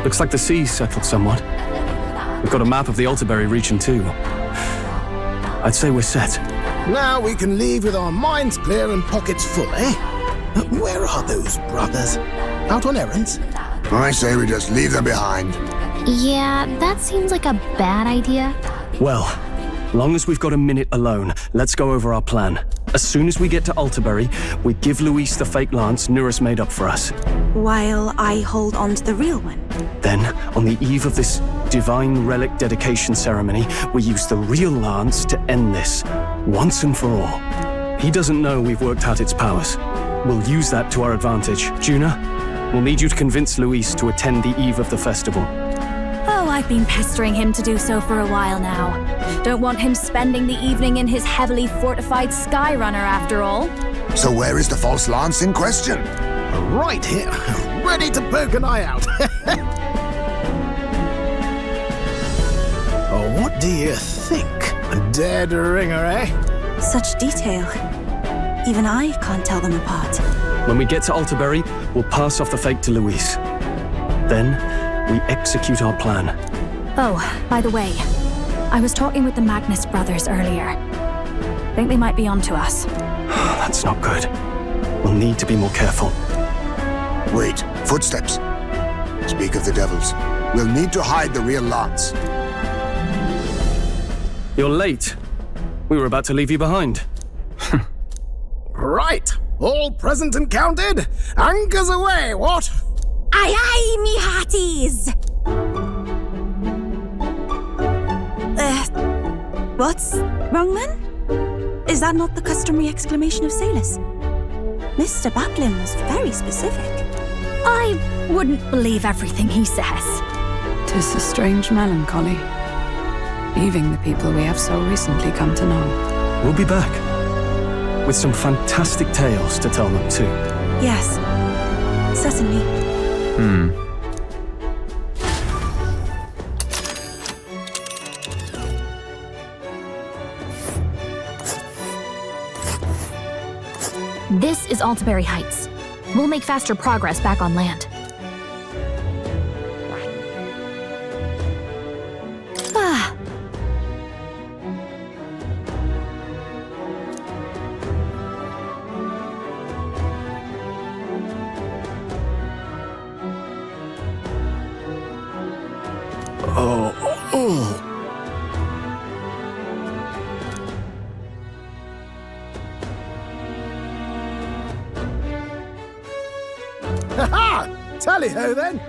Looks like the sea's settled somewhat. We've got a map of the Altabury region too. I'd say we're set. Now we can leave with our minds clear and pockets full, eh? Where are those brothers? Out on errands? I say we just leave them behind. Yeah, that seems like a bad idea. Well, long as we've got a minute alone, let's go over our plan. As soon as we get to Altabury, we give Louis the fake lance Nuris made up for us. While I hold on to the real one. Then, on the eve of this divine relic dedication ceremony, we use the real lance to end this, once and for all. He doesn't know we've worked out its powers. We'll use that to our advantage. Juna, we'll need you to convince Louis to attend the eve of the festival. Oh, I've been pestering him to do so for a while now. Don't want him spending the evening in his heavily fortified Skyrunner after all. So where is the false lance in question? Right here, ready to poke an eye out. Oh, what do you think? A dead ringer, eh? Such detail. Even I can't tell them apart. When we get to Altabury, we'll pass off the fake to Louis. Then, we execute our plan. Oh, by the way, I was talking with the Magnus brothers earlier. Think they might be onto us. That's not good. We'll need to be more careful. Wait, footsteps. Speak of the devils. We'll need to hide the real lance. You're late. We were about to leave you behind. Right, all present and counted. Anchors away, what? Aye, aye, me hearties! What's wrong, man? Is that not the customary exclamation of sailors? Mr. Batlin was very specific. I wouldn't believe everything he says. 'Tis a strange melancholy, leaving the people we have so recently come to know. We'll be back, with some fantastic tales to tell them too. Yes, certainly. This is Altabury Heights. We'll make faster progress back on land. Ah. Ha-ha! Tally-ho, then.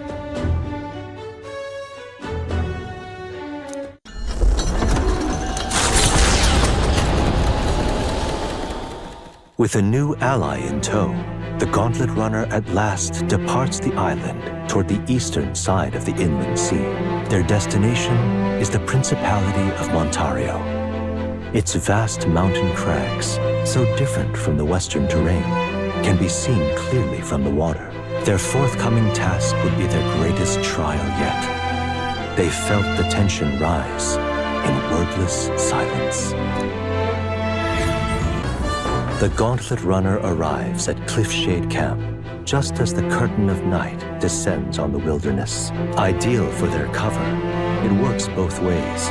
With a new ally in tow, the Gauntlet Runner at last departs the island toward the eastern side of the inland sea. Their destination is the Principality of Montario. Its vast mountain crags, so different from the western terrain, can be seen clearly from the water. Their forthcoming task would be their greatest trial yet. They felt the tension rise in wordless silence. The Gauntlet Runner arrives at Cliffshade Camp just as the curtain of night descends on the wilderness. Ideal for their cover, it works both ways,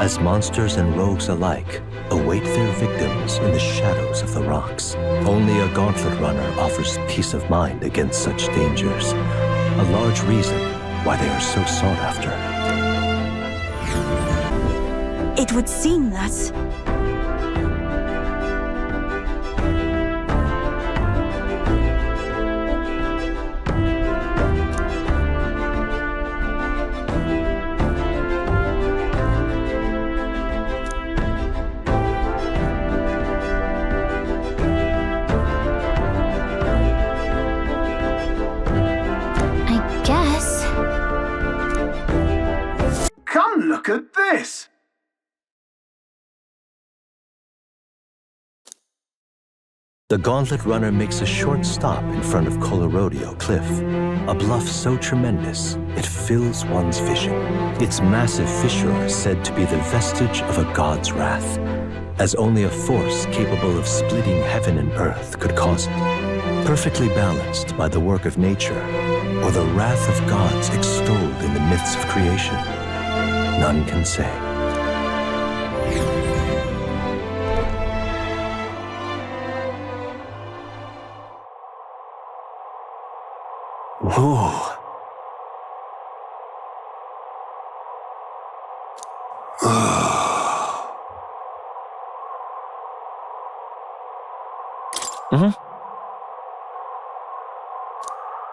as monsters and rogues alike await their victims in the shadows of the rocks. Only a Gauntlet Runner offers peace of mind against such dangers, a large reason why they are so sought after. It would seem that... Look at this! The Gauntlet Runner makes a short stop in front of Colorodeo Cliff, a bluff so tremendous it fills one's vision. Its massive fissure is said to be the vestige of a god's wrath, as only a force capable of splitting heaven and earth could cause it. perfectly balanced by the work of nature, or the wrath of gods extolled in the myths of creation? None can say. Whoa.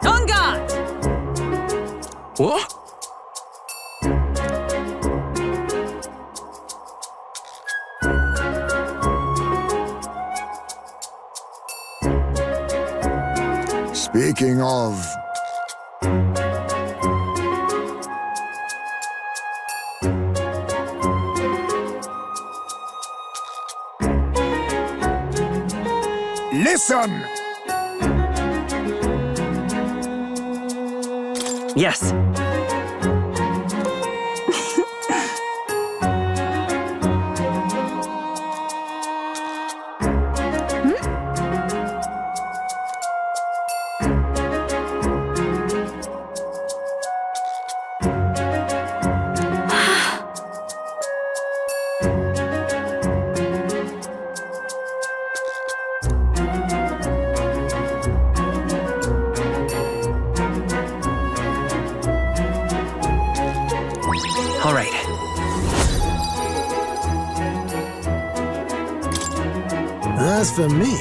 On guard! What? Speaking of... Listen! Yes. All right. As for me,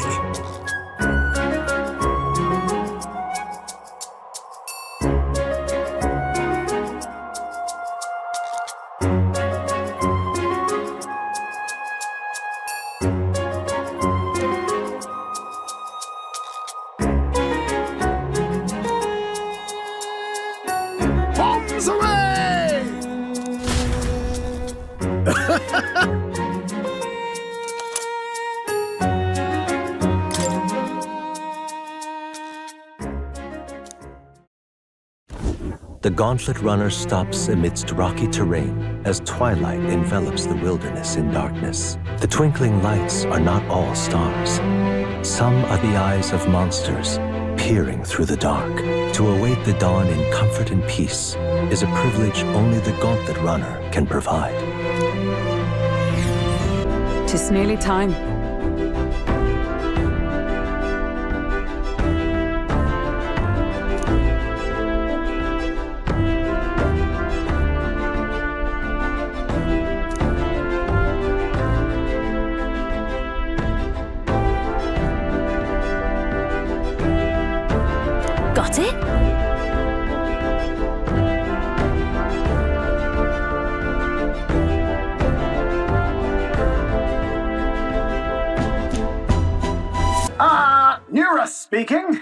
Bombs away! The Gauntlet Runner stops amidst rocky terrain as twilight envelops the wilderness in darkness. The twinkling lights are not all stars. Some are the eyes of monsters peering through the dark. To await the dawn in comfort and peace is a privilege only the Gauntlet Runner can provide. 'Tis nearly time. Got it? Nira speaking.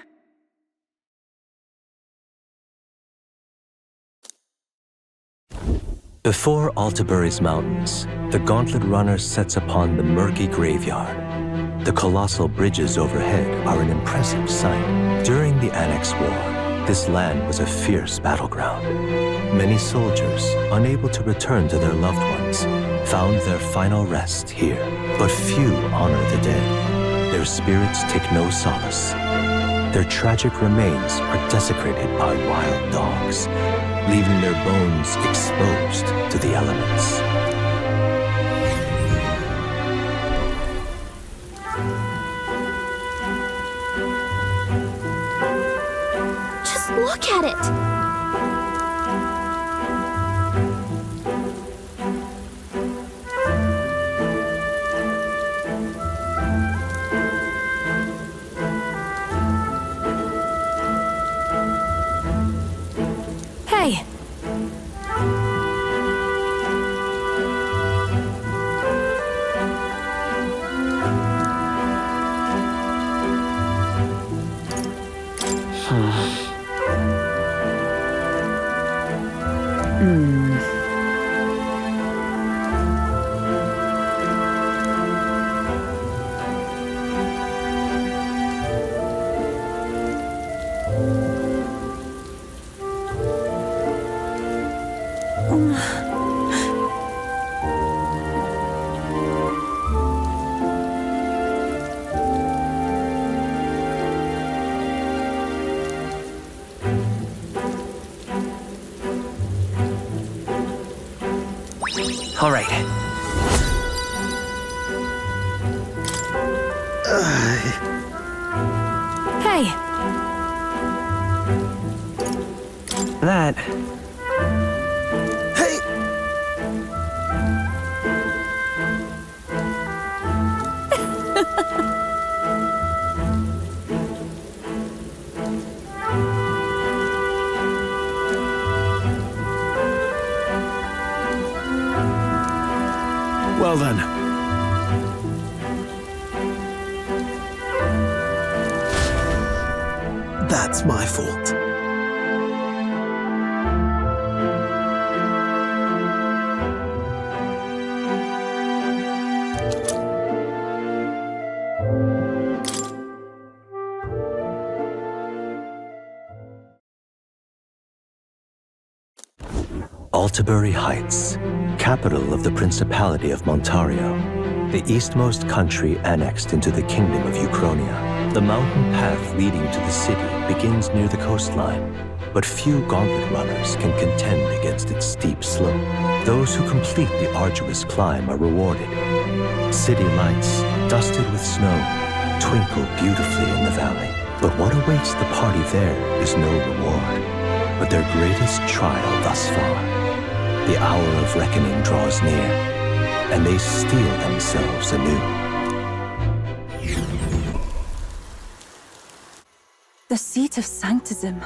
Before Altabury's mountains, the Gauntlet Runner sets upon the murky graveyard. The colossal bridges overhead are an impressive sight. During the Annex War, this land was a fierce battleground. Many soldiers, unable to return to their loved ones, found their final rest here. But few honor the dead. Their spirits take no solace. Their tragic remains are desecrated by wild dogs, leaving their bones exposed to the elements. Just look at it! Hey! All right. Hey, That... Hey! Well then. That's my fault. Altabury Heights, capital of the Principality of Montario, the eastmost country annexed into the Kingdom of Uchronia. The mountain path leading to the city begins near the coastline, but few gauntlet runners can contend against its steep slope. Those who complete the arduous climb are rewarded. City lights, dusted with snow, twinkle beautifully in the valley. But what awaits the party there is no reward, but their greatest trial thus far. The hour of reckoning draws near, and they steel themselves anew. The seat of sanctism,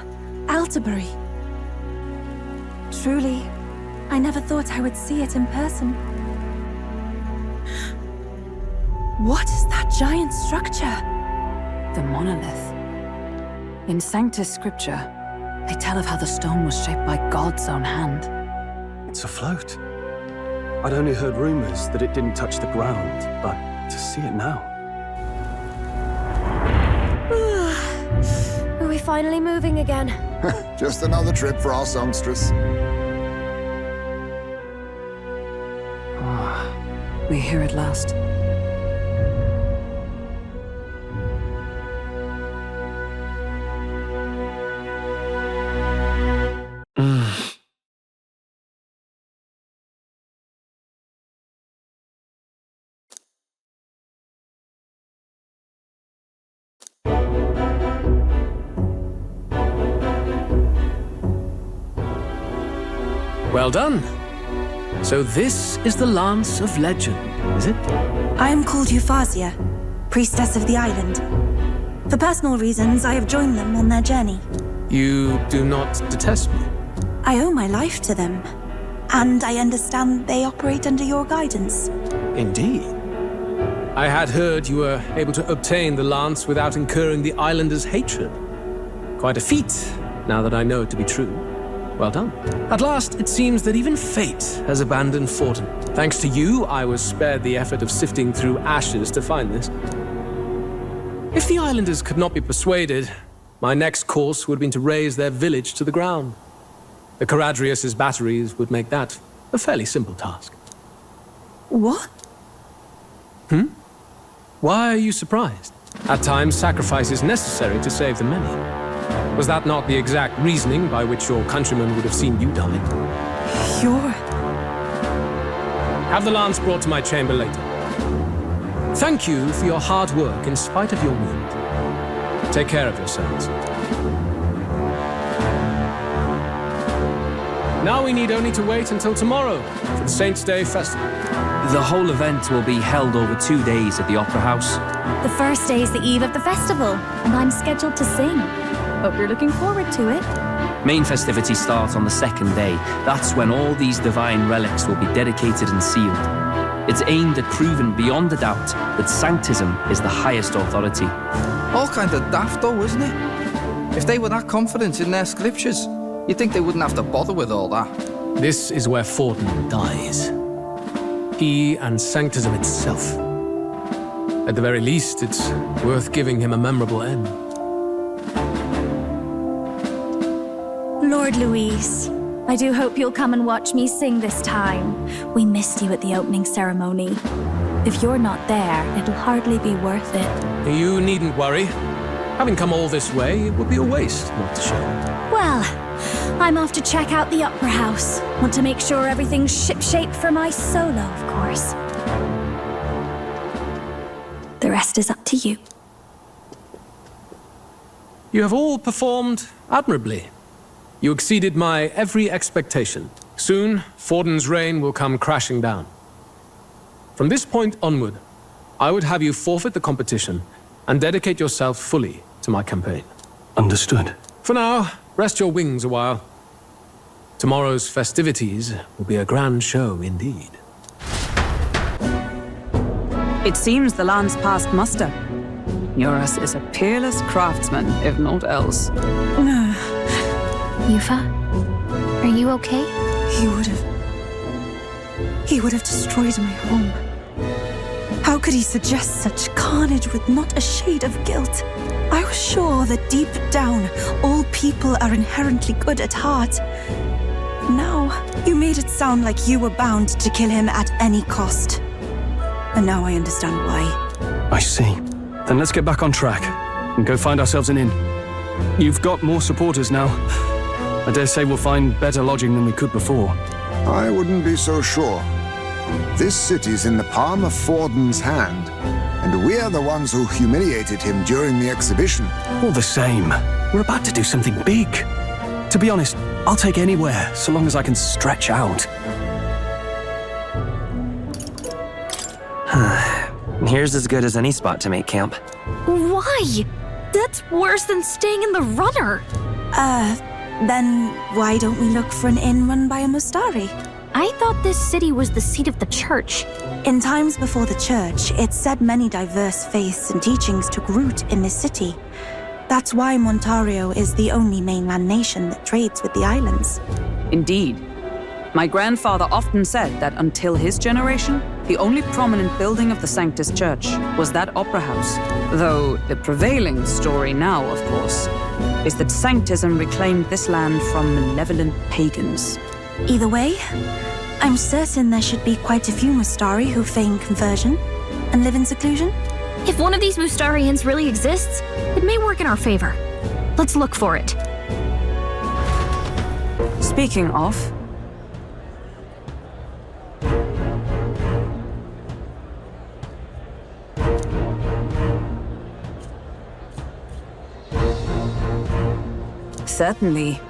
Altabury. Truly, I never thought I would see it in person. What is that giant structure? The monolith. In Sanctus Scripture, they tell of how the stone was shaped by God's own hand. It's afloat. I'd only heard rumors that it didn't touch the ground, but to see it now. Are we finally moving again? Just another trip for our songstress. We're here at last. Well done. So this is the Lance of Legend, is it? I am called Euphrasia, priestess of the island. For personal reasons, I have joined them on their journey. You do not detest me? I owe my life to them, and I understand they operate under your guidance. Indeed. I had heard you were able to obtain the lance without incurring the islanders' hatred. Quite a feat, now that I know it to be true. Well done. At last, it seems that even fate has abandoned Forden. Thanks to you, I was spared the effort of sifting through ashes to find this. If the islanders could not be persuaded, my next course would have been to raze their village to the ground. The Caradrius' batteries would make that a fairly simple task. What? Why are you surprised? At times, sacrifice is necessary to save the many. Was that not the exact reasoning by which your countrymen would have seen you die? Have the lance brought to my chamber later. Thank you for your hard work in spite of your wound. Take care of yourselves. Now we need only to wait until tomorrow for the Saints' Day Festival. The whole event will be held over 2 days at the Opera House. the first day is the eve of the festival, and I'm scheduled to sing. Hope you're looking forward to it. Main festivities start on the second day. That's when all these divine relics will be dedicated and sealed. It's aimed at proving beyond a doubt that sanctism is the highest authority. All kind of daft though, isn't it? If they were that confident in their scriptures, you'd think they wouldn't have to bother with all that. This is where Forden dies. He and sanctism itself. At the very least, it's worth giving him a memorable end. Lord Louis, I do hope you'll come and watch me sing this time. We missed you at the opening ceremony. If you're not there, it'll hardly be worth it. You needn't worry. Having come all this way, it would be a waste not to show. Well, I'm off to check out the Opera House. Want to make sure everything's shipshape for my solo, of course. The rest is up to you. You have all performed admirably. You exceeded my every expectation. Soon, Forden's reign will come crashing down. From this point onward, I would have you forfeit the competition and dedicate yourself fully to my campaign. Understood. For now, rest your wings a while. Tomorrow's festivities will be a grand show indeed. It seems the land's passed muster. Eurus is a peerless craftsman, if not else. Yufa, are you okay? He would have destroyed my home. How could he suggest such carnage with not a shade of guilt? I was sure that deep down, all people are inherently good at heart. Now, you made it sound like you were bound to kill him at any cost. And now I understand why. I see. Then let's get back on track and go find ourselves an inn. You've got more supporters now. I dare say we'll find better lodging than we could before. I wouldn't be so sure. This city's in the palm of Forden's hand, and we're the ones who humiliated him during the exhibition. All the same, we're about to do something big. To be honest, I'll take anywhere, so long as I can stretch out. Here's as good as any spot to make camp. Why? That's worse than staying in the runner. Then why don't we look for an inn run by a Mustari? I thought this city was the seat of the church. In times before the church, it said many diverse faiths and teachings took root in this city. That's why Montario is the only mainland nation that trades with the islands. Indeed. My grandfather often said that until his generation, the only prominent building of the Sanctus Church was that opera house. Though the prevailing story now, of course, is that Sanctism reclaimed this land from malevolent pagans. Either way, I'm certain there should be quite a few Mustari who feign conversion and live in seclusion. If one of these Mustarians really exists, it may work in our favor. Let's look for it. Speaking of... Certainly.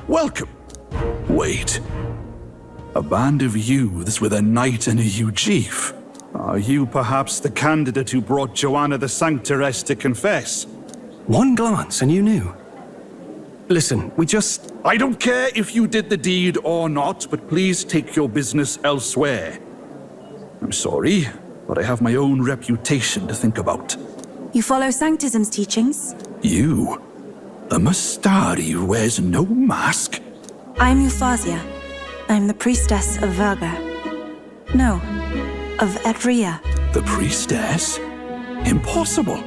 Welcome. Wait. A band of youths with a knight and a chief. Are you perhaps the candidate who brought Joanna the Sanctoress to confess? One glance and you knew. Listen, I don't care if you did the deed or not, but please take your business elsewhere. I'm sorry, but I have my own reputation to think about. You follow Sanctism's teachings? You? A Mustari who wears no mask? I'm Euphausia. I'm the priestess of Virga. No, of Etria. The priestess? Impossible.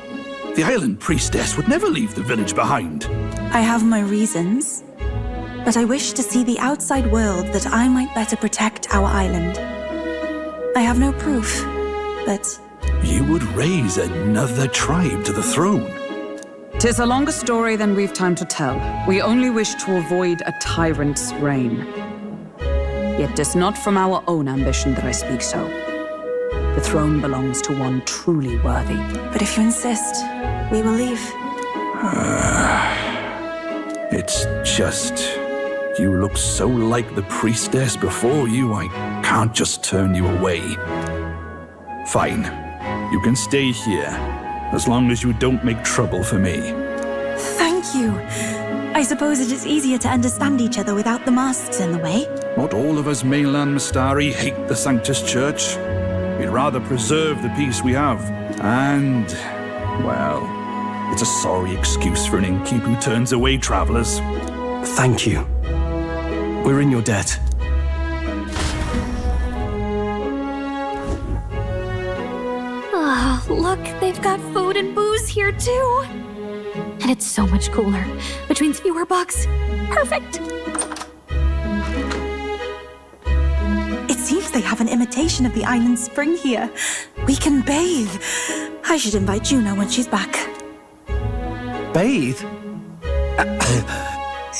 The island priestess would never leave the village behind. I have my reasons, but I wish to see the outside world that I might better protect our island. I have no proof, but... You would raise another tribe to the throne. 'Tis a longer story than we've time to tell. We only wish to avoid a tyrant's reign. Yet 'tis not from our own ambition that I speak so. The throne belongs to one truly worthy. But if you insist, we will leave. It's just... You look so like the priestess before you, I can't just turn you away. Fine. You can stay here, as long as you don't make trouble for me. Thank you. I suppose it is easier to understand each other without the masks in the way. Not all of us mainland Mustari hate the Sanctus Church. We'd rather preserve the peace we have. And, well, it's a sorry excuse for an innkeep who turns away travelers. Thank you. We're in your debt. Ah, look, they've got food and booze here too. And it's so much cooler, which means fewer bugs. Perfect. It seems Plus, they have an imitation of the island spring here. We can bathe. I should invite Juno when she's back. Bathe?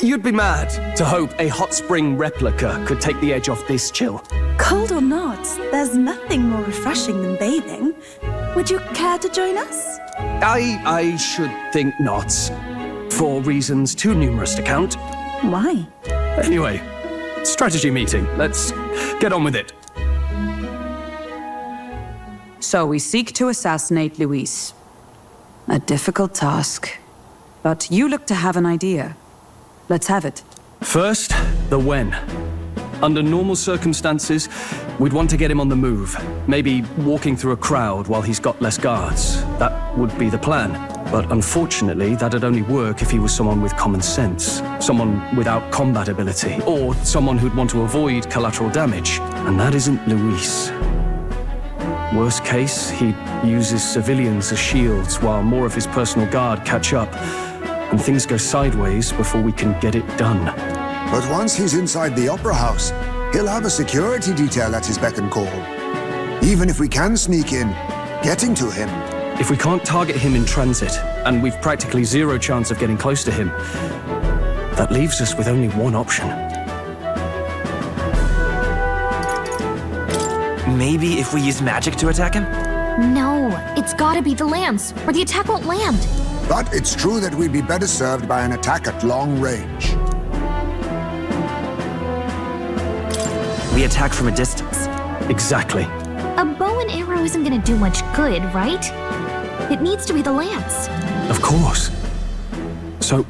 You'd be mad to hope a hot spring replica could take the edge off this chill. Cold or not, there's nothing more refreshing than bathing. Would you care to join us? I should think not. For reasons too numerous to count. Why? Anyway, strategy meeting. Let's get on with it. So we seek to assassinate Louis. A difficult task. But you look to have an idea. Let's have it. First, the when. Under normal circumstances, we'd want to get him on the move. Maybe walking through a crowd while he's got less guards. That would be the plan. But unfortunately, that'd only work if he was someone with common sense. Someone without combat ability. Or someone who'd want to avoid collateral damage. And that isn't Louis. Worst case, he'd use his civilians as shields while more of his personal guard catch up. And things go sideways before we can get it done. But once he's inside the Opera House, he'll have a security detail at his beck and call. Even if we can sneak in, getting to him. If we can't target him in transit, and we've practically zero chance of getting close to him, that leaves us with only one option. Maybe if we use magic to attack him? No, it's gotta be the lance, or the attack won't land. But it's true that we'd be better served by an attack at long range. We attack from a distance. Exactly. A bow and arrow isn't gonna do much good, right? It needs to be the lance. Of course. So,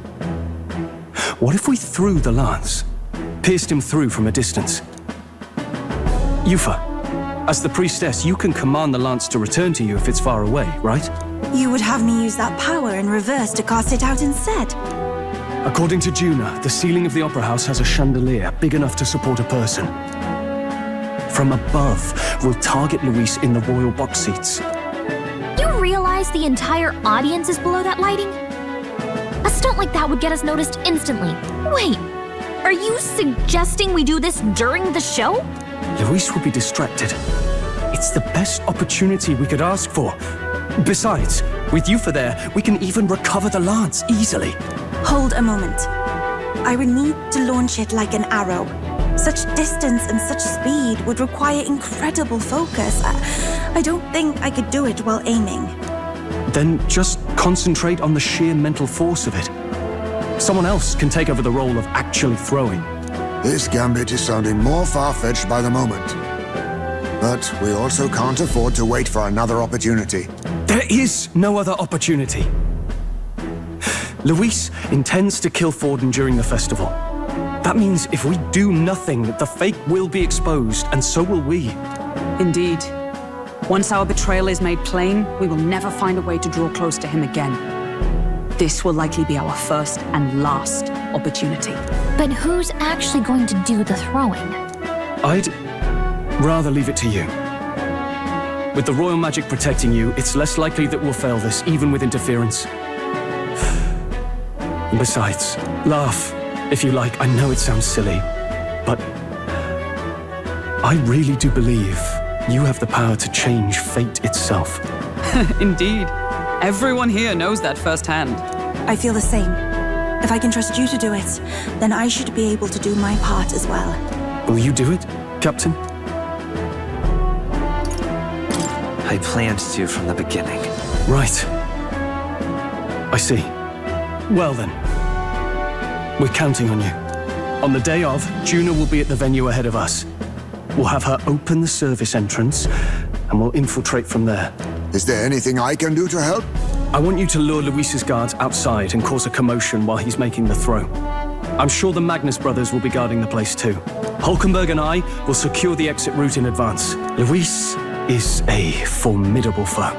what if we threw the lance? Pierced him through from a distance? Yufa, as the priestess, you can command the lance to return to you if it's far away, right? You would have me use that power in reverse to cast it out instead. According to Juna, the ceiling of the Opera House has a chandelier big enough to support a person. From above, we'll target Louis in the royal box seats. You realize the entire audience is below that lighting? A stunt like that would get us noticed instantly. Wait, are you suggesting we do this during the show? Louis would be distracted. It's the best opportunity we could ask for. Besides, with Yufa there, we can even recover the lance easily. Hold a moment. I would need to launch it like an arrow. Such distance and such speed would require incredible focus. I don't think I could do it while aiming. Then just concentrate on the sheer mental force of it. Someone else can take over the role of actually throwing. This gambit is sounding more far-fetched by the moment. But we also can't afford to wait for another opportunity. There is no other opportunity. Louis intends to kill Forden during the festival. That means if we do nothing, the fake will be exposed, and so will we. Indeed. Once our betrayal is made plain, we will never find a way to draw close to him again. This will likely be our first and last opportunity. But who's actually going to do the throwing? I'd rather leave it to you. With the royal magic protecting you, it's less likely that we'll fail this, even with interference. And besides, laugh, if you like. I know it sounds silly, but I really do believe you have the power to change fate itself. Indeed. Everyone here knows that firsthand. I feel the same. If I can trust you to do it, then I should be able to do my part as well. Will you do it, Captain? I planned to from the beginning. Right. I see. Well then, we're counting on you. On the day of, Juna will be at the venue ahead of us. We'll have her open the service entrance, and we'll infiltrate from there. Is there anything I can do to help? I want you to lure Luis's guards outside and cause a commotion while he's making the throw. I'm sure the Magnus brothers will be guarding the place too. Hulkenberg and I will secure the exit route in advance. Luis is a formidable foe.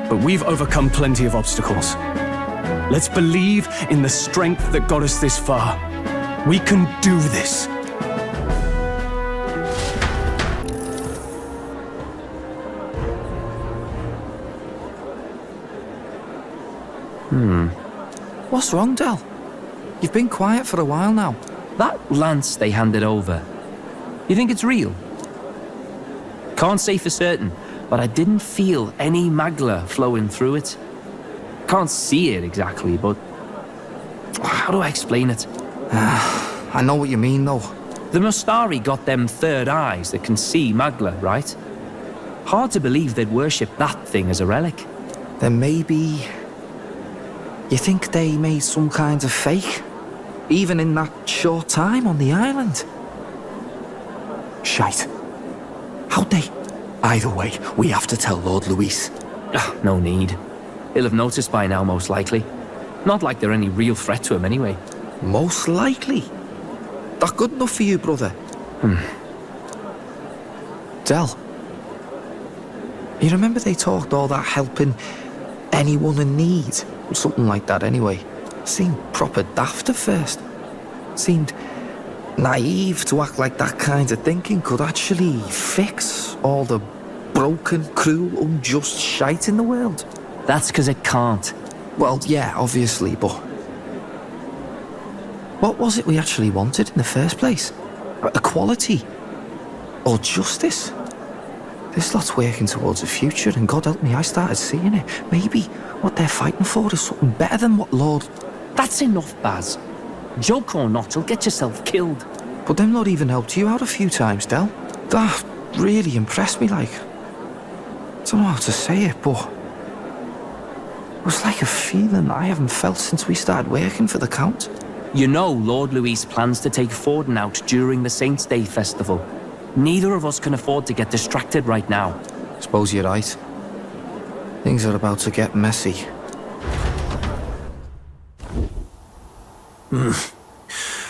But we've overcome plenty of obstacles. Let's believe in the strength that got us this far. We can do this. What's wrong, Del? You've been quiet for a while now. That lance they handed over, you think it's real? Can't say for certain, but I didn't feel any magla flowing through it. Can't see it exactly, but how do I explain it? I know what you mean, though. The Mustari got them third eyes that can see magla, right? Hard to believe they'd worship that thing as a relic. Then maybe... You think they made some kind of fake? Even in that short time on the island? Shite. How'd they? Either way, we have to tell Lord Louis. No need. He'll have noticed by now, most likely. Not like they're any real threat to him anyway. Most likely? That good enough for you, brother? Del, you remember they talked all that helping anyone in need? Something like that anyway. Seemed proper daft at first. Seemed naive to act like that kind of thinking could actually fix all the broken, cruel, unjust shite in the world. That's because it can't. Well, yeah, obviously, but... What was it we actually wanted in the first place? Equality? Or justice? This lot's working towards a future, and God help me, I started seeing it. Maybe what they're fighting for is something better than what Lord... That's enough, Baz. Joke or not, you'll get yourself killed. But them Lord even helped you out a few times, Del. That really impressed me, like... I don't know how to say it, but... It was like a feeling I haven't felt since we started working for the Count. You know Lord Louis plans to take Forden out during the Saints' Day festival. Neither of us can afford to get distracted right now. Suppose you're right. Things are about to get messy.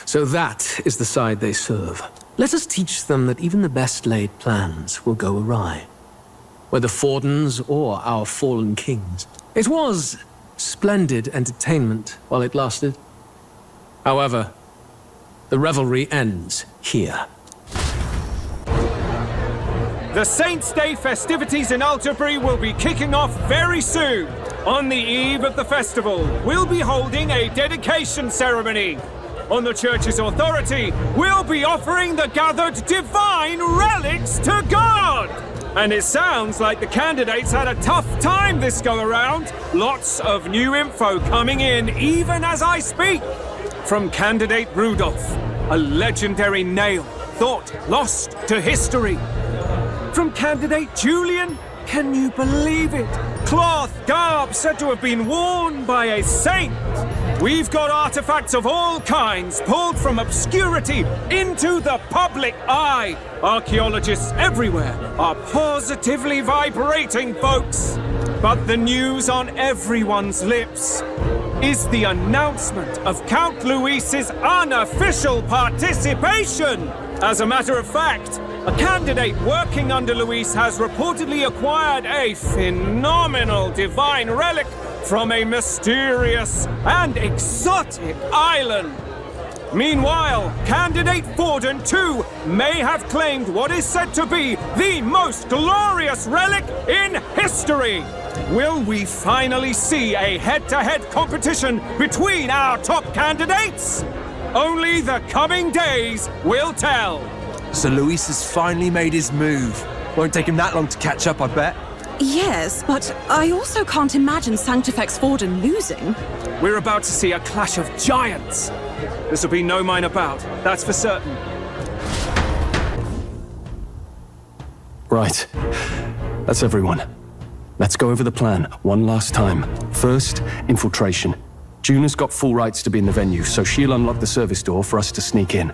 So that is the side they serve. Let us teach them that even the best laid plans will go awry. Whether Forden's or our fallen kings. It was splendid entertainment while it lasted. However, the revelry ends here. The Saints' Day festivities in Altabury will be kicking off very soon. On the eve of the festival, we'll be holding a dedication ceremony. On the church's authority, we'll be offering the gathered divine relics to God. And it sounds like the candidates had a tough time this go-around. Lots of new info coming in even as I speak. From candidate Rudolph, a legendary nail, thought lost to history. From candidate Julian, can you believe it? Cloth garb said to have been worn by a saint. We've got artifacts of all kinds pulled from obscurity into the public eye. Archaeologists everywhere are positively vibrating, folks. But the news on everyone's lips is the announcement of Count Louis's unofficial participation. As a matter of fact, a candidate working under Louis has reportedly acquired a phenomenal divine relic from a mysterious and exotic island. Meanwhile, candidate Forden, too, may have claimed what is said to be the most glorious relic in history. Will we finally see a head-to-head competition between our top candidates? Only the coming days will tell. So Louis has finally made his move. Won't take him that long to catch up, I bet. Yes, but I also can't imagine Sanctifex Forden losing. We're about to see a clash of giants. This will be no minor bout, that's for certain. Right. That's everyone. Let's go over the plan one last time. First, infiltration. Juna's got full rights to be in the venue, so she'll unlock the service door for us to sneak in.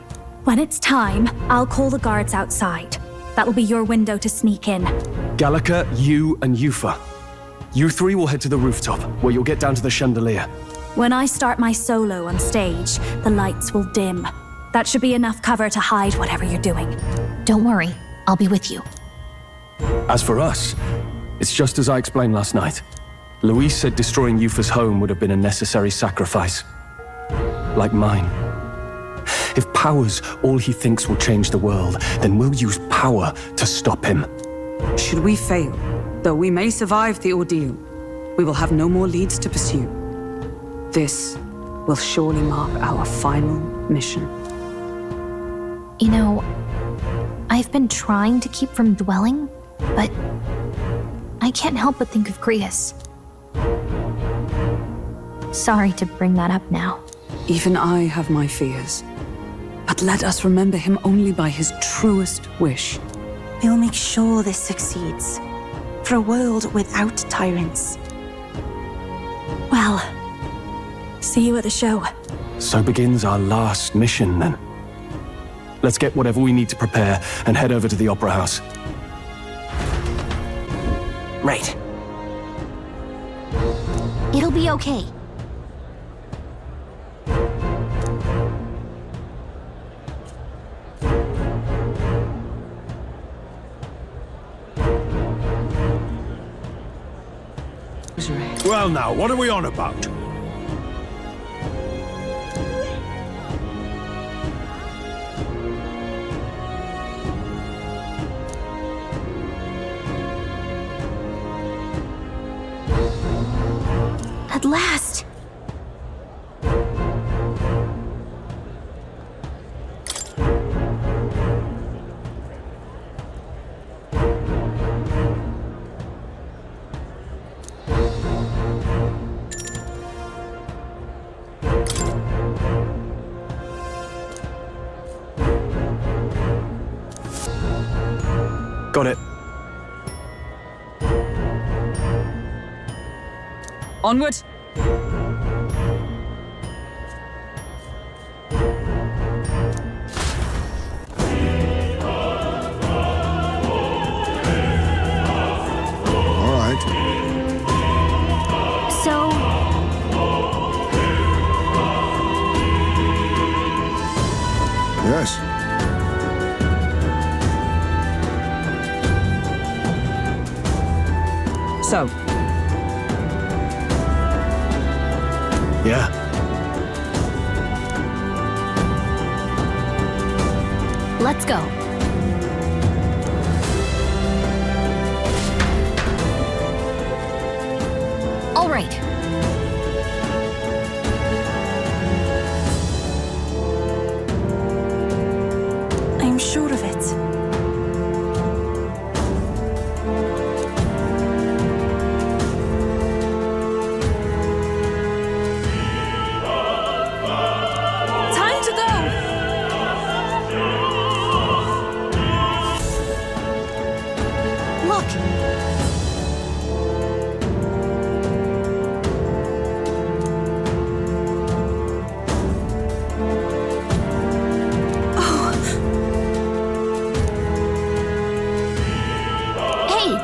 When it's time, I'll call the guards outside. That'll be your window to sneak in. Gallica, you, and Yufa. You three will head to the rooftop, where you'll get down to the chandelier. When I start my solo on stage, the lights will dim. That should be enough cover to hide whatever you're doing. Don't worry, I'll be with you. As for us, it's just as I explained last night. Louis said destroying Yufa's home would have been a necessary sacrifice. Like mine. If power's all he thinks will change the world, then we'll use power to stop him. Should we fail, though we may survive the ordeal, we will have no more leads to pursue. This will surely mark our final mission. You know, I've been trying to keep from dwelling But I can't help but think of Creus. Sorry to bring that up now. Even I have my fears. But let us remember him only by his truest wish. We'll make sure this succeeds. For a world without tyrants. Well, see you at the show. So begins our last mission, then. Let's get whatever we need to prepare and head over to the Opera House. Right. It'll be okay. Well now, what are we on about? At last! Got it. Onward! All right. So... Yes. So, Yeah. let's go. All right. I'm sure of it. Time to go! Look! Hey!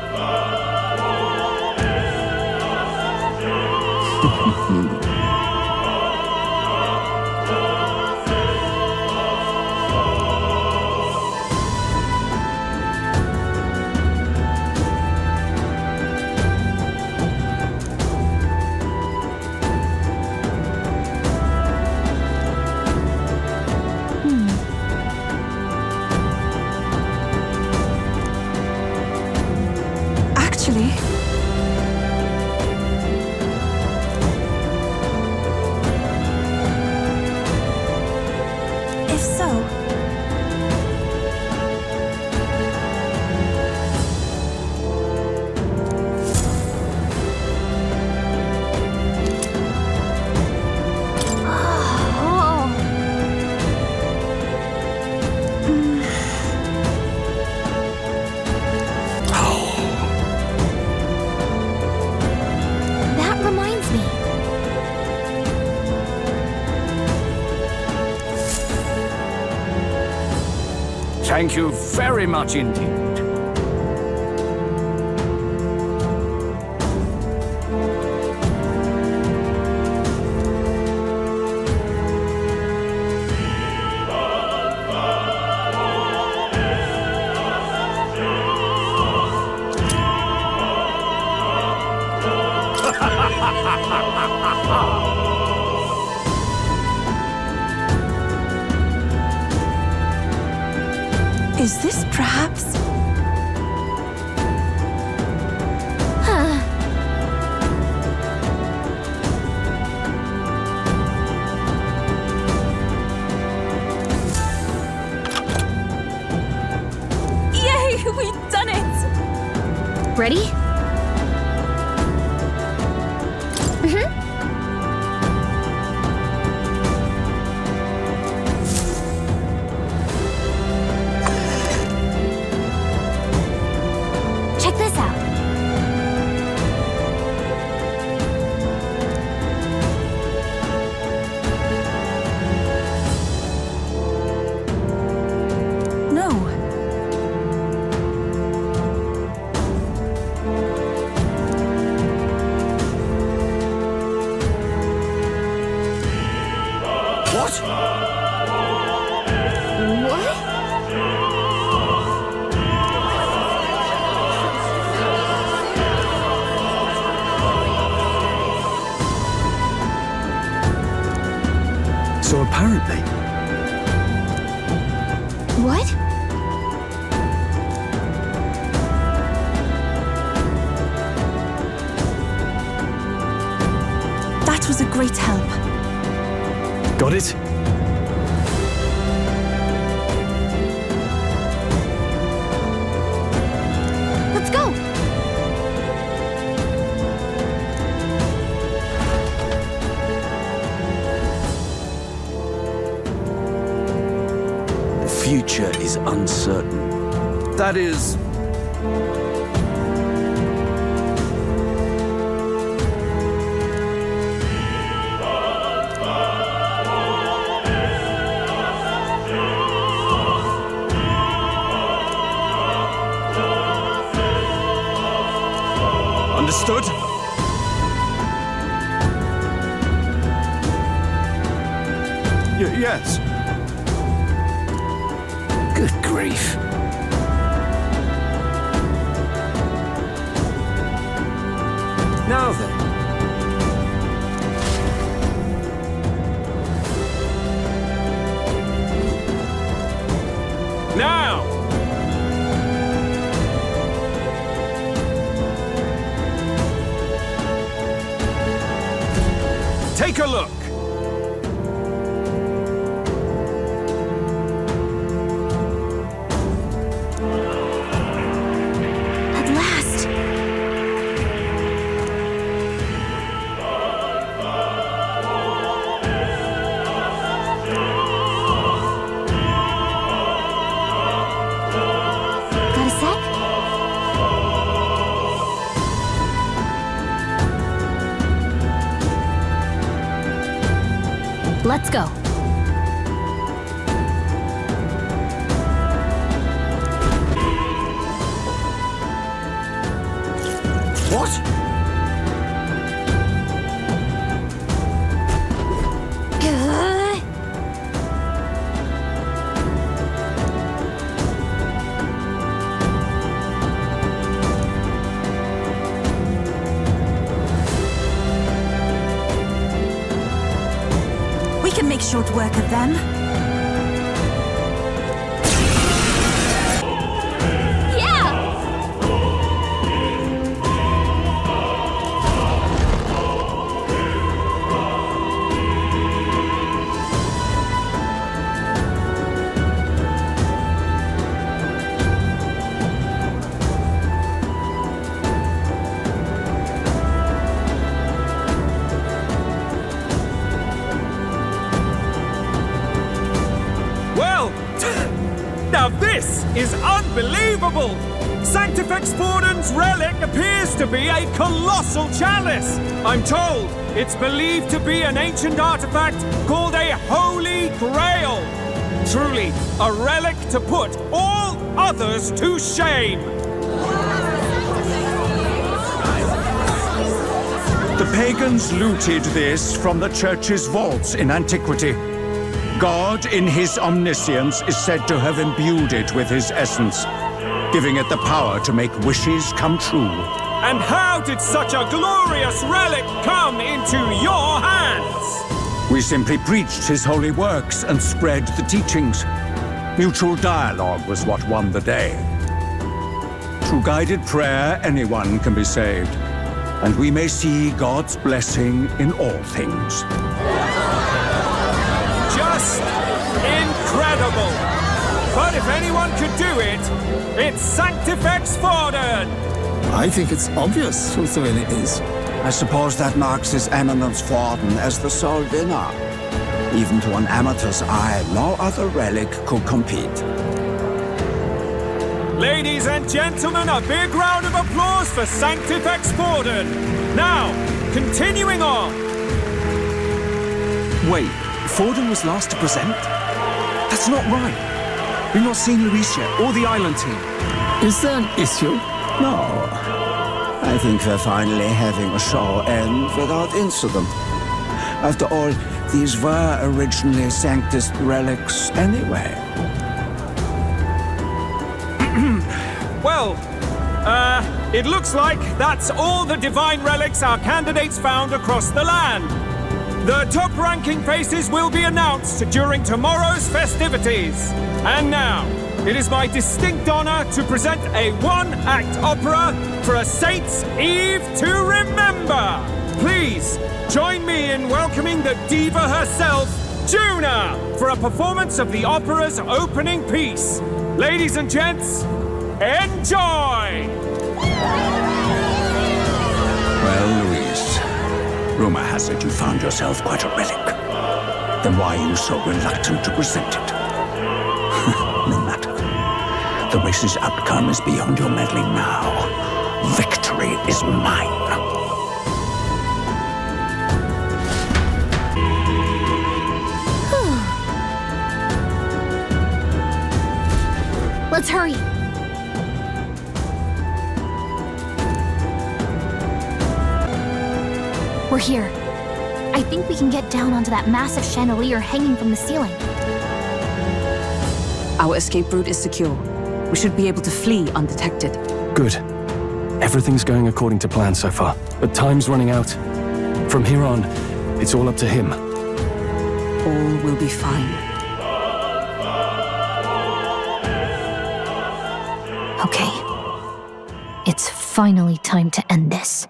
Actually, if so, Oh. That reminds me. Thank you very much indeed. is this perhaps? Huh. Yay! We've done it! Ready? Check this out. No. What? What? So apparently, What? That was a great help. got it? Let's go! The future is uncertain. That is... Understood? yes. Good grief. Now then. Now! Take a look. At last! Got a sec? Let's go. What? We can make short work of them. Well, now this is unbelievable! Sanctifex Forden's relic appears to be a colossal chalice. I'm told it's believed to be an ancient artifact called a Holy Grail. Truly, a relic to put all others to shame. The pagans looted this from the church's vaults in antiquity. God, in his omniscience, is said to have imbued it with his essence, giving it the power to make wishes come true. And how did such a glorious relic come into your hands? We simply preached his holy works and spread the teachings. Mutual dialogue was what won the day. Through guided prayer, anyone can be saved, and we may see God's blessing in all things. Just incredible! But if anyone could do it, it's Sanctifex Forden! I think it's obvious who the winner is. I suppose that marks His Eminence Forden as the sole winner. Even to an amateur's eye, no other relic could compete. Ladies and gentlemen, a big round of applause for Sanctifex Forden. Now, continuing on. Wait, Forden was last to present? That's not right. We've not seen Louis yet, or the island team. Is there an issue? No. I think we're finally having a show end without incident. After all, these were originally Sanctus relics anyway. Well, it looks like that's all the divine relics our candidates found across the land. The top-ranking faces will be announced during tomorrow's festivities. And now, it is my distinct honor to present a one-act opera for a Saint's Eve to remember. Please, join me in welcoming the diva herself, Juna, for a performance of the opera's opening piece. Ladies and gents, enjoy! Well, Louise, rumor has it you found yourself quite a relic. Then why are you so reluctant to present it? No matter. The race's outcome is beyond your meddling now. Victory is mine. Let's hurry. We're here. I think we can get down onto that massive chandelier hanging from the ceiling. Our escape route is secure. We should be able to flee undetected. Good. Everything's going according to plan so far, but time's running out. From here on, it's all up to him. All will be fine. Okay. It's finally time to end this.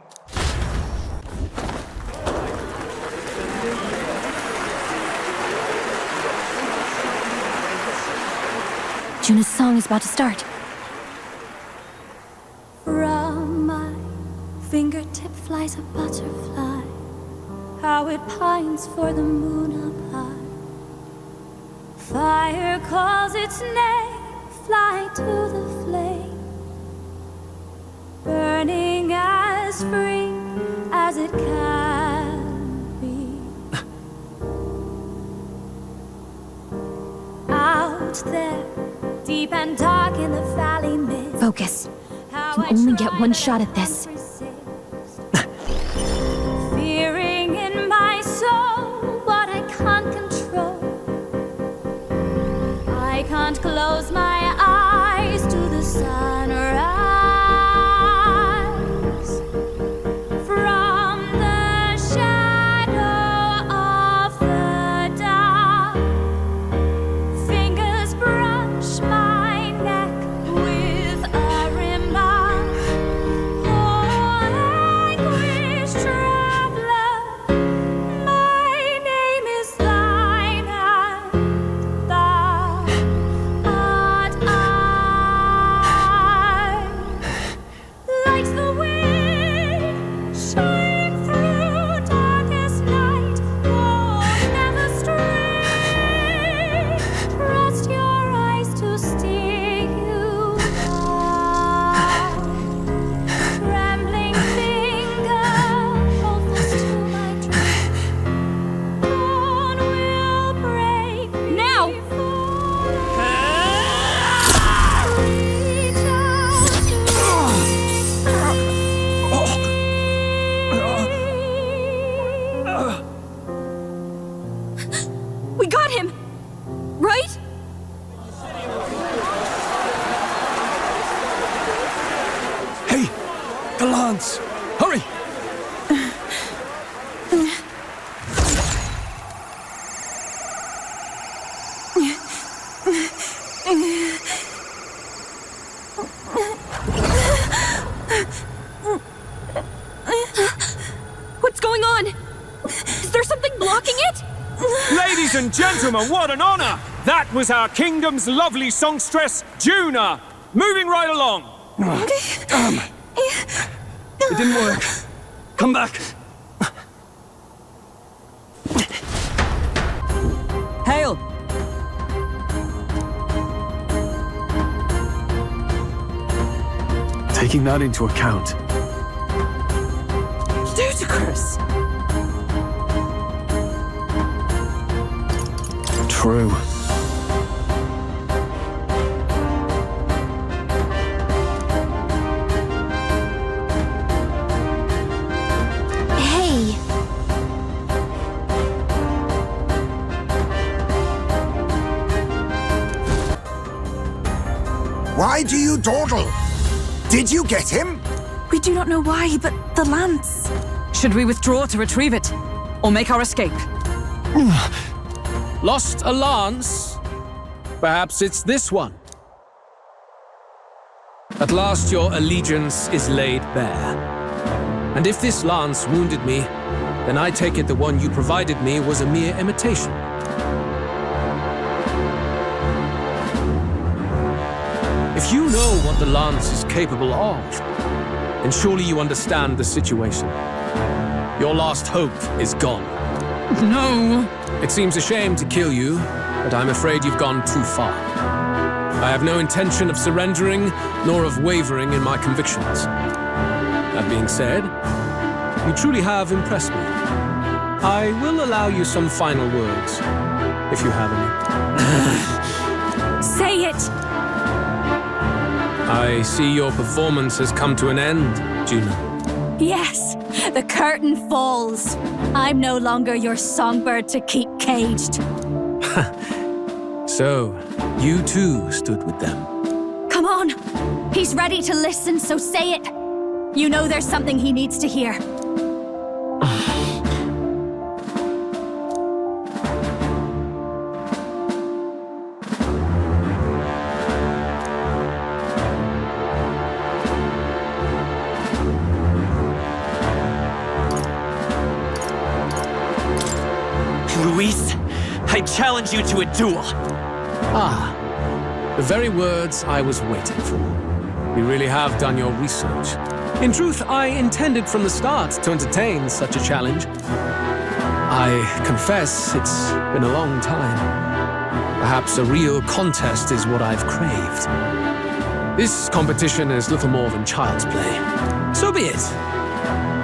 Juna's song is about to start. From my fingertip flies a butterfly, how it pines for the moon up high. Fire calls its name, fly to the flame, burning as free as it can be. Out there, deep and dark in the valley mist. Focus. You can only get one shot at this. Fearing in my soul what I can't control. I can't close my eyes to the sunrise. From the shadow of the dark, fingers brush my neck with a remark. Oh, anguish traveler, my name is thine, and thou art I. Like the wind, shine through darkest night. Oh, never stray. Trust your eyes to steer you right. Trembling finger, hold fast to my dream. Dawn will break now. Reach out We got him! Right? Hey! The lance! Hurry! What's going on? Is there something blocking it? Ladies and gentlemen, what an honor! That was our kingdom's lovely songstress, Juna. Moving right along. It didn't work. Come back. Hail! Taking that into account, Ludicrous! true. Hey, Why do you dawdle? Did you get him? We do not know why, but the lance. Should we withdraw to retrieve it? Or make our escape? Lost a lance? Perhaps it's this one. At last your allegiance is laid bare. And if this lance wounded me, then I take it the one you provided me was a mere imitation. If you know what the lance is capable of, then surely you understand the situation. Your last hope is gone. No! It seems a shame to kill you, but I'm afraid you've gone too far. I have no intention of surrendering, nor of wavering in my convictions. That being said, you truly have impressed me. I will allow you some final words, if you have any. Say it! I see your performance has come to an end, Juno. Yes, the curtain falls. I'm no longer your songbird to keep caged. So, you too stood with them. Come on! He's ready to listen, so say it! You know there's something he needs to hear. Luis, I challenge you to a duel. Ah, the very words I was waiting for. You really have done your research. In truth, I intended from the start to entertain such a challenge. I confess it's been a long time. Perhaps a real contest is what I've craved. This competition is little more than child's play. So be it.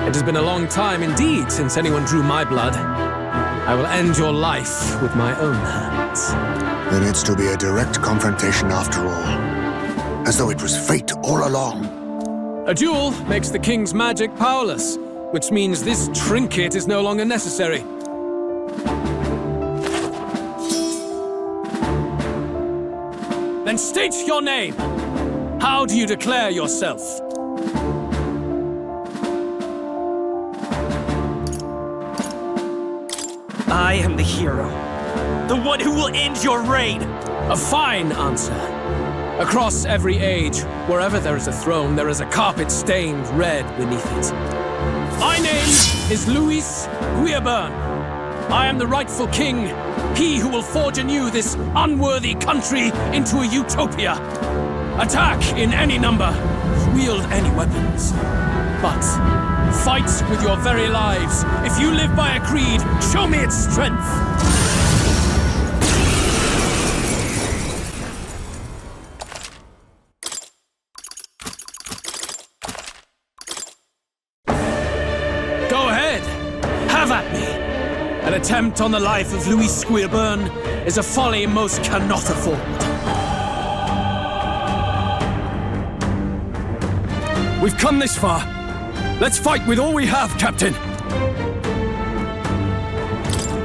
It has been a long time indeed since anyone drew my blood. I will end your life with my own hands. Then it's to be a direct confrontation after all. As though it was fate all along. A duel makes the king's magic powerless, which means this trinket is no longer necessary. Then state your name. How do you declare yourself? I am the hero. The one who will end your reign. A fine answer. Across every age, wherever there is a throne, there is a carpet stained red beneath it. My name is Louis Guilburn. I am the rightful king, he who will forge anew this unworthy country into a utopia. Attack in any number, wield any weapons. But fight with your very lives. If you live by a creed, show me its strength. Go ahead. Have at me. An attempt on the life of Louis Guilburn is a folly most cannot afford. We've come this far. Let's fight with all we have, Captain.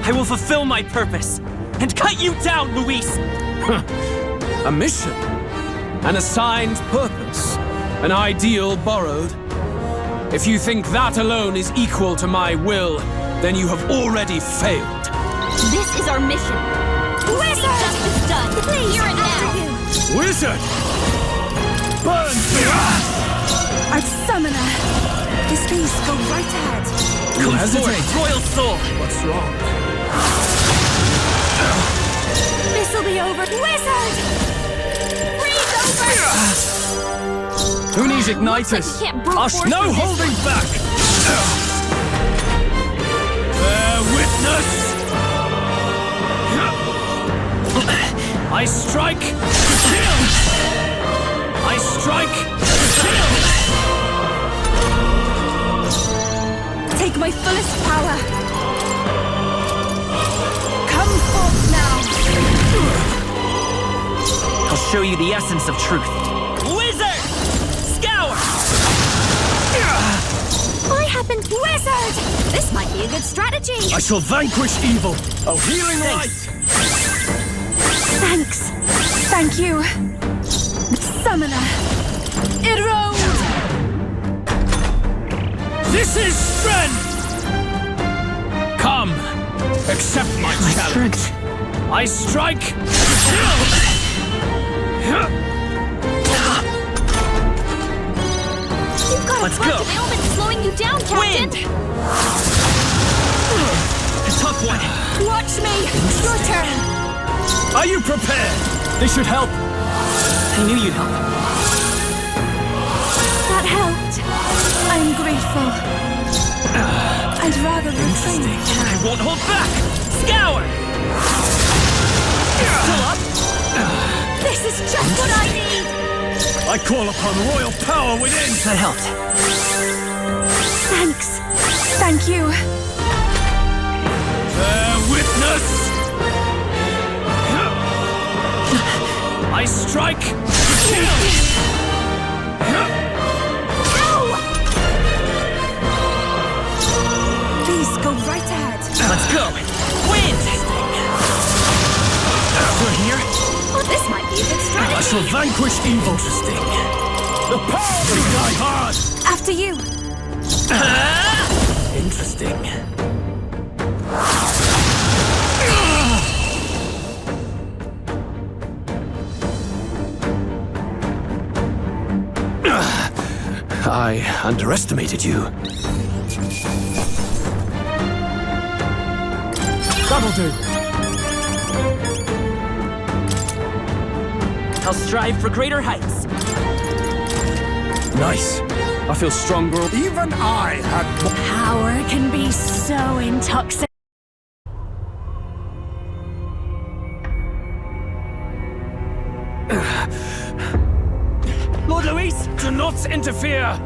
I will fulfill my purpose and cut you down, Luis. A mission, an assigned purpose, an ideal borrowed. If you think that alone is equal to my will, then you have already failed. This is our mission. Ready, justice done. Here and now. Wizard! Burn me! Our summoner! His face, go right ahead. Go for it, Royal Soul! What's wrong? This'll be over. Wizard! Freeze over! Who needs igniters? No holding back! Bear witness! I strike! Kill! I strike! Kill! Take my fullest power. Come forth now. I'll show you the essence of truth. Wizard! Scour! I happen wizard! This might be a good strategy. I shall vanquish evil. Oh, healing light! Thanks. Thank you. Summoner. Erode! This is strength! Come, accept my challenge. Strength. I strike! Kill! You've got Let's a bunch go. of ailments slowing you down, Captain. Wind! A tough one. Watch me. Your turn. Are you prepared? This should help. I knew you'd help. That helped. I'm grateful. I'd rather refrain. I won't hold back. Scour! Still up? This is just what I need. I call upon royal power within. That helped. Thanks. Thank you. Bear witness! I strike! Kill! Please go right ahead. Let's go! Wind! You're here? Oh, this might be a good strategy. I shall vanquish evil. Interesting. The power to die hard! After you. Interesting. I underestimated you. That'll do. I'll strive for greater heights. Nice. I feel stronger. Even I had more. Power can be so intoxicating. Lord Louis, do not interfere!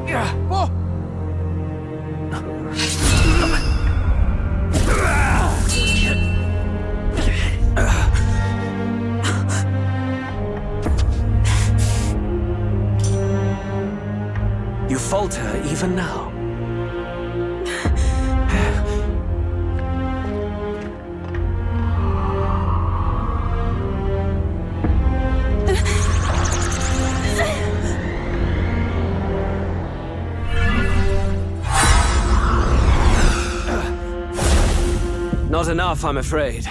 You falter even now. Not enough, I'm afraid.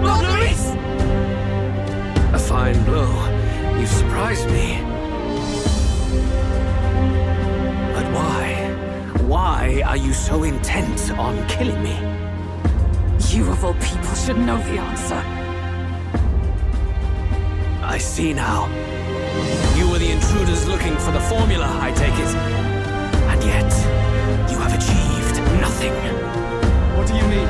Lord Louis! A fine blow. You've surprised me. But why? Why are you so intent on killing me? You of all people should know the answer. I see now. You were the intruders looking for the formula, I take it. And yet, you have achieved nothing. What do you mean?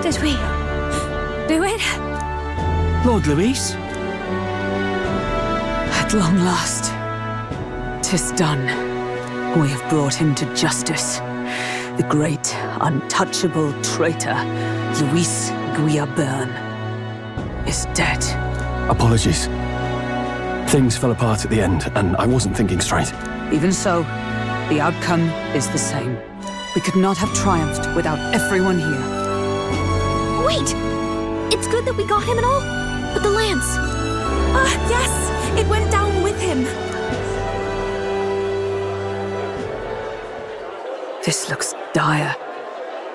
Did we do it? Lord Louis? At long last, 'tis done. We have brought him to justice. The great, untouchable traitor, Louis Guillaume, is dead. Apologies. Things fell apart at the end, and I wasn't thinking straight. Even so, the outcome is the same. We could not have triumphed without everyone here. Wait! It's good that we got him and all, but the lance... Ah, yes! It went down with him! This looks dire.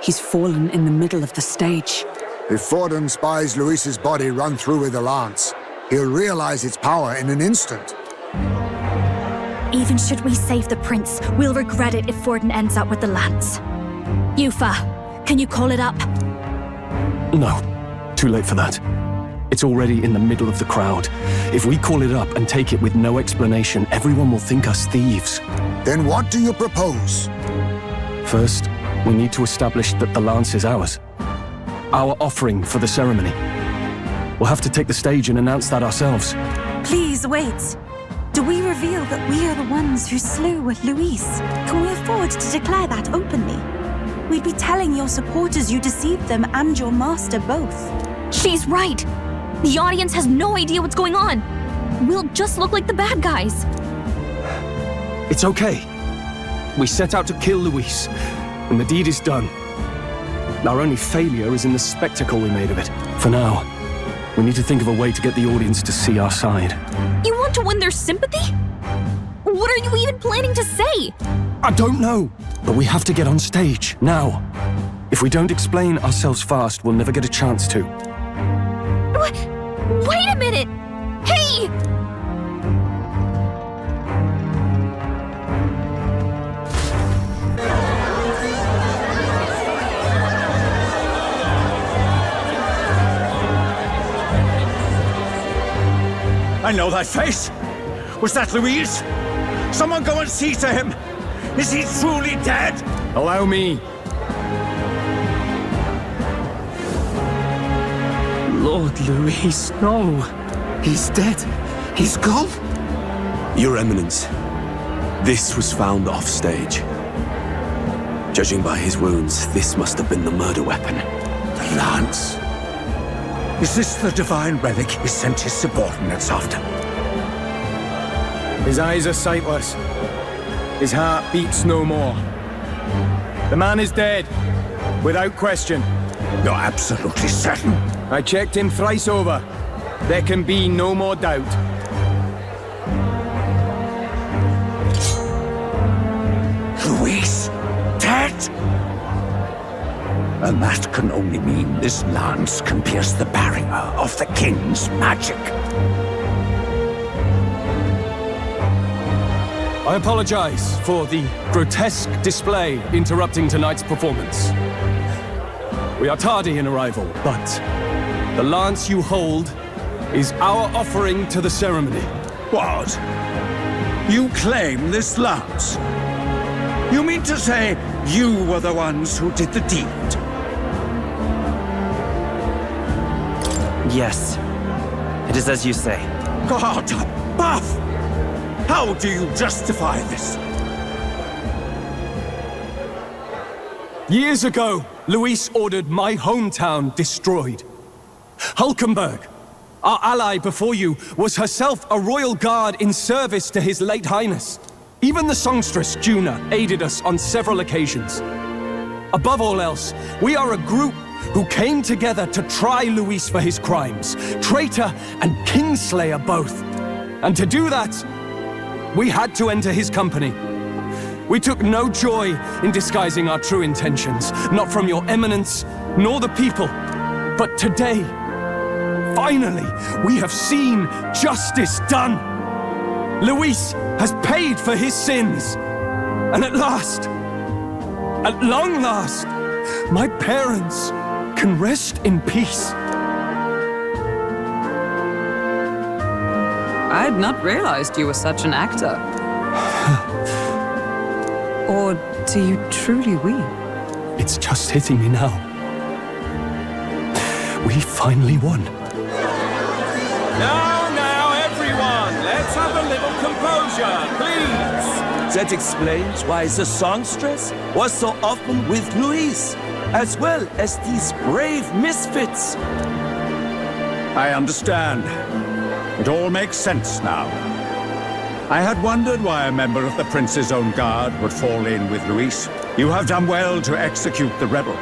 He's fallen in the middle of the stage. If Forden spies Louis's body run through with a lance, he'll realize its power in an instant. Even should we save the prince, we'll regret it if Forden ends up with the lance. Yufa, can you call it up? No, too late for that. It's already in the middle of the crowd. If we call it up and take it with no explanation, everyone will think us thieves. Then what do you propose? First, we need to establish that the lance is ours. Our offering for the ceremony. We'll have to take the stage and announce that ourselves. Please, wait. Do we reveal that we are the ones who slew Louis? Can we afford to declare that openly? We'd be telling your supporters you deceived them and your master both. She's right! The audience has no idea what's going on. We'll just look like the bad guys. It's okay. We set out to kill Louis, and the deed is done. Our only failure is in the spectacle we made of it. For now, we need to think of a way to get the audience to see our side. You want to win their sympathy? What are you even planning to say? I don't know, but we have to get on stage, now. If we don't explain ourselves fast, we'll never get a chance to. Wait a minute! Hey! I know that face. Was that Louis? Someone go and see to him. Is he truly dead? Allow me. Lord Louis, no. He's dead. He's gone. Your Eminence, this was found off stage. Judging by his wounds, this must have been the murder weapon. The lance. Is this the divine relic he sent his subordinates after? His eyes are sightless. His heart beats no more. The man is dead, without question. You're absolutely certain? I checked him thrice over. There can be no more doubt. Louis, dead? And that can only mean this lance can pierce the barrier of the king's magic. I apologize for the grotesque display interrupting tonight's performance. We are tardy in arrival, but the lance you hold is our offering to the ceremony. What? You claim this lance? You mean to say you were the ones who did the deed? Yes. It is as you say. God above! How do you justify this? Years ago, Louis ordered my hometown destroyed. Hulkenberg, our ally before you, was herself a royal guard in service to his late highness. Even the songstress, Juna, aided us on several occasions. Above all else, we are a group who came together to try Louis for his crimes, traitor and kingslayer both. And to do that, we had to enter his company. We took no joy in disguising our true intentions, not from your eminence, nor the people. But today, finally, we have seen justice done. Louis has paid for his sins. And at long last, my parents can rest in peace. I had not realized you were such an actor. Or do you truly weep? It's just hitting me now. We finally won. Now, everyone, let's have a little composure, please. That explains why the songstress was so often with Louis, as well as these brave misfits. I understand. It all makes sense now. I had wondered why a member of the Prince's own guard would fall in with Louis. You have done well to execute the rebel.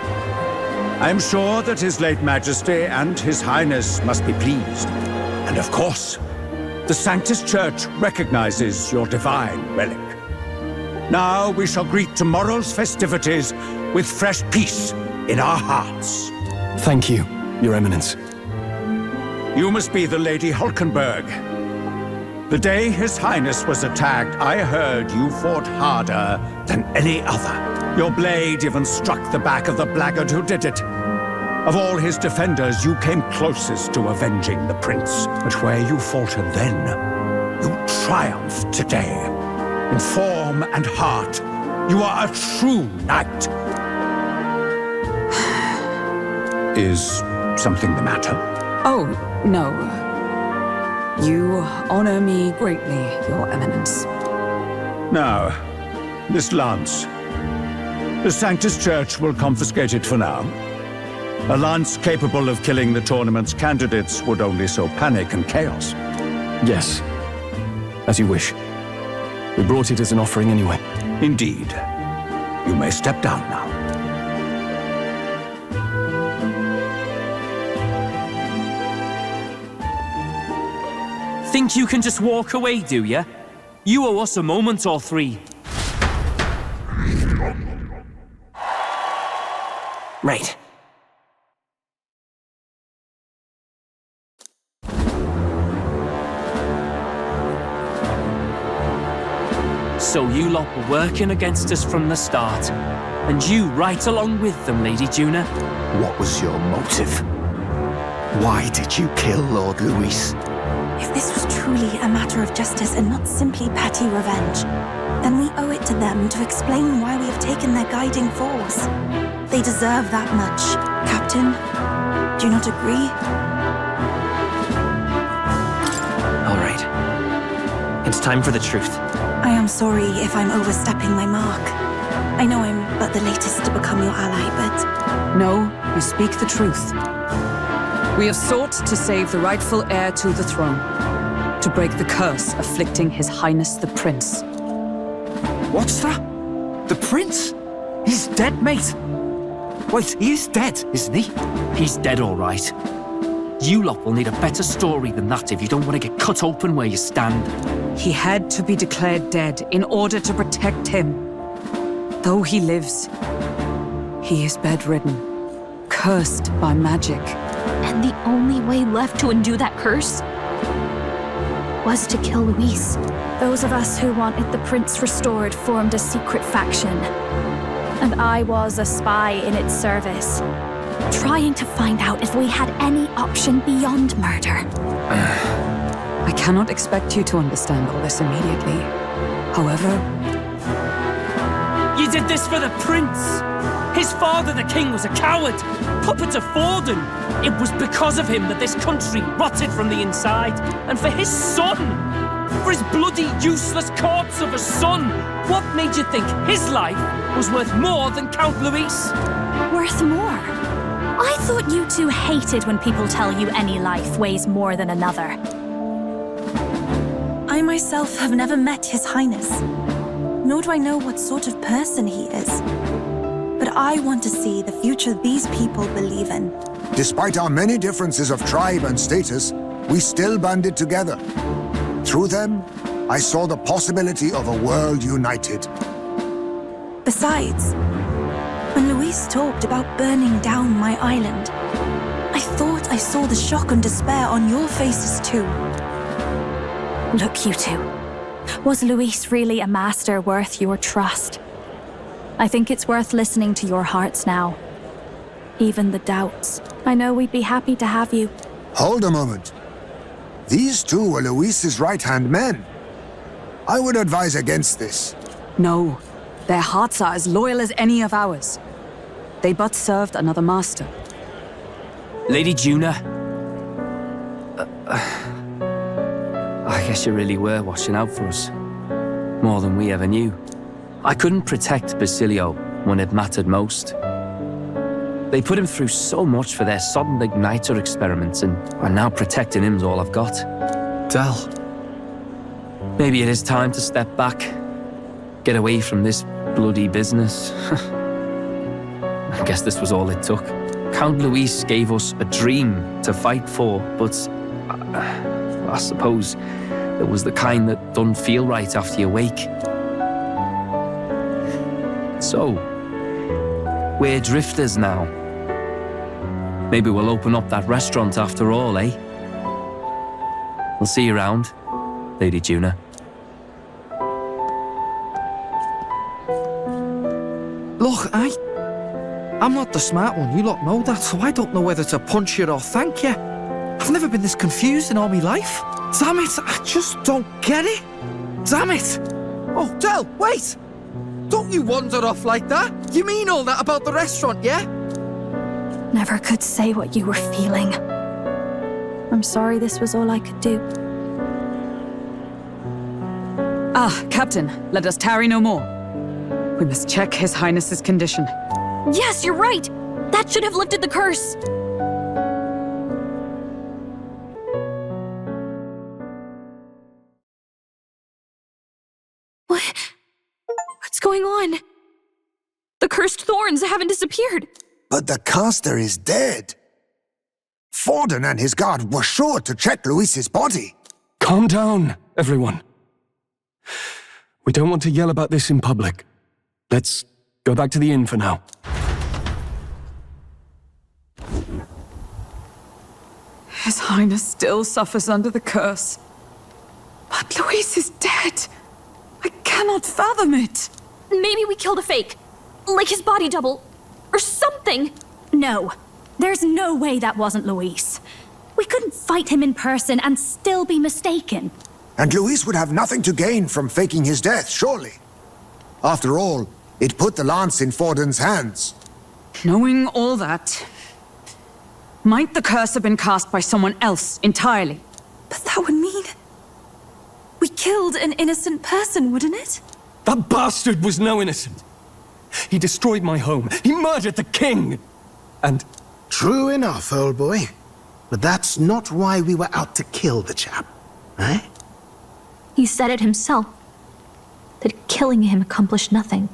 I am sure that His late Majesty and His Highness must be pleased. And of course, the Sanctus Church recognizes your divine relic. Now we shall greet tomorrow's festivities with fresh peace in our hearts. Thank you, Your Eminence. You must be the Lady Hulkenberg. The day His Highness was attacked, I heard you fought harder than any other. Your blade even struck the back of the blackguard who did it. Of all his defenders, you came closest to avenging the prince. But where you faltered then, you triumphed today. In form and heart, you are a true knight. Is something the matter? Oh, no. You honor me greatly, Your Eminence. Now, this lance. The Sanctus Church will confiscate it for now. A lance capable of killing the tournament's candidates would only sow panic and chaos. Yes, as you wish. We brought it as an offering anyway. Indeed. You may step down now. Think you can just walk away, do ya? You owe us a moment or three. Right. So you lot were working against us from the start, and you right along with them, Lady Juna. What was your motive? Why did you kill Lord Louis? If this was truly a matter of justice and not simply petty revenge, then we owe it to them to explain why we have taken their guiding force. They deserve that much. Captain, do you not agree? All right. It's time for the truth. I am sorry if I'm overstepping my mark. I know I'm but the latest to become your ally, but... No, you speak the truth. We have sought to save the rightful heir to the throne, to break the curse afflicting His Highness the Prince. What's that? The Prince? He's dead, mate. Wait, he is dead, isn't he? He's dead, all right. You lot will need a better story than that if you don't want to get cut open where you stand. He had to be declared dead in order to protect him. Though he lives, he is bedridden, cursed by magic. And the only way left to undo that curse was to kill Louis. Those of us who wanted the prince restored formed a secret faction. And I was a spy in its service, trying to find out if we had any option beyond murder. I cannot expect you to understand all this immediately. However... You did this for the prince! His father, the king, was a coward! Puppet to Forden! It was because of him that this country rotted from the inside. And for his son! For his bloody, useless corpse of a son! What made you think his life was worth more than Count Louis? Worth more? I thought you two hated when people tell you any life weighs more than another. I myself have never met His Highness, nor do I know what sort of person he is. But I want to see the future these people believe in. Despite our many differences of tribe and status, we still banded together. Through them, I saw the possibility of a world united. Besides, when Louis talked about burning down my island, I thought I saw the shock and despair on your faces too. Look, you two. Was Louis really a master worth your trust? I think it's worth listening to your hearts now. Even the doubts. I know we'd be happy to have you. Hold a moment. These two were Louis's right-hand men. I would advise against this. No, their hearts are as loyal as any of ours. They but served another master. Lady Juna. I guess you really were watching out for us. More than we ever knew. I couldn't protect Basilio when it mattered most. They put him through so much for their sodden igniter experiments, and now protecting him's all I've got. Del. Maybe it is time to step back. Get away from this bloody business. I guess this was all it took. Count Louis gave us a dream to fight for, but I suppose it was the kind that don't feel right after you wake. So, we're drifters now. Maybe we'll open up that restaurant after all, eh? We'll see you around, Lady Juna. Look, I'm not the smart one, you lot know that, so I don't know whether to punch you or thank you. I've never been this confused in all my life. Damn it, I just don't get it. Damn it! Oh, Del, wait! Don't you wander off like that? You mean all that about the restaurant, yeah? Never could say what you were feeling. I'm sorry this was all I could do. Ah, Captain, let us tarry no more. We must check His Highness's condition. Yes, you're right! That should have lifted the curse! What's going on? The cursed thorns haven't disappeared. But the caster is dead. Forden and his guard were sure to check Louis's body. Calm down, everyone. We don't want to yell about this in public. Let's go back to the inn for now. His Highness still suffers under the curse. But Louis is dead. I cannot fathom it. Maybe we killed a fake. Like his body double. Or something. No. There's no way that wasn't Louis. We couldn't fight him in person and still be mistaken. And Louis would have nothing to gain from faking his death, surely. After all, it put the lance in Forden's hands. Knowing all that, might the curse have been cast by someone else entirely? But that would mean we killed an innocent person, wouldn't it? That bastard was no innocent. He destroyed my home. He murdered the king. And... True enough, old boy. But that's not why we were out to kill the chap, eh? He said it himself. That killing him accomplished nothing.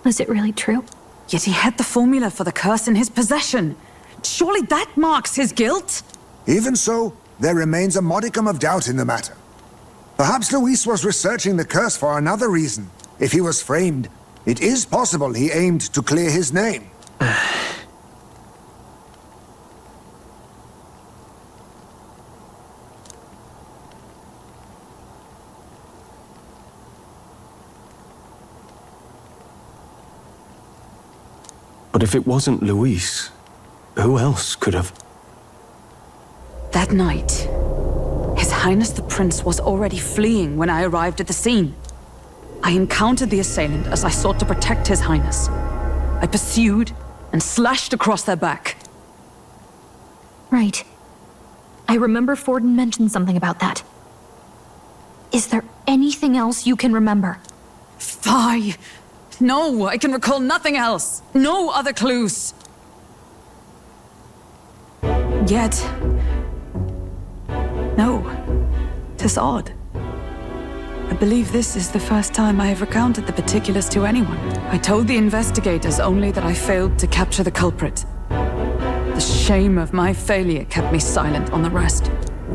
Was it really true? Yet he had the formula for the curse in his possession. Surely that marks his guilt? Even so, there remains a modicum of doubt in the matter. Perhaps Louis was researching the curse for another reason. If he was framed, it is possible he aimed to clear his name. But if it wasn't Louis, who else could have? That night, His Highness the Prince was already fleeing when I arrived at the scene. I encountered the assailant as I sought to protect His Highness. I pursued and slashed across their back. Right. I remember Forden mentioned something about that. Is there anything else you can remember? Fie! No, I can recall nothing else. No other clues. Yet... no. 'Tis odd. I believe this is the first time I have recounted the particulars to anyone. I told the investigators only that I failed to capture the culprit. The shame of my failure kept me silent on the rest.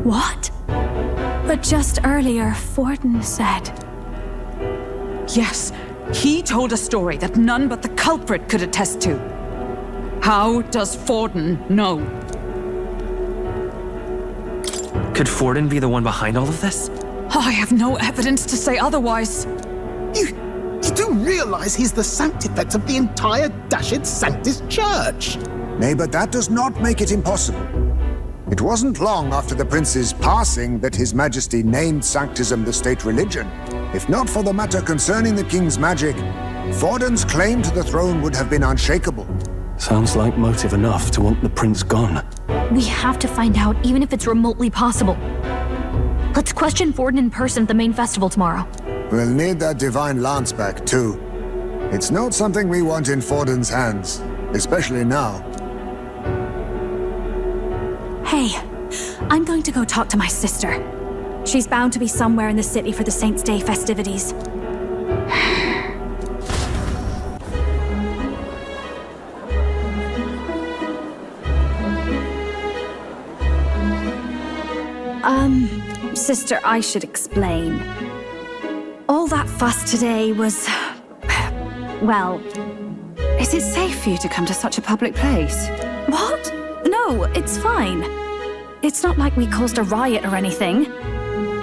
What? But just earlier, Forden said... Yes, he told a story that none but the culprit could attest to. How does Forden know? Could Forden be the one behind all of this? I have no evidence to say otherwise. You do realize he's the sanctifex of the entire dashed Sanctus Church? Nay, but that does not make it impossible. It wasn't long after the prince's passing that His Majesty named Sanctism the state religion. If not for the matter concerning the king's magic, Forden's claim to the throne would have been unshakable. Sounds like motive enough to want the prince gone. We have to find out, even if it's remotely possible. Let's question Forden in person at the main festival tomorrow. We'll need that divine lance back, too. It's not something we want in Forden's hands, especially now. Hey, I'm going to go talk to my sister. She's bound to be somewhere in the city for the Saints' Day festivities. Sister, I should explain. All that fuss today was... well... Is it safe for you to come to such a public place? What? No, it's fine. It's not like we caused a riot or anything.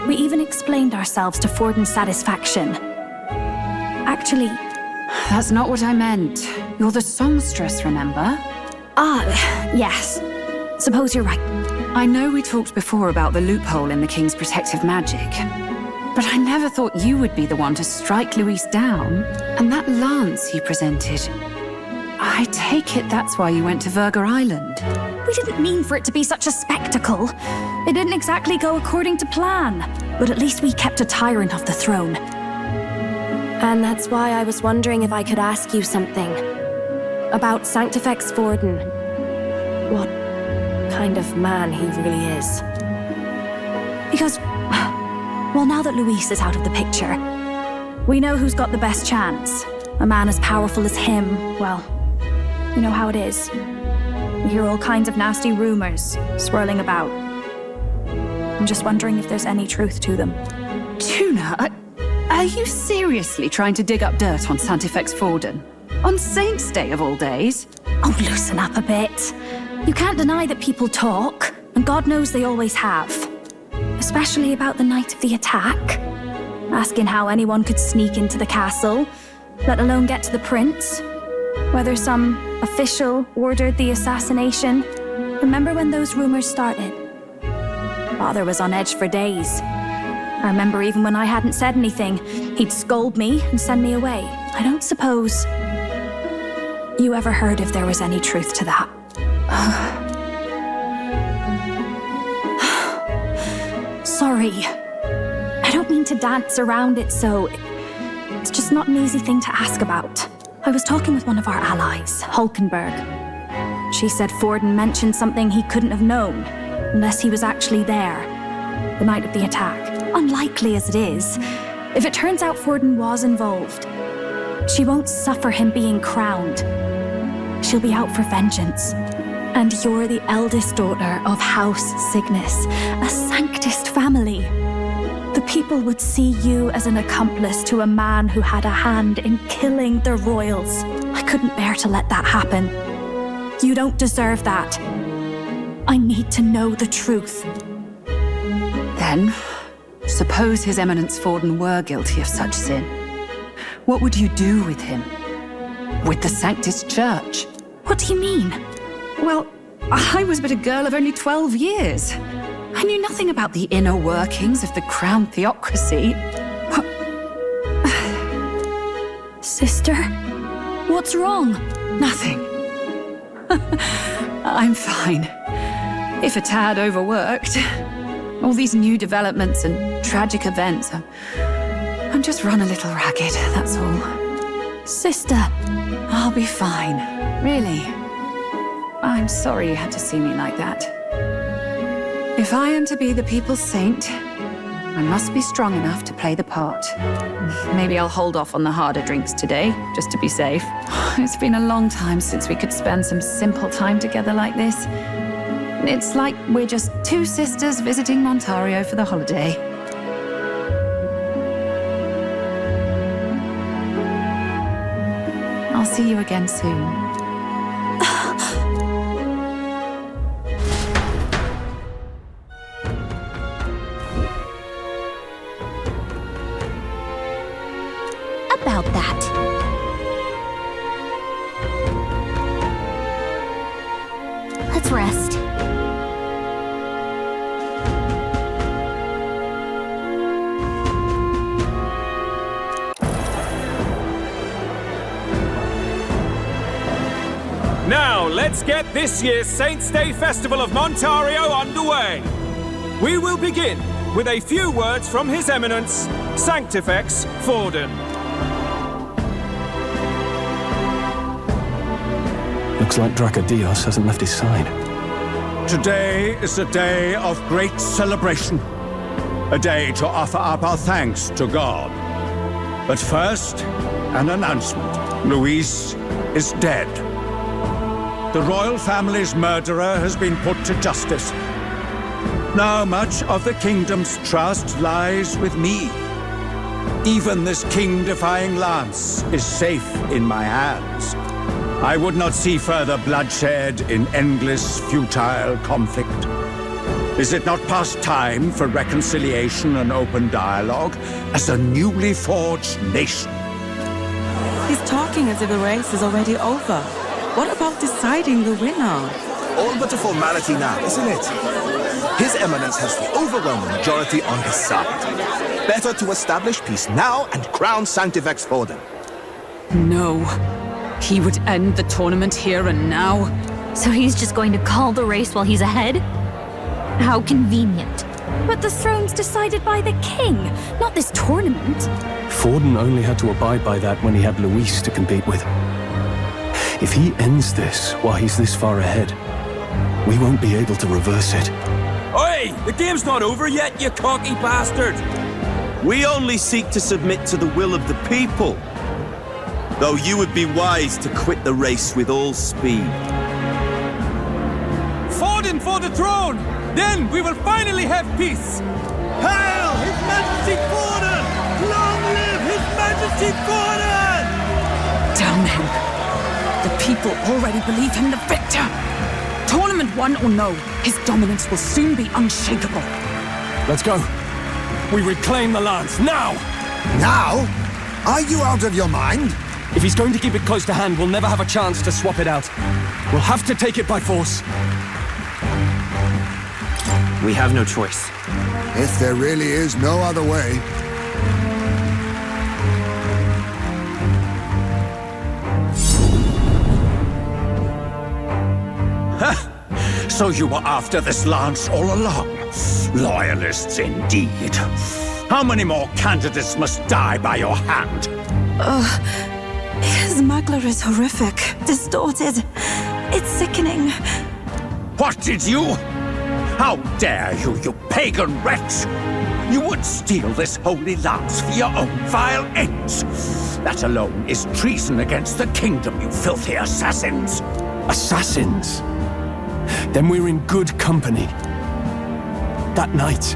We even explained ourselves to Forden's satisfaction. Actually... That's not what I meant. You're the songstress, remember? Yes. Suppose you're right. I know we talked before about the loophole in the King's protective magic, but I never thought you would be the one to strike Louis down. And that lance you presented... I take it that's why you went to Verger Island. We didn't mean for it to be such a spectacle. It didn't exactly go according to plan, but at least we kept a tyrant off the throne. And that's why I was wondering if I could ask you something. About Sanctifex Forden. What kind of man he really is. Because, well, now that Louis is out of the picture, we know who's got the best chance. A man as powerful as him, well, you know how it is. We hear all kinds of nasty rumors swirling about. I'm just wondering if there's any truth to them. Tuna, are you seriously trying to dig up dirt on Sanctifex Forden? On Saints' Day of all days? Oh, loosen up a bit. You can't deny that people talk, and God knows they always have. Especially about the night of the attack. Asking how anyone could sneak into the castle, let alone get to the prince. Whether some official ordered the assassination. Remember when those rumors started? Father was on edge for days. I remember even when I hadn't said anything, he'd scold me and send me away. I don't suppose you ever heard if there was any truth to that. Sorry. I don't mean to dance around it, so... It's just not an easy thing to ask about. I was talking with one of our allies, Hulkenberg. She said Forden mentioned something he couldn't have known, unless he was actually there, the night of the attack. Unlikely as it is, if it turns out Forden was involved, she won't suffer him being crowned. She'll be out for vengeance. And you're the eldest daughter of House Cygnus, a Sanctist family. The people would see you as an accomplice to a man who had a hand in killing the royals. I couldn't bear to let that happen. You don't deserve that. I need to know the truth. Then, suppose His Eminence Forden were guilty of such sin. What would you do with him? With the Sanctist Church? What do you mean? Well, I was but a girl of only 12 years. I knew nothing about the inner workings of the crown theocracy. Sister, what's wrong? Nothing. I'm fine. If a tad overworked. All these new developments and tragic events. I'm just run a little ragged, that's all. Sister. I'll be fine. Really. I'm sorry you had to see me like that. If I am to be the people's saint, I must be strong enough to play the part. Maybe I'll hold off on the harder drinks today, just to be safe. It's been a long time since we could spend some simple time together like this. It's like we're just two sisters visiting Montario for the holiday. I'll see you again soon. About that. Let's rest. Now, let's get this year's Saints' Day Festival of Montario underway. We will begin with a few words from His Eminence, Sanctifex Forden. Looks like Dracodios hasn't left his side. Today is a day of great celebration. A day to offer up our thanks to God. But first, an announcement. Louis is dead. The royal family's murderer has been put to justice. Now much of the kingdom's trust lies with me. Even this king-defying lance is safe in my hands. I would not see further bloodshed in endless, futile conflict. Is it not past time for reconciliation and open dialogue as a newly forged nation? He's talking as if the race is already over. What about deciding the winner? All but a formality now, isn't it? His Eminence has the overwhelming majority on his side. Better to establish peace now and crown Sanctifex Forden. No. He would end the tournament here and now. So he's just going to call the race while he's ahead? How convenient. But the throne's decided by the king, not this tournament. Forden only had to abide by that when he had Louis to compete with. If he ends this while he's this far ahead, we won't be able to reverse it. Oi! The game's not over yet, you cocky bastard! We only seek to submit to the will of the people. Though you would be wise to quit the race with all speed. Forden for the throne! Then we will finally have peace! Hail His Majesty Forden! Long live His Majesty Forden! Damn him. The people already believe him the victor. Tournament won or no, his dominance will soon be unshakable. Let's go. We reclaim the lance, now! Now? Are you out of your mind? If he's going to keep it close to hand, we'll never have a chance to swap it out. We'll have to take it by force. We have no choice. If there really is no other way. So you were after this lance all along? Loyalists indeed. How many more candidates must die by your hand? His smuggler is horrific, distorted. It's sickening. What did you? How dare you, you pagan wretch! You would steal this holy lance for your own vile ends. That alone is treason against the kingdom, you filthy assassins. Assassins? Then we're in good company. That night,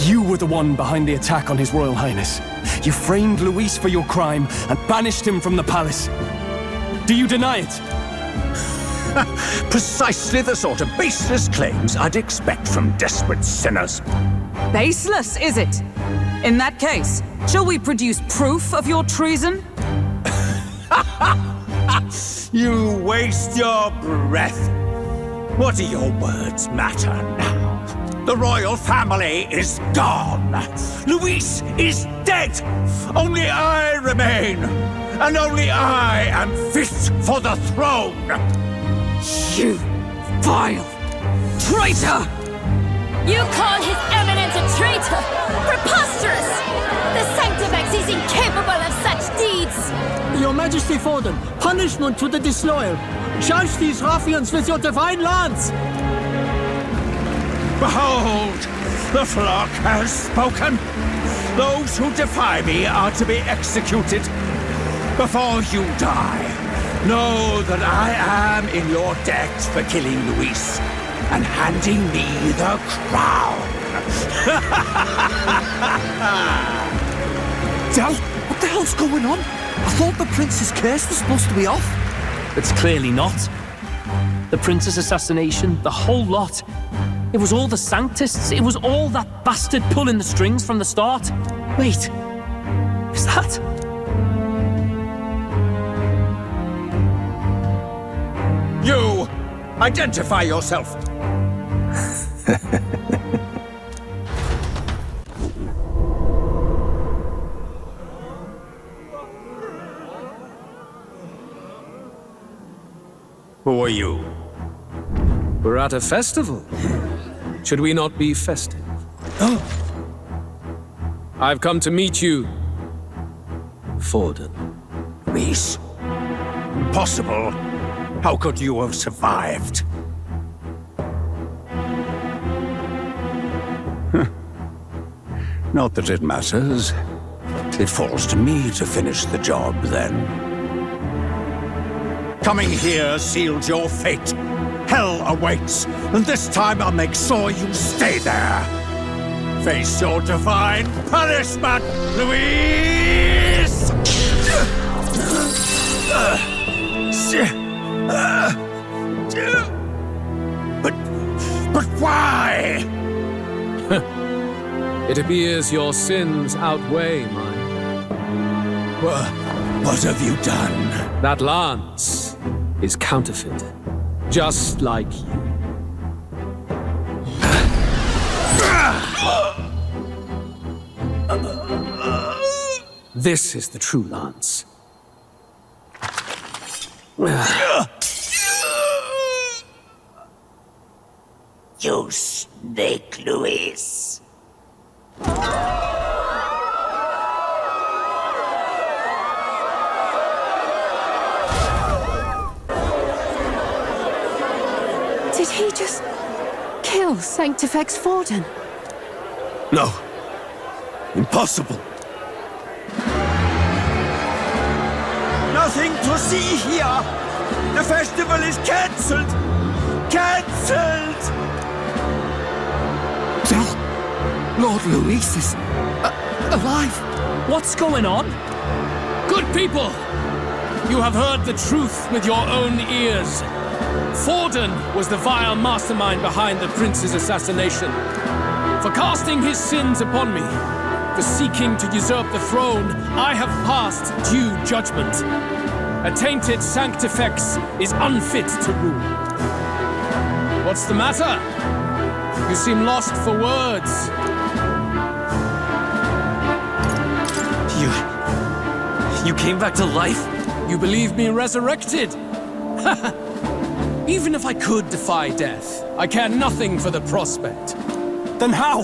you were the one behind the attack on His Royal Highness. You framed Louis for your crime and banished him from the palace. Do you deny it? Precisely the sort of baseless claims I'd expect from desperate sinners. Baseless, is it? In that case, shall we produce proof of your treason? You waste your breath. What do your words matter now? The royal family is gone. Louis is dead. Only I remain. And only I am fit for the throne. You vile traitor! You call His Eminence a traitor? Preposterous! The Sanctifex is incapable of such deeds! Your Majesty Forden, punishment to the disloyal. Judge these ruffians with your divine lance! Behold, the flock has spoken. Those who defy me are to be executed. Before you die, know that I am in your debt for killing Louis and handing me the crown. Del, what the hell's going on? I thought the prince's curse was supposed to be off. It's clearly not. The prince's assassination, the whole lot. It was all the Sanctists. It was all that bastard pulling the strings from the start. Wait, is that... You! Identify yourself! Who are you? We're at a festival. Should we not be festive? I've come to meet you, Forden. Louis? Impossible. How could you have survived? Not that it matters. It falls to me to finish the job, then. Coming here sealed your fate. Hell awaits, and this time I'll make sure you stay there. Face your divine punishment, Louis! But why? It appears your sins outweigh mine. What have you done? That lance is counterfeit, just like you. This is the true lance. You snake, Louis. Did he just kill Sanctifex Forden? No. Impossible. Nothing to see here! The festival is cancelled! Cancelled! Lord Louis is alive. What's going on? Good people! You have heard the truth with your own ears. Forden was the vile mastermind behind the prince's assassination. For casting his sins upon me, for seeking to usurp the throne, I have passed due judgment. A tainted Sanctifex is unfit to rule. What's the matter? You seem lost for words. You came back to life? You believe me resurrected? Even if I could defy death, I care nothing for the prospect. Then how?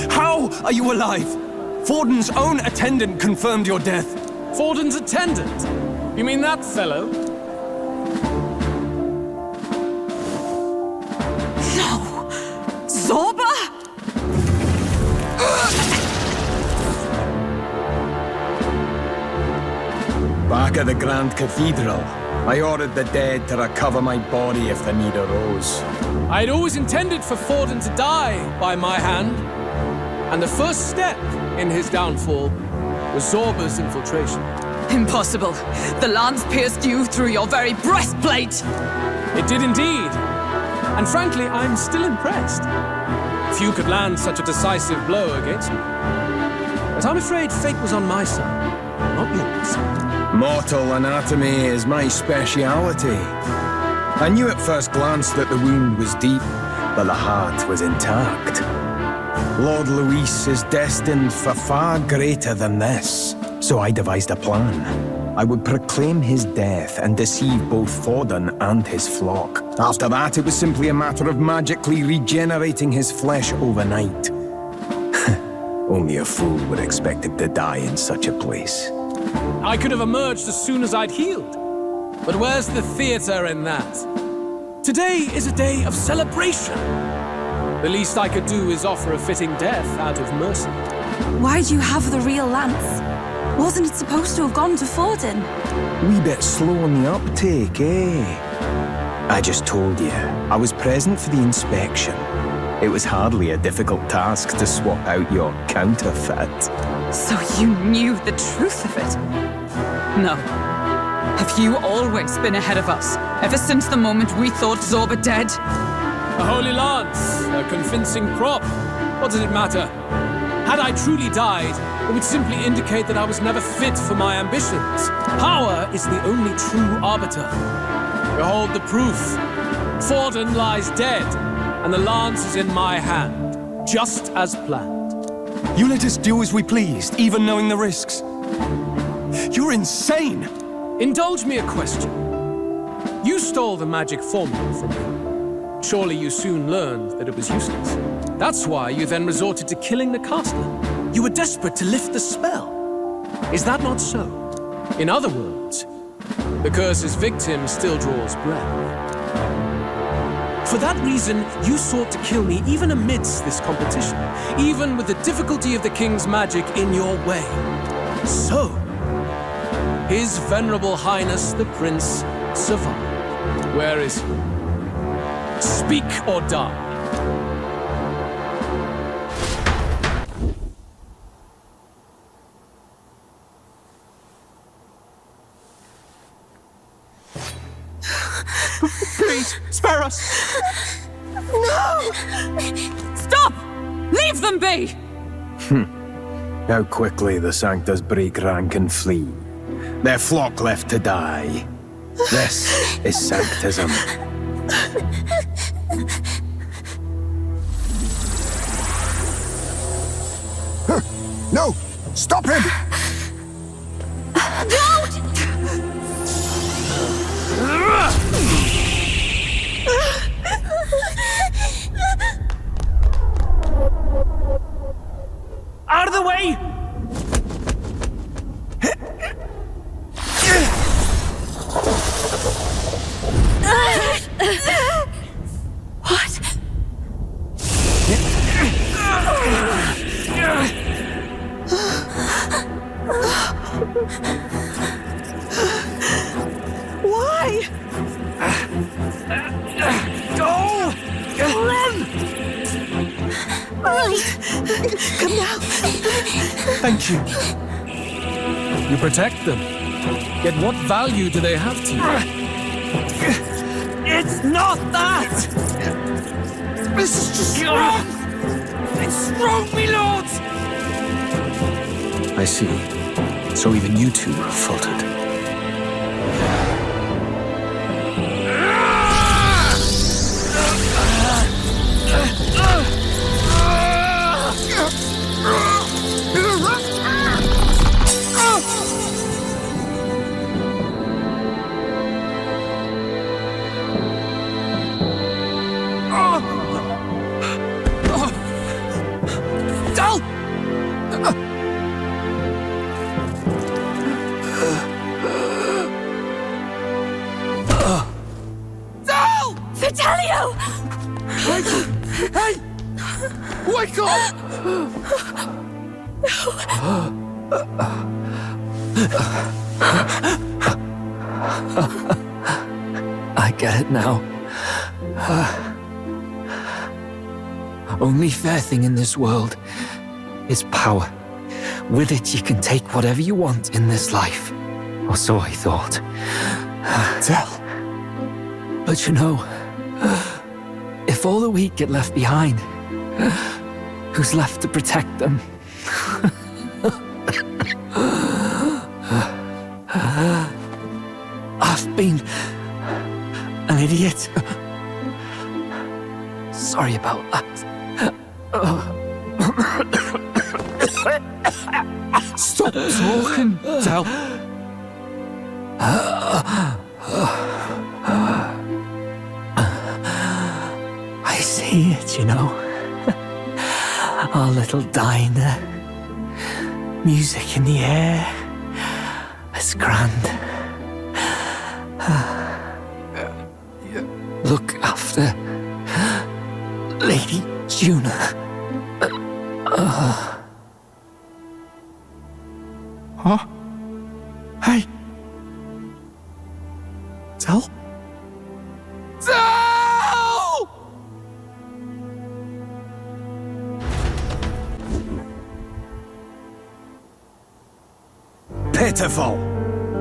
How are you alive? Forden's own attendant confirmed your death. Forden's attendant? You mean that fellow? No! Zorba? Back at the Grand Cathedral, I ordered the dead to recover my body if the need arose. I had always intended for Forden to die by my hand, and the first step in his downfall was Zorba's infiltration. Impossible. The lance pierced you through your very breastplate. It did indeed. And frankly, I'm still impressed. Few could land such a decisive blow against me. But I'm afraid fate was on my side, not yours. Mortal anatomy is my speciality. I knew at first glance that the wound was deep, but the heart was intact. Lord Louis is destined for far greater than this, so I devised a plan. I would proclaim his death and deceive both Forden and his flock. After that, it was simply a matter of magically regenerating his flesh overnight. Only a fool would expect him to die in such a place. I could have emerged as soon as I'd healed. But where's the theater in that? Today is a day of celebration. The least I could do is offer a fitting death out of mercy. Why do you have the real lance? Wasn't it supposed to have gone to Forden? Wee bit slow on the uptake, eh? I just told you, I was present for the inspection. It was hardly a difficult task to swap out your counterfeit. So you knew the truth of it? No. Have you always been ahead of us, ever since the moment we thought Zorba dead? A holy lance, a convincing prop. What does it matter? Had I truly died, it would simply indicate that I was never fit for my ambitions. Power is the only true arbiter. Behold the proof. Forden lies dead, and the lance is in my hand, just as planned. You let us do as we pleased, even knowing the risks. You're insane! Indulge me a question. You stole the magic formula from me. Surely you soon learned that it was useless. That's why you then resorted to killing the caster. You were desperate to lift the spell. Is that not so? In other words, the curse's victim still draws breath. For that reason, you sought to kill me even amidst this competition, even with the difficulty of the king's magic in your way. So, His Venerable Highness the Prince survived. Where is he? Speak or die. Please, spare us! No! Stop! Leave them be! How quickly the Sanctors break rank and flee. Their flock left to die. This is Sanctism. No! Stop him! Don't! Out of the way! What? Why? Go! Run! Right. Come now. Thank you. You protect them. Yet what value do they have to you? It's not that! This is just wrong! It's wrong, me lords! I see. So even you two have faltered. Vitelio! Hey! Wake up! I get it now. Only fair thing in this world is power. With it, you can take whatever you want in this life. Or so I thought. Tell. But you know, if all the weak get left behind, who's left to protect them? I've been an idiot. Sorry about that. Stop talking, Del. I see it, you know. Our little diner. Music in the air. It's grand. Look after Lady Juna. Huh? Hey. Del? Del! Pitiful!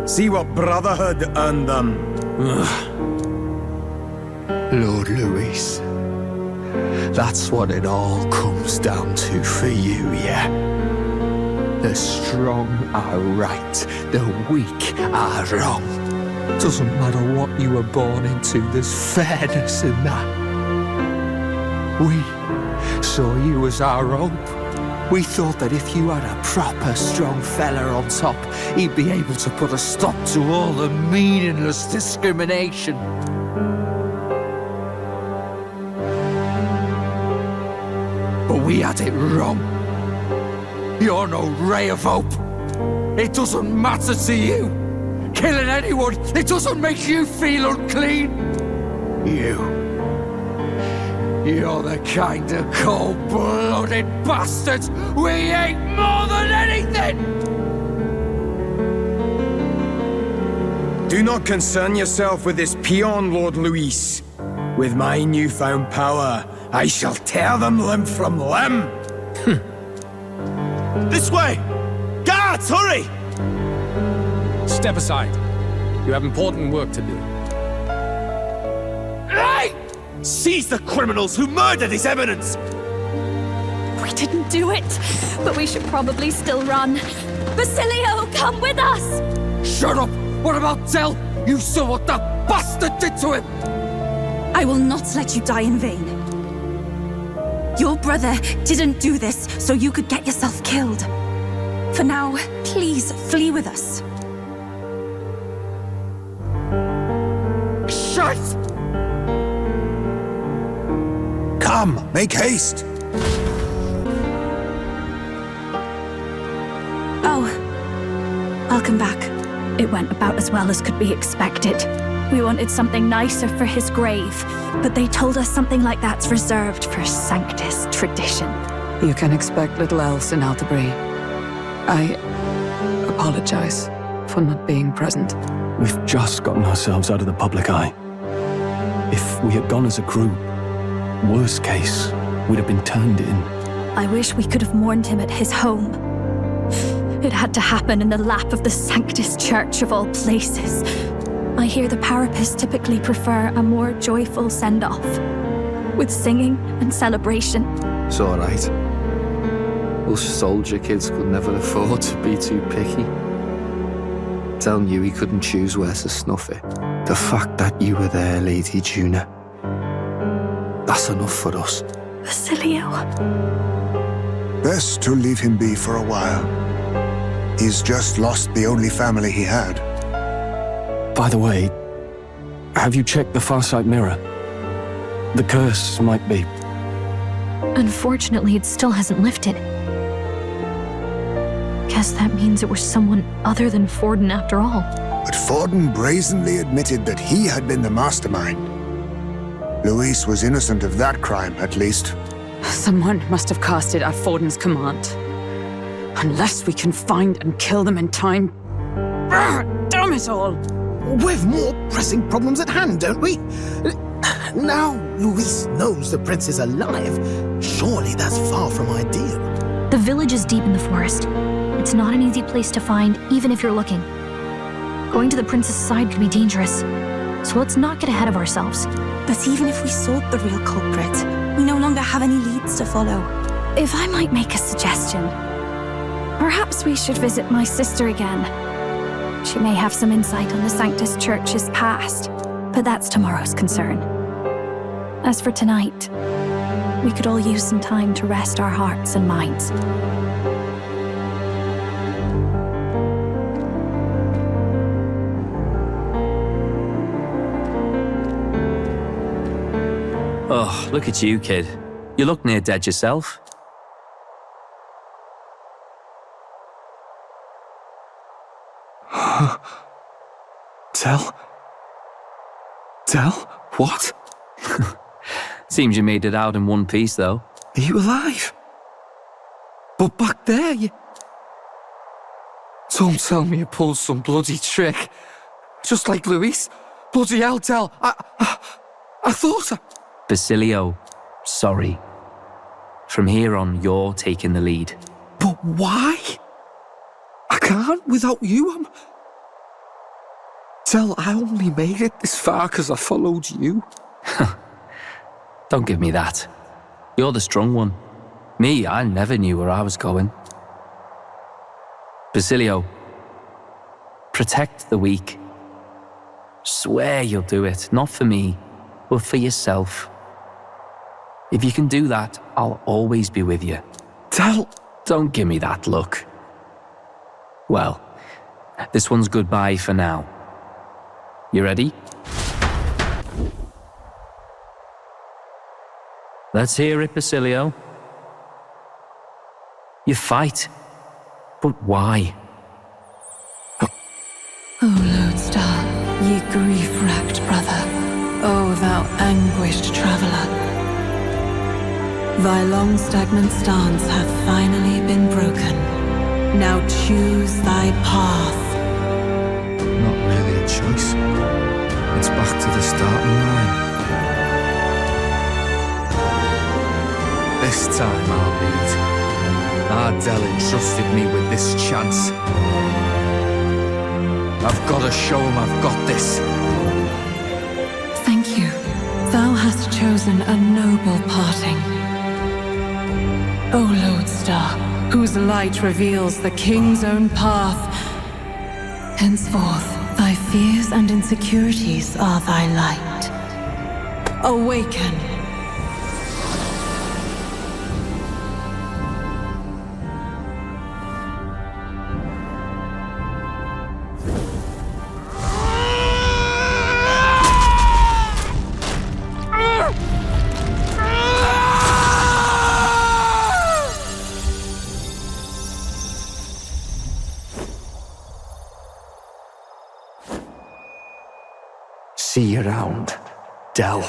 See what brotherhood earned them. Lord Louis, that's what it all comes down to for you, yeah? The strong are right, the weak are wrong. Doesn't matter what you were born into, there's fairness in that. We saw you as our hope. We thought that if you had a proper strong fella on top, he'd be able to put a stop to all the meaningless discrimination. But we had it wrong. You're no ray of hope. It doesn't matter to you. Killing anyone, it doesn't make you feel unclean. You're the kind of cold-blooded bastards we hate more than anything! Do not concern yourself with this peon, Lord Louis. With my newfound power, I shall tear them limb from limb! This way! Guards, hurry! Step aside. You have important work to do. Hey! Seize the criminals who murdered His Eminence! We didn't do it, but we should probably still run. Basilio, come with us! Shut up! What about Tell? You saw what that bastard did to him! I will not let you die in vain. Your brother didn't do this so you could get yourself killed. For now, please flee with us. Shut! Come, make haste! Oh, I'll come back. It went about as well as could be expected. We wanted something nicer for his grave, but they told us something like that's reserved for Sanctus tradition. You can expect little else in Altabury. I apologize for not being present. We've just gotten ourselves out of the public eye. If we had gone as a group, worst case, we'd have been turned in. I wish we could have mourned him at his home. It had to happen in the lap of the Sanctus Church of all places. I hear the Parapists typically prefer a more joyful send-off, with singing and celebration. It's alright. Us soldier kids could never afford to be too picky. Telling you he couldn't choose where to snuff it. The fact that you were there, Lady Juna, that's enough for us. Basilio. Best to leave him be for a while. He's just lost the only family he had. By the way, have you checked the Farsight mirror? The curse might be... Unfortunately, it still hasn't lifted. Guess that means it was someone other than Forden after all. But Forden brazenly admitted that he had been the mastermind. Louis was innocent of that crime, at least. Someone must have cast it at Forden's command. Unless we can find and kill them in time. Damn it all! We've more pressing problems at hand, don't we? Now Louis knows the prince is alive. Surely that's far from ideal. The village is deep in the forest. It's not an easy place to find, even if you're looking. Going to the prince's side could be dangerous. So let's not get ahead of ourselves. But even if we sought the real culprit, we no longer have any leads to follow. If I might make a suggestion, perhaps we should visit my sister again. She may have some insight on the Sanctus Church's past, but that's tomorrow's concern. As for tonight, we could all use some time to rest our hearts and minds. Oh, look at you, kid. You look near dead yourself. Tell? What? Seems you made it out in one piece, though. Are you alive? But back there, you... Don't tell me you pulled some bloody trick. Just like Louis. Bloody hell, Tell. I thought Basilio, sorry. From here on, you're taking the lead. But why? I can't without you. Tell, I only made it this far because I followed you. Don't give me that. You're the strong one. Me, I never knew where I was going. Basilio, protect the weak. Swear you'll do it, not for me, but for yourself. If you can do that, I'll always be with you. Tell... Don't give me that look. Well, this one's goodbye for now. You ready? Let's hear it, Basilio. You fight, but why? O Lodestar, ye grief-racked brother, O thou anguished traveller, Thy long stagnant stance hath finally been broken. Now choose thy path. Not really a choice. It's back to the starting line. This time I'll lead. Ardell entrusted me with this chance. I've got to show him I've got this. Thank you. Thou hast chosen a noble parting. O Lodestar, whose light reveals the king's own path. Henceforth, thy fears and insecurities are thy light. Awaken. See you around, Dell.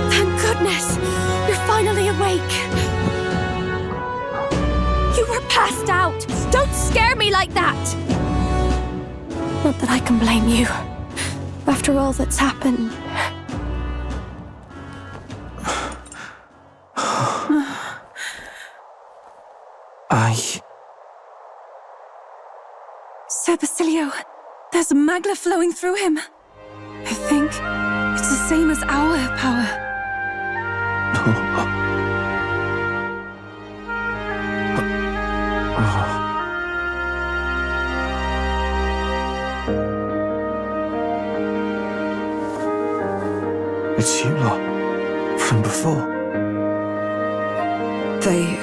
Thank goodness! You're finally awake! You were passed out! Don't scare me like that! Not that I can blame you. After all that's happened. Sir Basilio, there's magla flowing through him. I think it's the same as our power. It's you lot. From before. They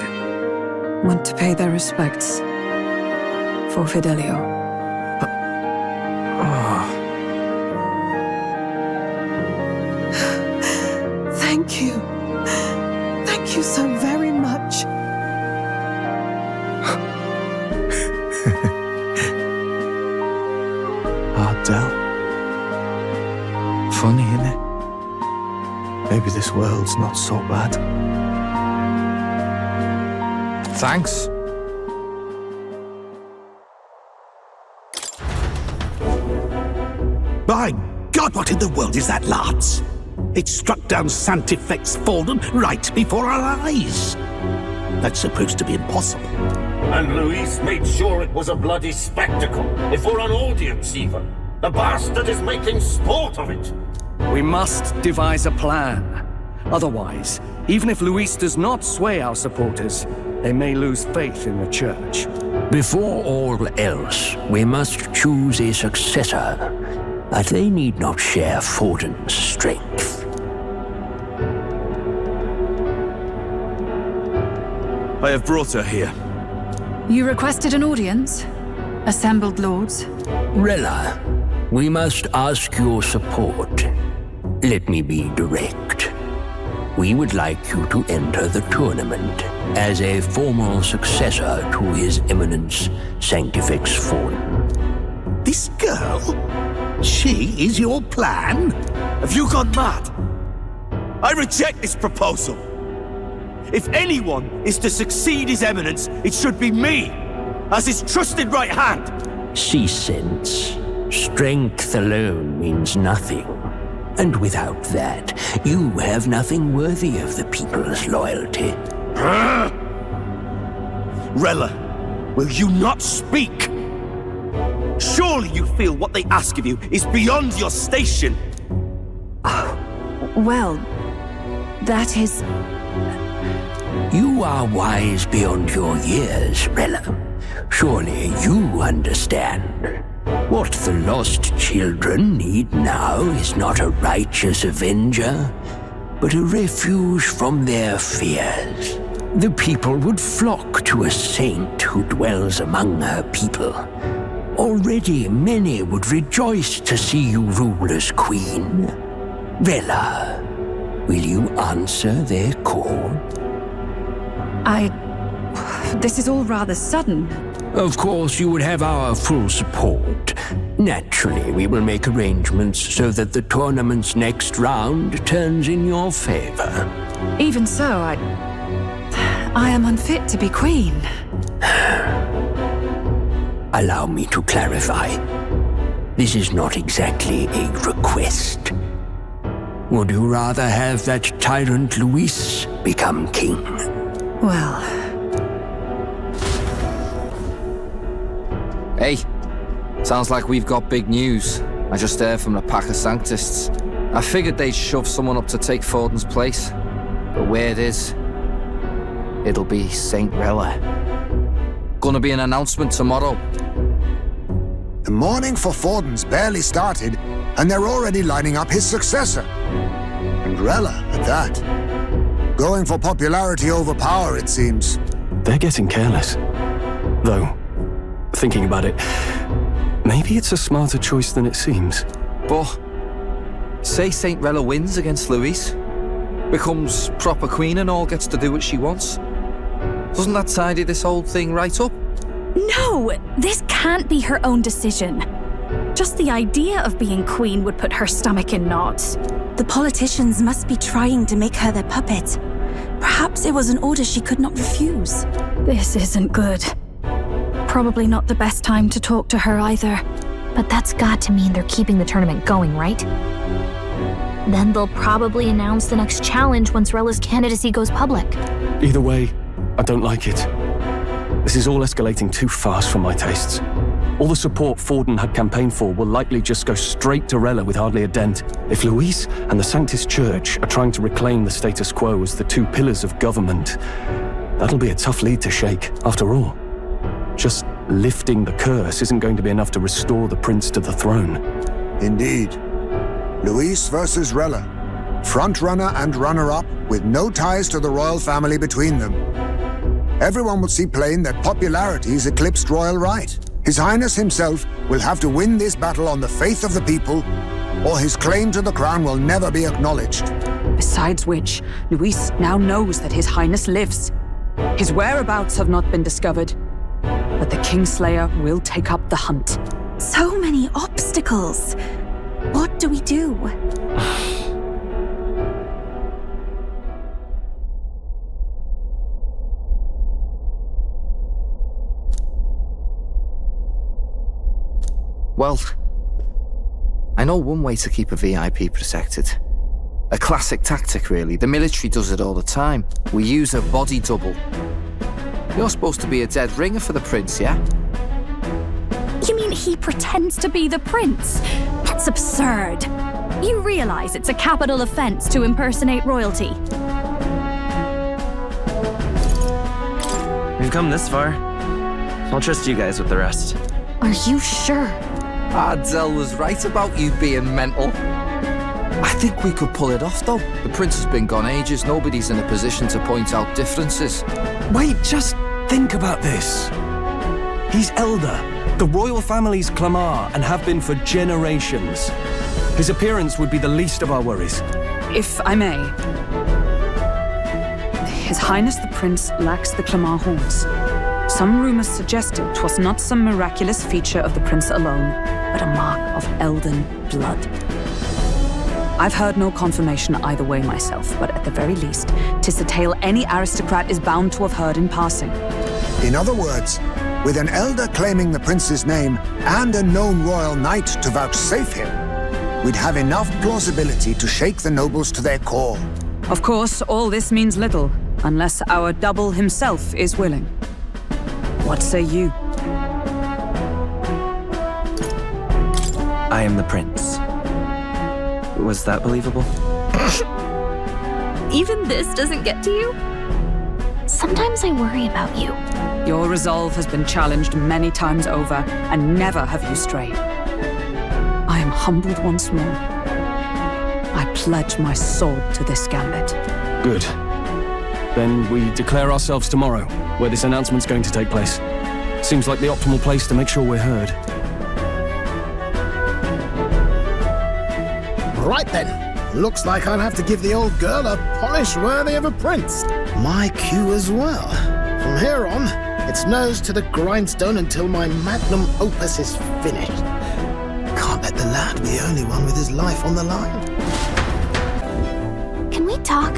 want to pay their respects for Fidelio. Thank you. Thank you so very much. Ardell. Funny, innit? Maybe this world's not so bad. Thanks. By God, what in the world is that, lads? It struck down Santifex Forden right before our eyes. That's supposed to be impossible. And Louis made sure it was a bloody spectacle, before an audience even. The bastard is making sport of it. We must devise a plan. Otherwise, even if Luis does not sway our supporters, they may lose faith in the church. Before all else, we must choose a successor, but they need not share Forden's strength. I have brought her here. You requested an audience? Assembled lords? Rella, we must ask your support. Let me be direct. We would like you to enter the tournament as a formal successor to His Eminence Sanctifex Forden. This girl? She is your plan? Have you gone mad? I reject this proposal. If anyone is to succeed His Eminence, it should be me, as his trusted right hand. Cease sense. Strength alone means nothing. And without that, you have nothing worthy of the people's loyalty. Rella, will you not speak? Surely you feel what they ask of you is beyond your station. Well, that is... You are wise beyond your years, Rella. Surely you understand. What the lost children need now is not a righteous avenger, but a refuge from their fears. The people would flock to a saint who dwells among her people. Already many would rejoice to see you rule as queen. Rella, will you answer their call? This is all rather sudden. Of course, you would have our full support. Naturally, we will make arrangements so that the tournament's next round turns in your favor. Even so, I am unfit to be queen. Allow me to clarify. This is not exactly a request. Would you rather have that tyrant Louis become king? Well... Hey, sounds like we've got big news. I just heard from the pack of Sanctists. I figured they'd shove someone up to take Forden's place. But where it is, it'll be Saint Rella. Gonna be an announcement tomorrow. The mourning for Forden's barely started, and they're already lining up his successor. And Rella, at that. Going for popularity over power, it seems. They're getting careless. Though, thinking about it, maybe it's a smarter choice than it seems. But, say Saint Rella wins against Louis, becomes proper queen and all gets to do what she wants. Doesn't that tidy this whole thing right up? No! This can't be her own decision. Just the idea of being queen would put her stomach in knots. The politicians must be trying to make her their puppet. Perhaps it was an order she could not refuse. This isn't good. Probably not the best time to talk to her either. But that's got to mean they're keeping the tournament going, right? Then they'll probably announce the next challenge once Rella's candidacy goes public. Either way, I don't like it. This is all escalating too fast for my tastes. All the support Forden had campaigned for will likely just go straight to Rella with hardly a dent. If Louis and the Sanctist Church are trying to reclaim the status quo as the two pillars of government, that'll be a tough lead to shake, after all. Just lifting the curse isn't going to be enough to restore the prince to the throne. Indeed. Louis versus Rella. Frontrunner and runner-up with no ties to the royal family between them. Everyone will see plain that popularity's eclipsed royal right. His Highness himself will have to win this battle on the faith of the people, or his claim to the crown will never be acknowledged. Besides which, Louis now knows that His Highness lives. His whereabouts have not been discovered, but the Kingslayer will take up the hunt. So many obstacles. What do we do? Well, I know one way to keep a VIP protected. A classic tactic, really. The military does it all the time. We use a body double. You're supposed to be a dead ringer for the prince, yeah? You mean he pretends to be the prince? That's absurd. You realize it's a capital offense to impersonate royalty. We've come this far. I'll trust you guys with the rest. Are you sure? Ardell was right about you being mental. I think we could pull it off, though. The prince has been gone ages. Nobody's in a position to point out differences. Wait, just think about this. He's elder, the royal family's Clamar, and have been for generations. His appearance would be the least of our worries. If I may, His Highness the Prince lacks the Clamar horns. Some rumors suggested 'twas not some miraculous feature of the prince alone, but a mark of elden blood. I've heard no confirmation either way myself, but at the very least, 'tis a tale any aristocrat is bound to have heard in passing. In other words, with an elder claiming the prince's name and a known royal knight to vouchsafe him, we'd have enough plausibility to shake the nobles to their core. Of course, all this means little, unless our double himself is willing. What say you? I am the prince. Was that believable? Even this doesn't get to you? Sometimes I worry about you. Your resolve has been challenged many times over, and never have you strayed. I am humbled once more. I pledge my sword to this gambit. Good. Then we declare ourselves tomorrow, where this announcement's going to take place. Seems like the optimal place to make sure we're heard. Right then. Looks like I'll have to give the old girl a polish worthy of a prince. My cue as well. From here on, it's nose to the grindstone until my magnum opus is finished. Can't let the lad be the only one with his life on the line. Can we talk?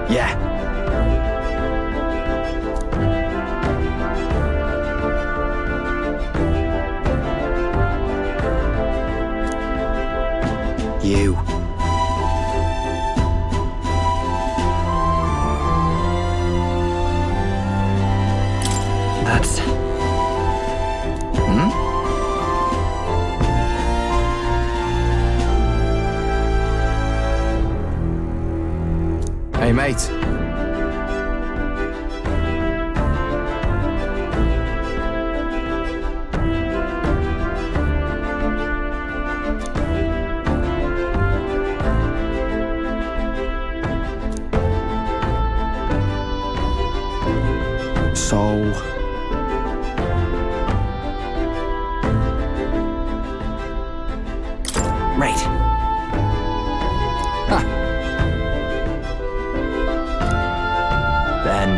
Yeah. You. That's... Hey, mate. So... Right. Huh. Then...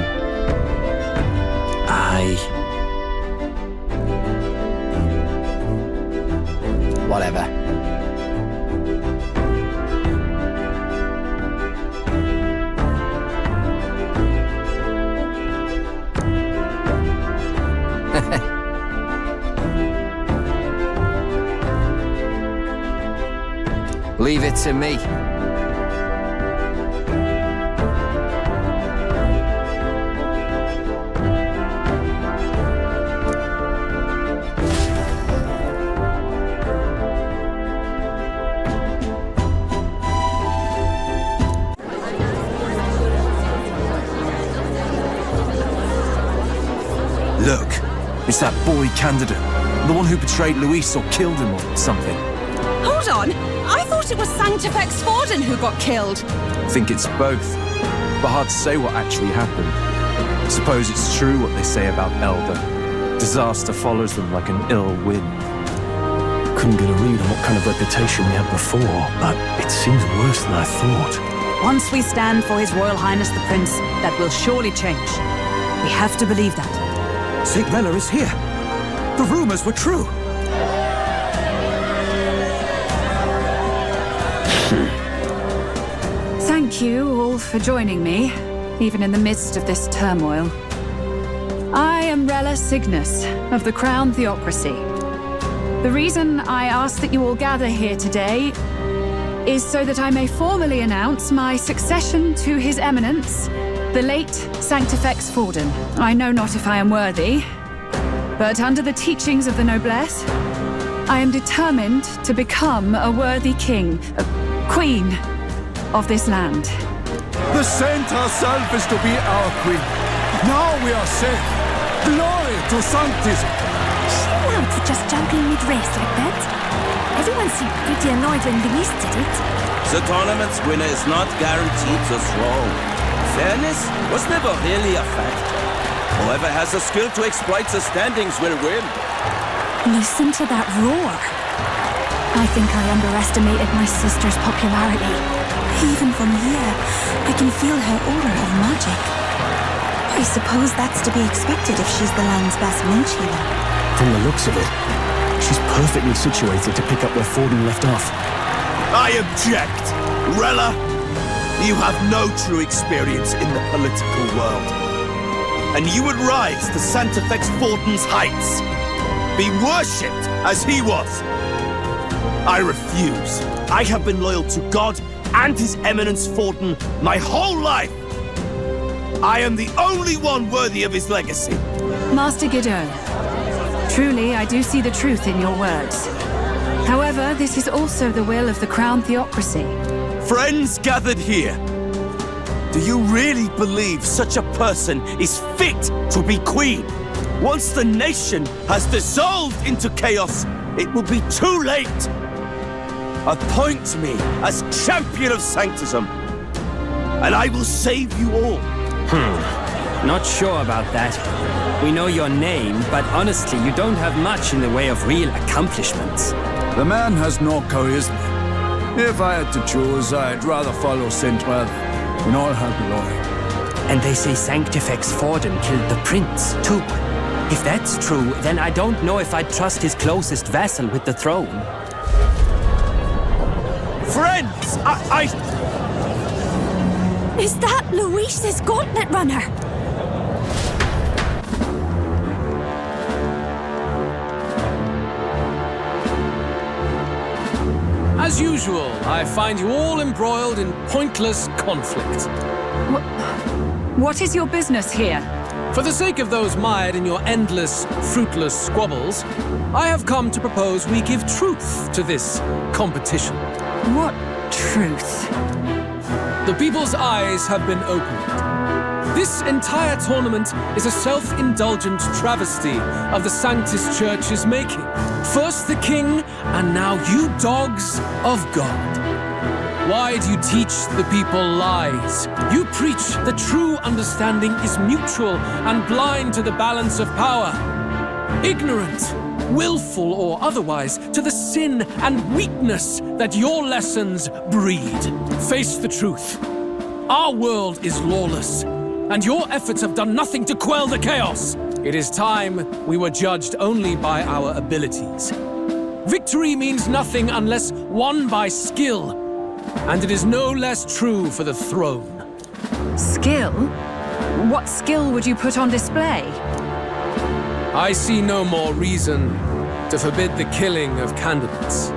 Whatever. Leave it to me. Look, it's that boy candidate. The one who betrayed Louis or killed him or something. Hold on! I thought it was Sanctifex Forden who got killed. I think it's both. But hard to say what actually happened. Suppose it's true what they say about Elder. Disaster follows them like an ill wind. Couldn't get a read on what kind of reputation we had before, but it seems worse than I thought. Once we stand for His Royal Highness the Prince, that will surely change. We have to believe that. St. Rella is here. The rumors were true. Thank you all for joining me, even in the midst of this turmoil. I am Rella Cygnus of the Crown Theocracy. The reason I ask that you all gather here today is so that I may formally announce my succession to His Eminence, the late Sanctifex Forden. I know not if I am worthy, but under the teachings of the noblesse, I am determined to become a worthy king, a queen of this land. The saint herself is to be our queen. Now we are safe. Glory to Sanctism. She wanted to just jump in mid-race like that. Everyone seemed pretty annoyed when Louis did it. The tournament's winner is not guaranteed the throne. Fairness was never really a fact. Whoever has the skill to exploit the standings will win. Listen to that roar. I think I underestimated my sister's popularity. Even from here, I can feel her aura of magic. I suppose that's to be expected if she's the land's best mage healer. From the looks of it, she's perfectly situated to pick up where Forden left off. I object! Rella, you have no true experience in the political world. And you would rise to Sanctifex Forden's heights. Be worshipped as he was. I refuse. I have been loyal to God and His Eminence Forden my whole life. I am the only one worthy of his legacy. Master Gideon, truly I do see the truth in your words. However, this is also the will of the Crown Theocracy. Friends gathered here, do you really believe such a person is fit to be queen? Once the nation has dissolved into chaos, it will be too late. Appoint me as champion of sanctism. and I will save you all. Not sure about that. We know your name, but honestly, you don't have much in the way of real accomplishments. The man has no charisma. If I had to choose, I'd rather follow Saint Well in all her glory. And they say Sanctifex Forden killed the prince, too. If that's true, then I don't know if I'd trust his closest vassal with the throne. Friends, Is that Louis's gauntlet runner? As usual, I find you all embroiled in pointless conflict. What is your business here? For the sake of those mired in your endless, fruitless squabbles, I have come to propose we give truth to this competition. What truth? The people's eyes have been opened. This entire tournament is a self-indulgent travesty of the Sanctus Church's making. First the king, and now you dogs of God. Why do you teach the people lies? You preach that true understanding is mutual and blind to the balance of power. Ignorant, willful or otherwise, to the sin and weakness that your lessons breed. Face the truth. Our world is lawless, and your efforts have done nothing to quell the chaos. It is time we were judged only by our abilities. Victory means nothing unless won by skill, and it is no less true for the throne. Skill? What skill would you put on display? I see no more reason to forbid the killing of candidates.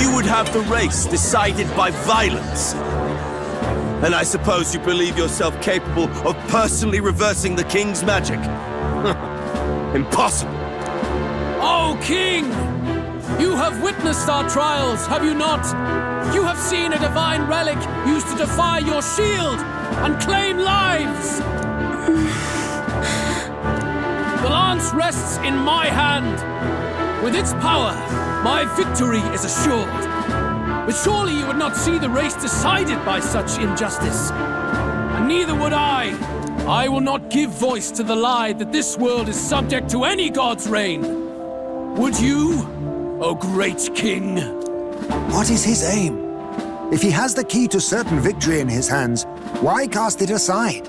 You would have the race decided by violence. And I suppose you believe yourself capable of personally reversing the king's magic? Impossible. Oh, king! You have witnessed our trials, have you not? You have seen a divine relic used to defy your shield and claim lives! The lance rests in my hand. With its power, my victory is assured. But surely you would not see the race decided by such injustice. And neither would I. I will not give voice to the lie that this world is subject to any god's reign. Would you, O great king? What is his aim? If he has the key to certain victory in his hands, why cast it aside?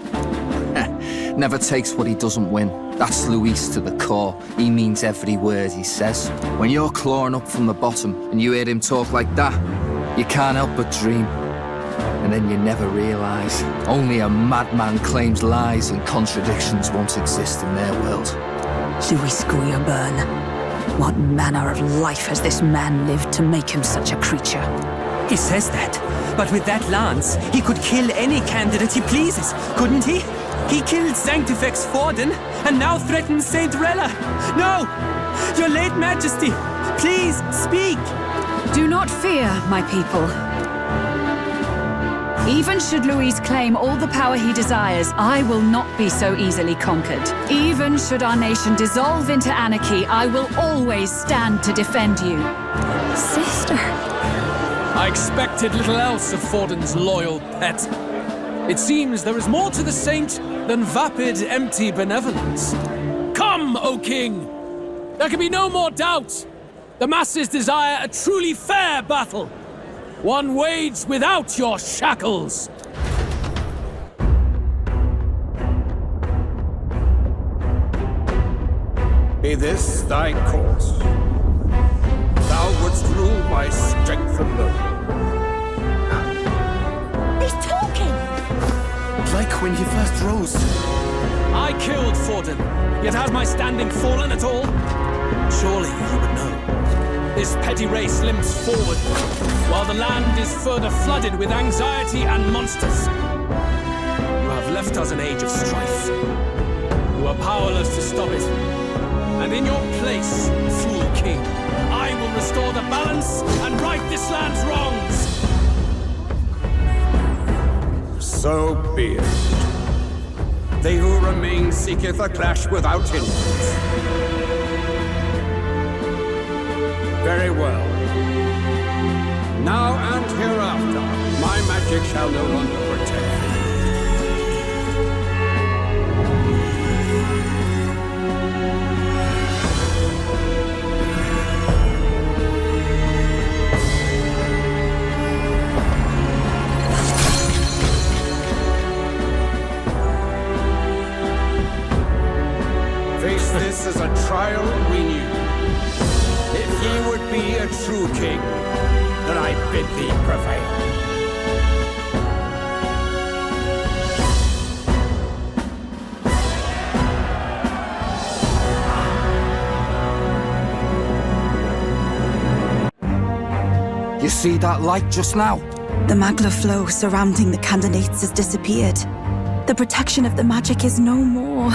Never takes what he doesn't win. That's Louis to the core. He means every word he says. When you're clawing up from the bottom and you hear him talk like that, you can't help but dream. And then you never realise. Only a madman claims lies and contradictions won't exist in their world. Louis Guillerburn, what manner of life has this man lived to make him such a creature? He says that, but with that lance, he could kill any candidate he pleases, couldn't he? He killed Sanctifex Forden, and now threatens Saint Rella. No! Your late Majesty, please, speak! Do not fear, my people. Even should Louis claim all the power he desires, I will not be so easily conquered. Even should our nation dissolve into anarchy, I will always stand to defend you. Sister. I expected little else of Forden's loyal pet. It seems there is more to the saint than vapid, empty benevolence. Come, O king! There can be no more doubt. The masses desire a truly fair battle. One waged without your shackles. Be this thy course. Thou wouldst rule by strength alone. He's talking! Like when he first rose. I killed Forden, yet has my standing fallen at all? Surely you would know. This petty race limps forward, while the land is further flooded with anxiety and monsters. You have left us an age of strife. You are powerless to stop it. And in your place, fool king, I will restore the balance and right this land's wrongs. So be it. They who remain seeketh a clash without hindrance. Very well. Now and hereafter, my majesty magic shall no longer protect thee. Face this as a trial renewed. If ye would be a true king, then I bid thee prevail. You see that light just now? The magla flow surrounding the candidates has disappeared. The protection of the magic is no more.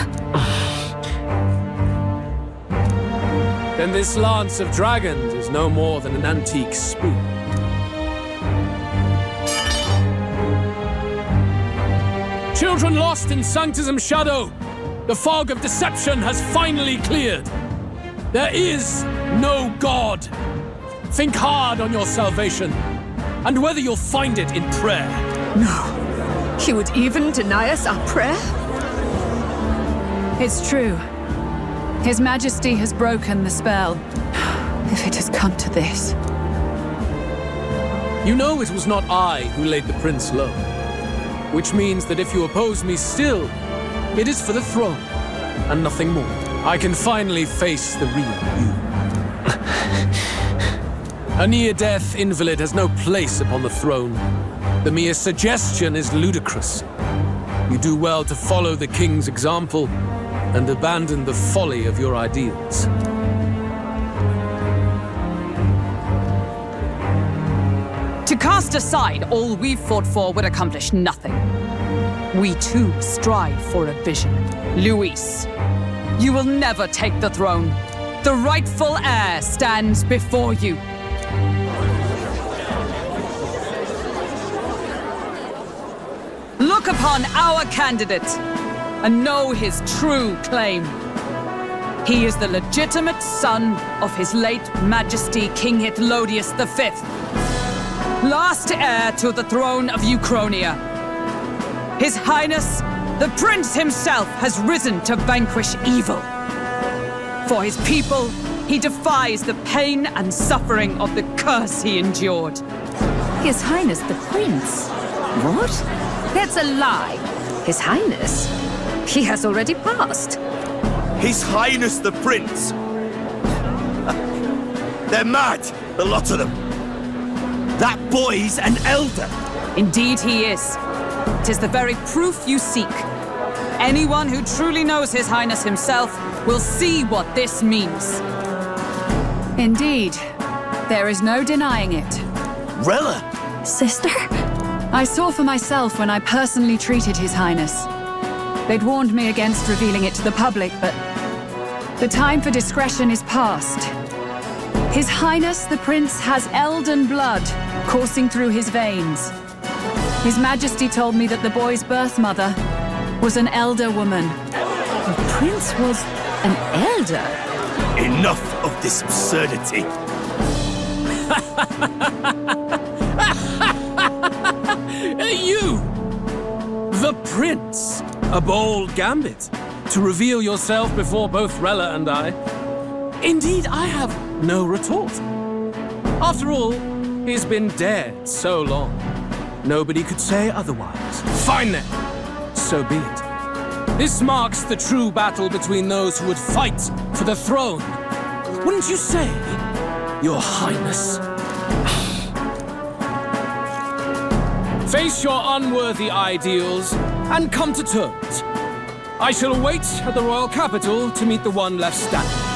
Then this lance of dragons is no more than an antique spoon. Children lost in Sanctism's shadow, the fog of deception has finally cleared. There is no God. Think hard on your salvation, and whether you'll find it in prayer. No. He would even deny us our prayer? It's true. His Majesty has broken the spell. If it has come to this. You know it was not I who laid the prince low. Which means that if you oppose me still, it is for the throne, and nothing more. I can finally face the real you. A near-death invalid has no place upon the throne. The mere suggestion is ludicrous. You do well to follow the king's example and abandon the folly of your ideals. To cast aside all we've fought for would accomplish nothing. We too strive for a vision. Louis, you will never take the throne. The rightful heir stands before you. Look upon our candidate and know his true claim. He is the legitimate son of his late Majesty King Hytlodius V, last heir to the throne of Uchronia. His Highness, the Prince himself, has risen to vanquish evil. For his people, he defies the pain and suffering of the curse he endured. His Highness the Prince? What? That's a lie. His Highness? He has already passed. His Highness the Prince! They're mad, the lot of them. That boy's an elder. Indeed he is. It is the very proof you seek. Anyone who truly knows His Highness himself will see what this means. Indeed. There is no denying it. Rella! Sister? I saw for myself when I personally treated His Highness. They'd warned me against revealing it to the public, but the time for discretion is past. His Highness the Prince has elden blood coursing through his veins. His Majesty told me that the boy's birth mother was an elder woman. The Prince was an elder? Enough of this absurdity. You! The Prince! A bold gambit. To reveal yourself before both Rella and I. Indeed, I have no retort. After all, he's been dead so long. Nobody could say otherwise. Fine then. So be it. This marks the true battle between those who would fight for the throne. Wouldn't you say, Your Highness? Face your unworthy ideals and come to terms. I shall await at the royal capital to meet the one left standing.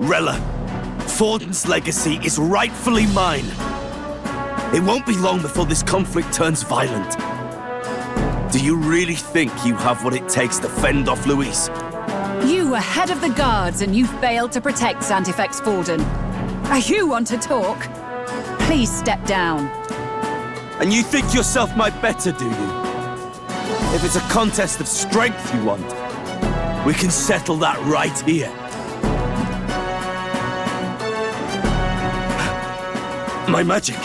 Rella, Forden's legacy is rightfully mine. It won't be long before this conflict turns violent. Do you really think you have what it takes to fend off Louis? You were head of the guards and you failed to protect Santifex Forden. You want to talk? Please step down. And you think yourself my better, do you? If it's a contest of strength you want, we can settle that right here. My magic.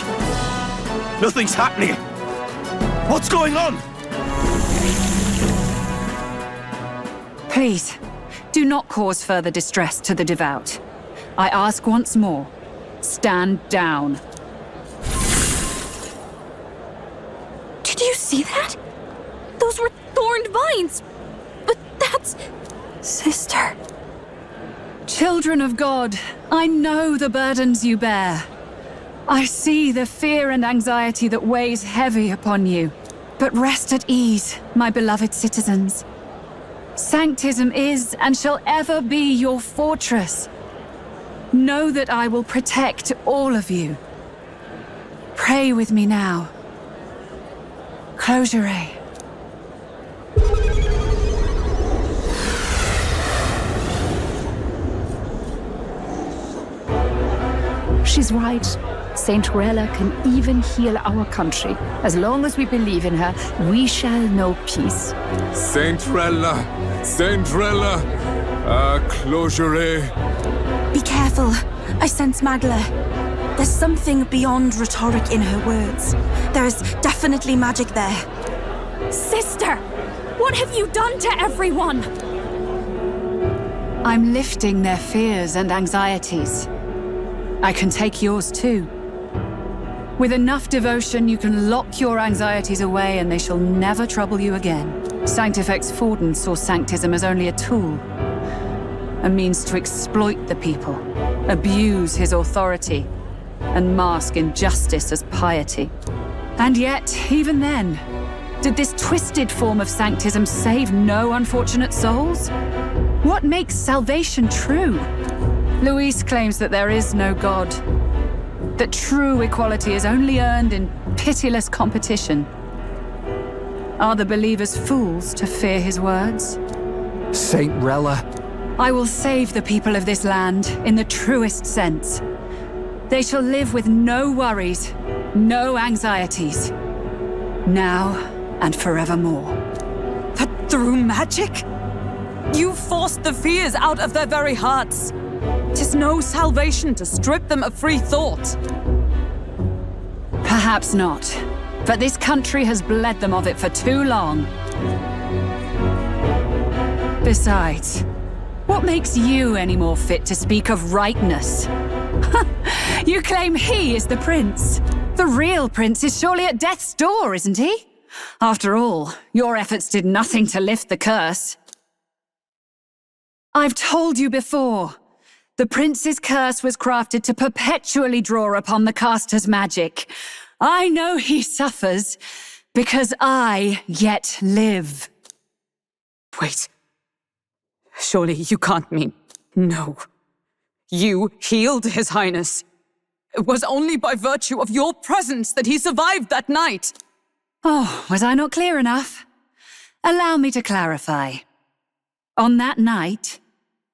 Nothing's happening. What's going on? Please, do not cause further distress to the devout. I ask once more, stand down. Did you see that? Those were thorned vines. But that's... Sister. Children of God, I know the burdens you bear. I see the fear and anxiety that weighs heavy upon you. But rest at ease, my beloved citizens. Sanctism is and shall ever be your fortress. Know that I will protect all of you. Pray with me now. Close your eyes. She's right. Saint Rella can even heal our country. As long as we believe in her, we shall know peace. Saint Rella! Saint Rella! Close your eyes. Be careful. I sense Magla. There's something beyond rhetoric in her words. There is definitely magic there. Sister! What have you done to everyone? I'm lifting their fears and anxieties. I can take yours too. With enough devotion, you can lock your anxieties away and they shall never trouble you again. Sanctifex Forden saw Sanctism as only a tool. A means to exploit the people, abuse his authority, and mask injustice as piety. And yet, even then, did this twisted form of Sanctism save no unfortunate souls? What makes salvation true? Louis claims that there is no God, that true equality is only earned in pitiless competition. Are the believers fools to fear his words? Saint Rella. I will save the people of this land in the truest sense. They shall live with no worries, no anxieties, now and forevermore. But through magic? You forced the fears out of their very hearts. 'Tis no salvation to strip them of free thought. Perhaps not, but this country has bled them of it for too long. Besides, what makes you any more fit to speak of rightness? You claim he is the prince. The real prince is surely at death's door, isn't he? After all, your efforts did nothing to lift the curse. I've told you before. The prince's curse was crafted to perpetually draw upon the caster's magic. I know he suffers because I yet live. Wait. Surely you can't mean... No. You healed His Highness. It was only by virtue of your presence that he survived that night. Oh, was I not clear enough? Allow me to clarify. On that night,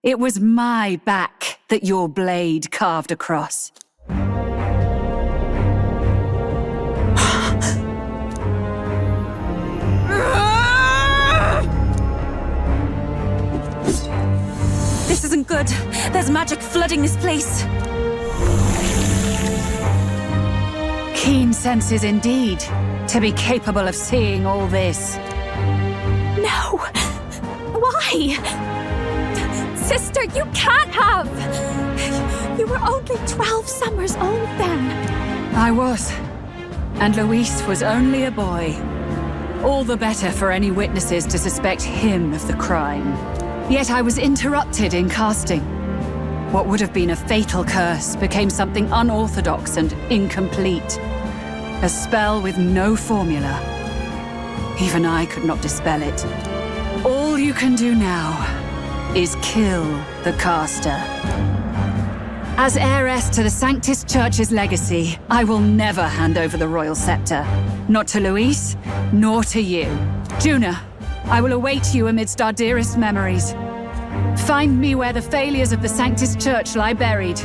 it was my back that your blade carved across. This isn't good. There's magic flooding this place. Keen senses indeed, to be capable of seeing all this. No! Why? Sister, you can't have! You were only 12 summers old then. I was. And Louis was only a boy. All the better for any witnesses to suspect him of the crime. Yet I was interrupted in casting. What would have been a fatal curse became something unorthodox and incomplete. A spell with no formula. Even I could not dispel it. All you can do now is kill the caster. As heiress to the Sanctus Church's legacy, I will never hand over the royal scepter. Not to Louis, nor to you. Juna, I will await you amidst our dearest memories. Find me where the failures of the Sanctus Church lie buried.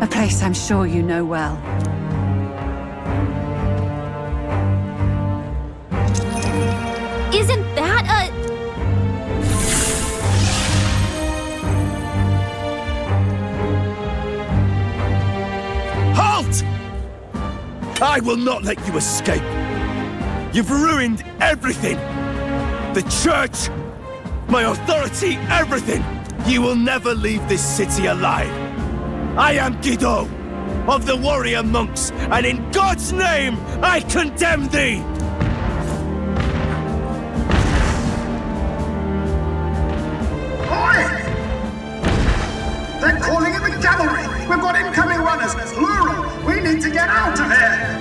A place I'm sure you know well. Isn't that a... Halt! I will not let you escape. You've ruined everything. The church, my authority, everything. You will never leave this city alive. I am Guido, of the warrior monks, and in God's name, I condemn thee! They're calling in the cavalry! We've got incoming runners, plural! We need to get out of here!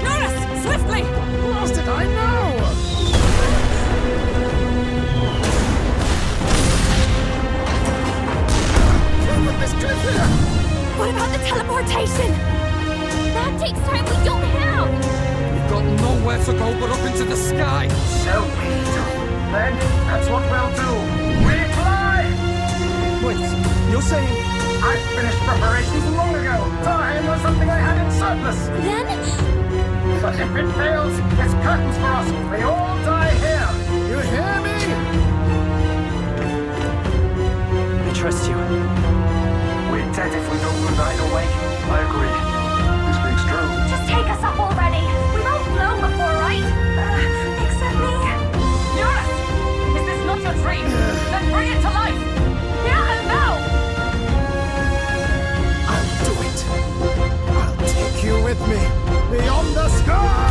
Jonas, swiftly! Who else did I know? Look at this cliff here! What about the teleportation? That takes time we don't have! We've got nowhere to go but up into the sky. So we do. Then, that's what we'll do. We fly! Wait, you're saying... I finished preparations long ago. Time was something I had in surplus. Then? But if it fails, it's curtains for us. We all die here. You hear me? I trust you. We're dead if we don't move either way. I agree. This speaks true. Just take us up already. We've all flown before, right? Except me. Jonas! Is this not your dream? Then bring it to life! Here and now! I'll do it. I'll take you with me. Beyond the sky!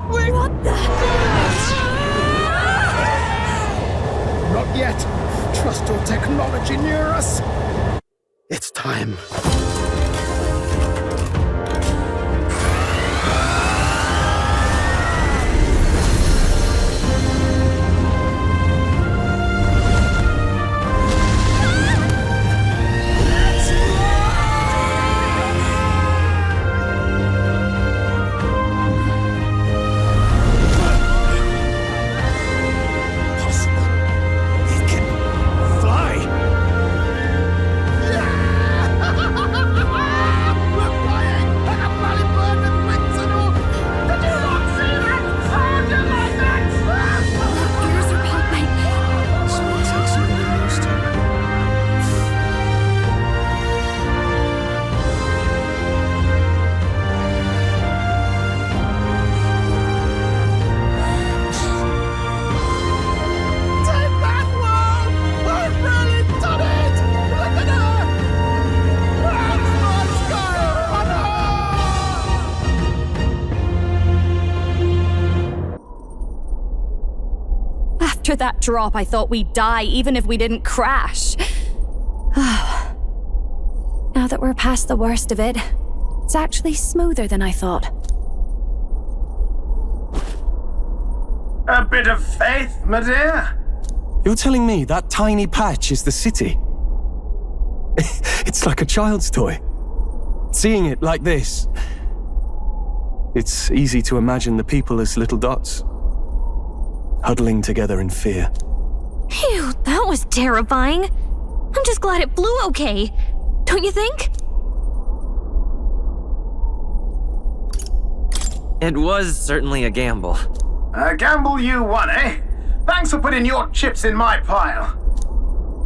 What the... Not yet. Trust your technology near us. It's time. After that drop, I thought we'd die even if we didn't crash. Now that we're past the worst of it, it's actually smoother than I thought. A bit of faith, my dear? You're telling me that tiny patch is the city? It's like a child's toy. Seeing it like this, it's easy to imagine the people as little dots, huddling together in fear. Phew, that was terrifying. I'm just glad it flew okay. Don't you think? It was certainly a gamble. A gamble you won, eh? Thanks for putting your chips in my pile.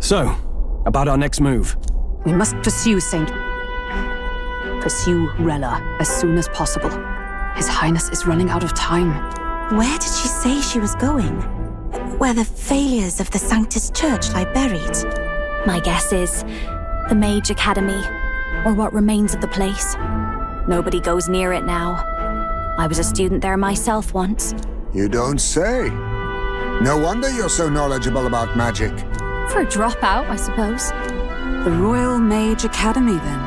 So, about our next move. We must pursue Rella as soon as possible. His Highness is running out of time. Where did she say she was going? Where the failures of the Sanctus Church lie buried? My guess is the Mage Academy, or what remains of the place. Nobody goes near it now. I was a student there myself once. You don't say. No wonder you're so knowledgeable about magic. For a dropout, I suppose. The Royal Mage Academy, then.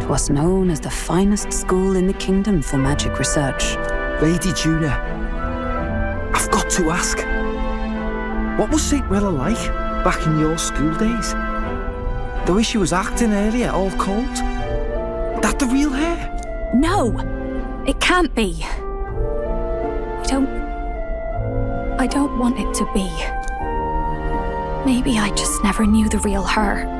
'Twas known as the finest school in the kingdom for magic research. Lady Juna, I've got to ask. What was St. Rella like back in your school days? The way she was acting earlier, all cold? That the real hair? No! It can't be. I don't want it to be. Maybe I just never knew the real her.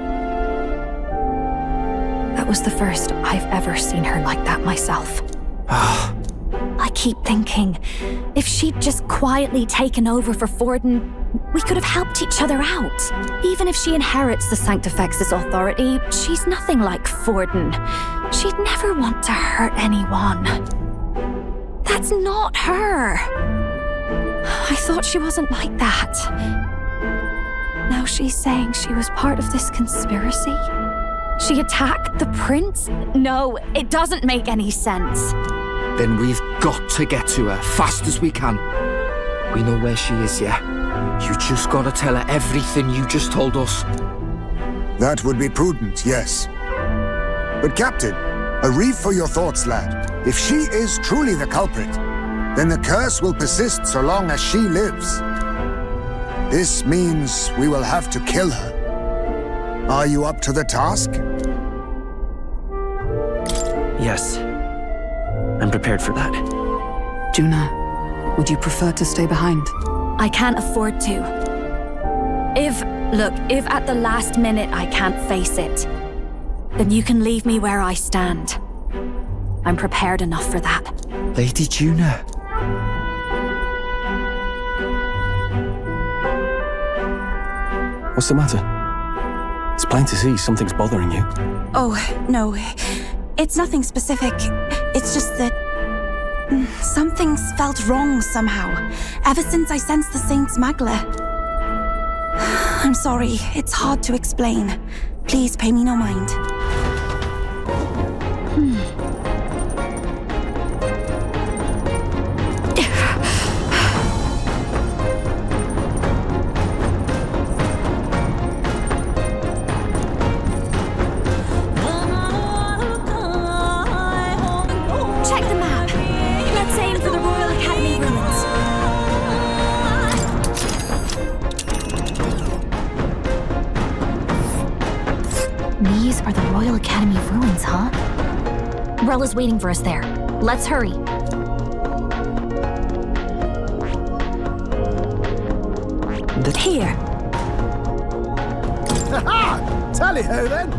That was the first I've ever seen her like that myself. I keep thinking, if she'd just quietly taken over for Forden, we could have helped each other out. Even if she inherits the Sanctifex's authority, she's nothing like Forden. She'd never want to hurt anyone. That's not her. I thought she wasn't like that. Now she's saying she was part of this conspiracy? She attacked the prince? No, it doesn't make any sense. Then we've got to get to her fast as we can. We know where she is, yeah? You just gotta tell her everything you just told us. That would be prudent, yes. But Captain, a reef for your thoughts, lad. If she is truly the culprit, then the curse will persist so long as she lives. This means we will have to kill her. Are you up to the task? Yes. I'm prepared for that. Juna, would you prefer to stay behind? I can't afford to. If at the last minute I can't face it, then you can leave me where I stand. I'm prepared enough for that. Lady Juna. What's the matter? It's plain to see something's bothering you. Oh, no. It's nothing specific. It's just that something's felt wrong somehow, ever since I sensed the Saint's Magla. I'm sorry, it's hard to explain. Please pay me no mind. Check the map. Let's aim for the Royal Academy ruins. These are the Royal Academy ruins, huh? Rella's waiting for us there. Let's hurry. Here. Ha-ha! Tally-ho, then!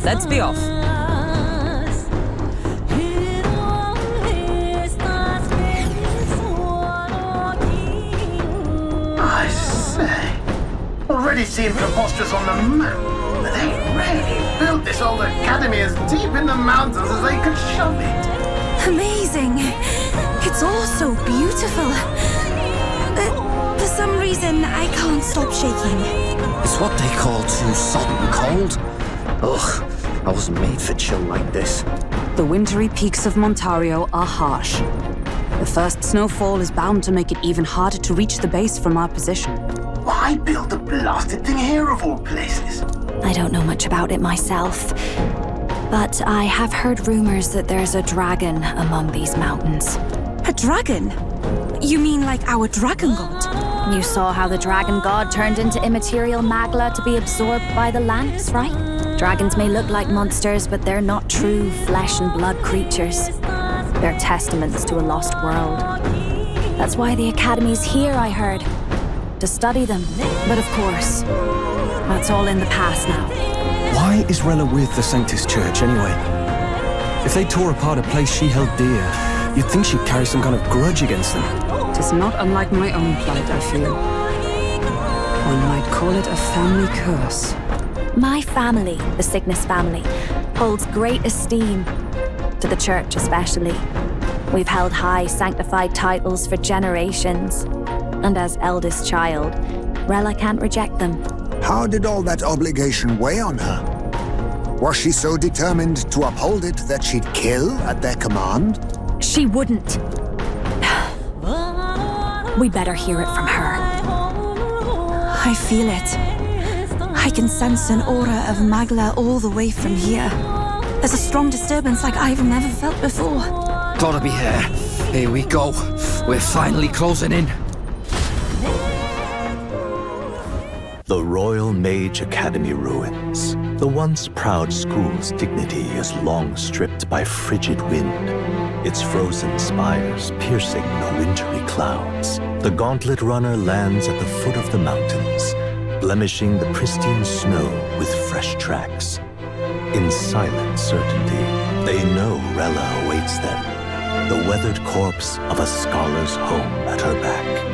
Let's be off. I say, already seem preposterous on the map, but they really built this old academy as deep in the mountains as they could shove it. Amazing! It's all so beautiful. But for some reason, I can't stop shaking. It's what they call too sudden cold. Ugh, I wasn't made for chill like this. The wintry peaks of Montario are harsh. The first snowfall is bound to make it even harder to reach the base from our position. Why build the blasted thing here of all places? I don't know much about it myself, but I have heard rumors that there's a dragon among these mountains. A dragon? You mean like our dragon god? You saw how the dragon god turned into immaterial magla to be absorbed by the lamps, right? Dragons may look like monsters, but they're not true flesh and blood creatures. They're testaments to a lost world. That's why the Academy's here, I heard. To study them. But of course, that's all in the past now. Why is Rella with the Sanctus Church, anyway? If they tore apart a place she held dear, you'd think she'd carry some kind of grudge against them. It is not unlike my own plight, I feel. One might call it a family curse. My family, the Cygnus family, holds great esteem, to the church especially. We've held high sanctified titles for generations, and as eldest child, Rella can't reject them. How did all that obligation weigh on her? Was she so determined to uphold it that she'd kill at their command? She wouldn't. We better hear it from her. I feel it. I can sense an aura of Magla all the way from here. There's a strong disturbance like I've never felt before. Gotta be here. Here we go. We're finally closing in. The Royal Mage Academy ruins. The once proud school's dignity is long stripped by frigid wind, its frozen spires piercing the wintry clouds. The gauntlet runner lands at the foot of the mountains, blemishing the pristine snow with fresh tracks. In silent certainty, they know Rella awaits them, the weathered corpse of a scholar's home at her back.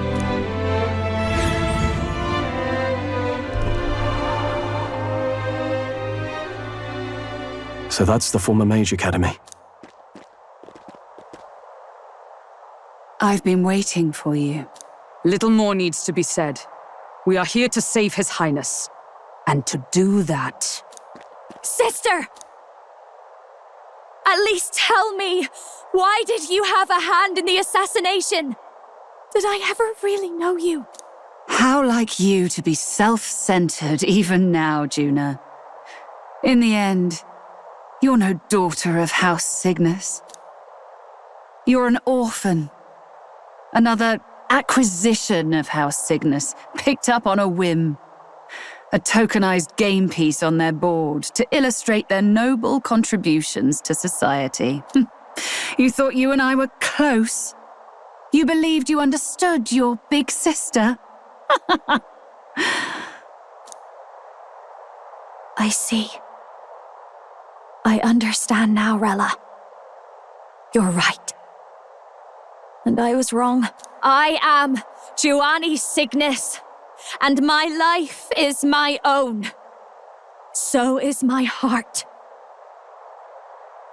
So that's the former Mage Academy. I've been waiting for you. Little more needs to be said. We are here to save His Highness. And to do that... Sister! At least tell me, why did you have a hand in the assassination? Did I ever really know you? How like you to be self-centered even now, Juna. In the end, you're no daughter of House Cygnus. You're an orphan. Another acquisition of House Cygnus, picked up on a whim. A tokenized game piece on their board to illustrate their noble contributions to society. You thought you and I were close? You believed you understood your big sister? I see. I understand now, Rella. You're right. And I was wrong. I am Giovanni Cygnus, and my life is my own. So is my heart.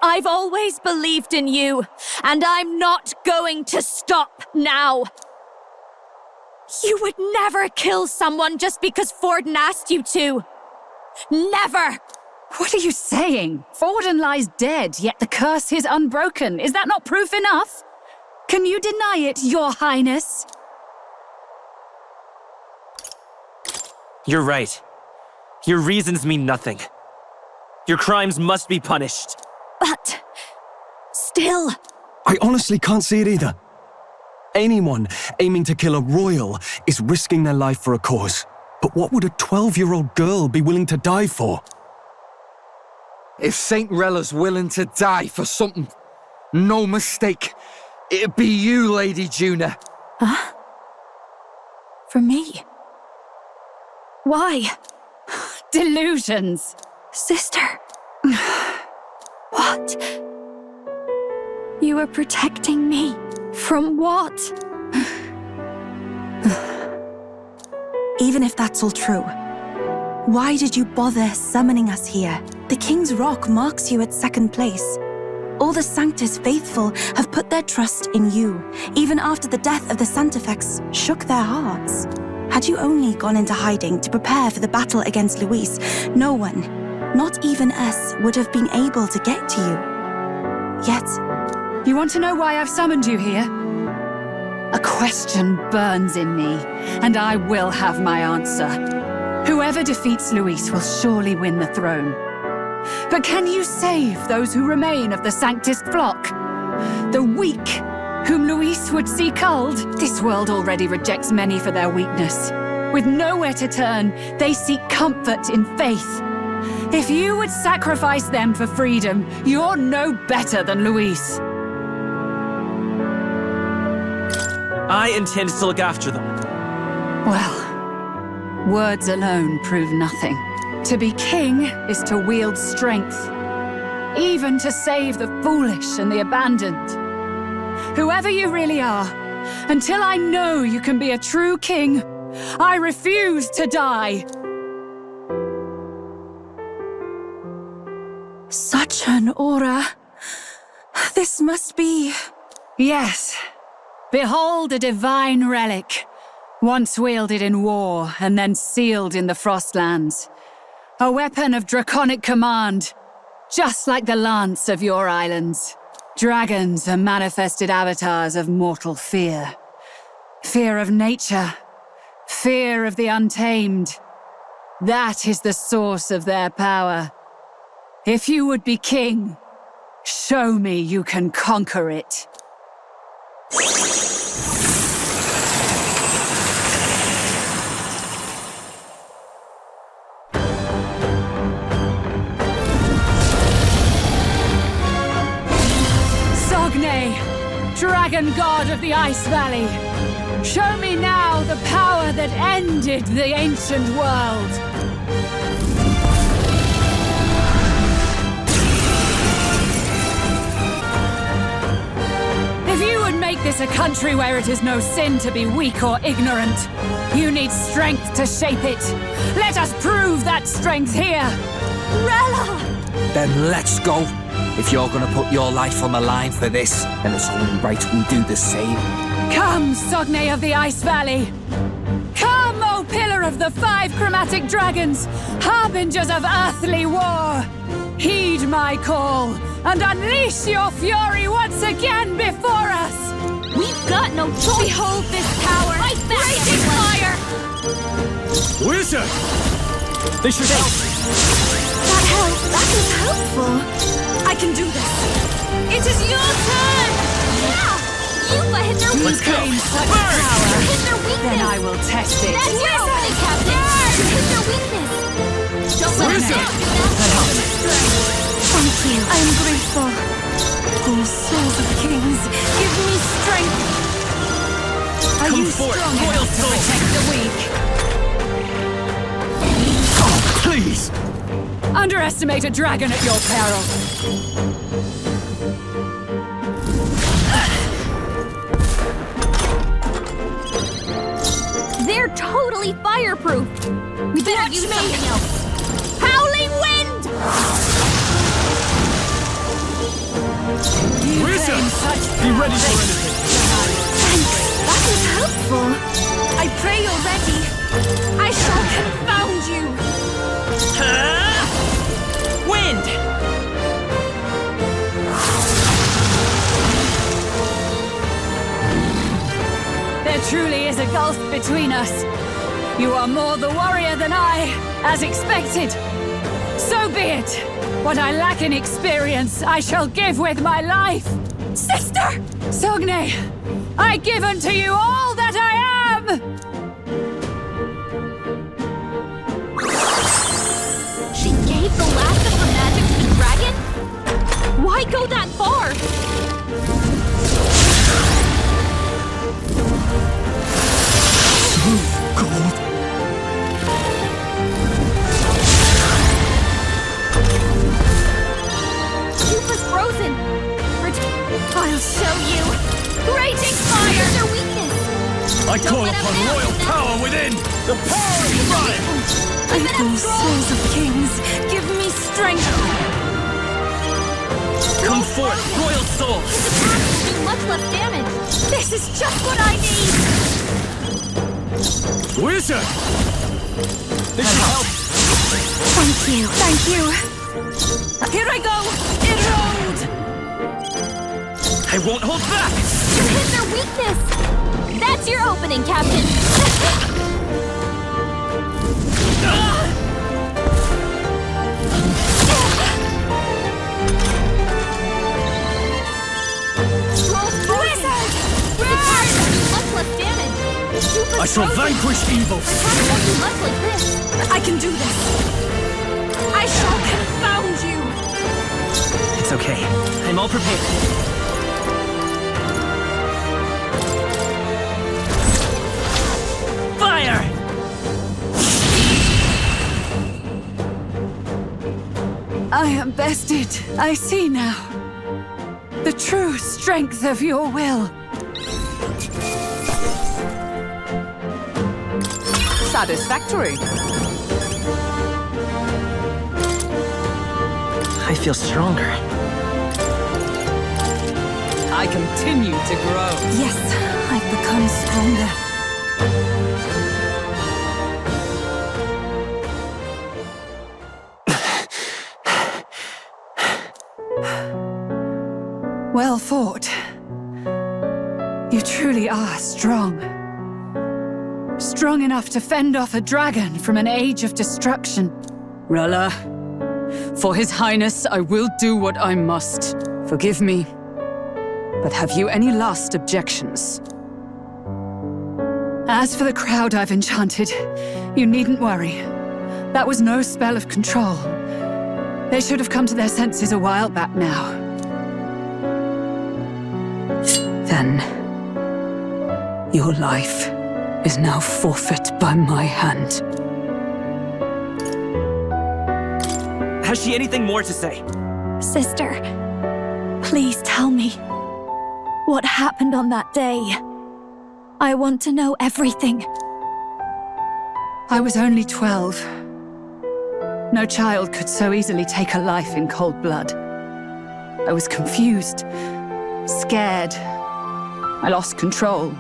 I've always believed in you, and I'm not going to stop now. You would never kill someone just because Forden asked you to. Never! What are you saying? Forden lies dead, yet the curse is unbroken. Is that not proof enough? Can you deny it, Your Highness? You're right. Your reasons mean nothing. Your crimes must be punished. But... still... I honestly can't see it either. Anyone aiming to kill a royal is risking their life for a cause. But what would a 12-year-old girl be willing to die for? If Saint Rella's willing to die for something, no mistake, it'd be you, Lady Juna. Huh? For me? Why? Delusions. Sister. What? You were protecting me? From what? Even if that's all true, why did you bother summoning us here? The King's Rock marks you at second place. All the Sanctus faithful have put their trust in you, even after the death of the Santafex shook their hearts. Had you only gone into hiding to prepare for the battle against Luis, no one, not even us, would have been able to get to you. Yet... You want to know why I've summoned you here? A question burns in me, and I will have my answer. Whoever defeats Luis will surely win the throne. But can you save those who remain of the Sanctus flock? The weak, whom Luis would see culled? This world already rejects many for their weakness. With nowhere to turn, they seek comfort in faith. If you would sacrifice them for freedom, you're no better than Luis. I intend to look after them. Well, words alone prove nothing. To be king is to wield strength, even to save the foolish and the abandoned. Whoever you really are, until I know you can be a true king, I refuse to die. Such an aura. This must be... Yes. Behold a divine relic, once wielded in war and then sealed in the Frostlands. A weapon of draconic command, just like the lance of your islands. Dragons are manifested avatars of mortal fear. Fear of nature. Fear of the untamed. That is the source of their power. If you would be king, show me you can conquer it. Sogne, dragon god of the Ice Valley, show me now the power that ended the ancient world. If you would make this a country where it is no sin to be weak or ignorant, you need strength to shape it. Let us prove that strength here. Rella! Then let's go. If you're gonna put your life on the line for this, then it's only right we do the same. Come, Sogne of the Ice Valley! Come, O Pillar of the 5 Chromatic Dragons, harbingers of earthly war! Heed my call, and unleash your fury once again before us! We've got no choice! Behold this power! Fight back, raging fire! Wizard! They should help! That is helpful! I can do this! It is your turn! Yeah! Yupa hit their weakness! Claim such power! You hit their weakness! Then I will test it! That's your opening, Captain! You hit their weakness! Don't let us down! Thank you. I am grateful. Oh, souls of kings, give me strength! Are you strong enough to protect the weak? Oh, please! Underestimate a dragon at your peril! They're totally fireproof! We better use something else! Howling wind! Wizard! Be ready for anything! Thanks. That is helpful. I pray you're ready. I shall confound you! Wind! There truly is a gulf between us. You are more the warrior than I, as expected. So be it. What I lack in experience, I shall give with my life. Sister! Sogne, I give unto you all that I am! She gave the last of her magic to the dragon? Why go that far? Gold. Yupa's frozen! I'll show you! Raging fire! Their weakness! I call upon royal power within! The power of fire! Oh, souls of kings, give me strength! Come forth, royal soul! His attacks will do much less damage! This is just what I need! Wizard! This should help! Thank you, thank you! Here I go! Erode! I won't hold back! You hit their weakness! That's your opening, Captain! I shall vanquish evil! Much like this. I can do this! I shall confound you! It's okay. I'm all prepared. Fire! I am bested. I see now. The true strength of your will. Satisfactory. I feel stronger. I continue to grow. Yes, I've become stronger. Well fought. You truly are strong. strong enough to fend off a dragon from an age of destruction. Rella, for His Highness, I will do what I must. Forgive me. But have you any last objections? As for the crowd I've enchanted, you needn't worry. That was no spell of control. They should have come to their senses a while back now. Then, your life is now forfeit by my hand. Has she anything more to say? Sister, please tell me. What happened on that day? I want to know everything. I was only 12. No child could so easily take a life in cold blood. I was confused, scared. I lost control.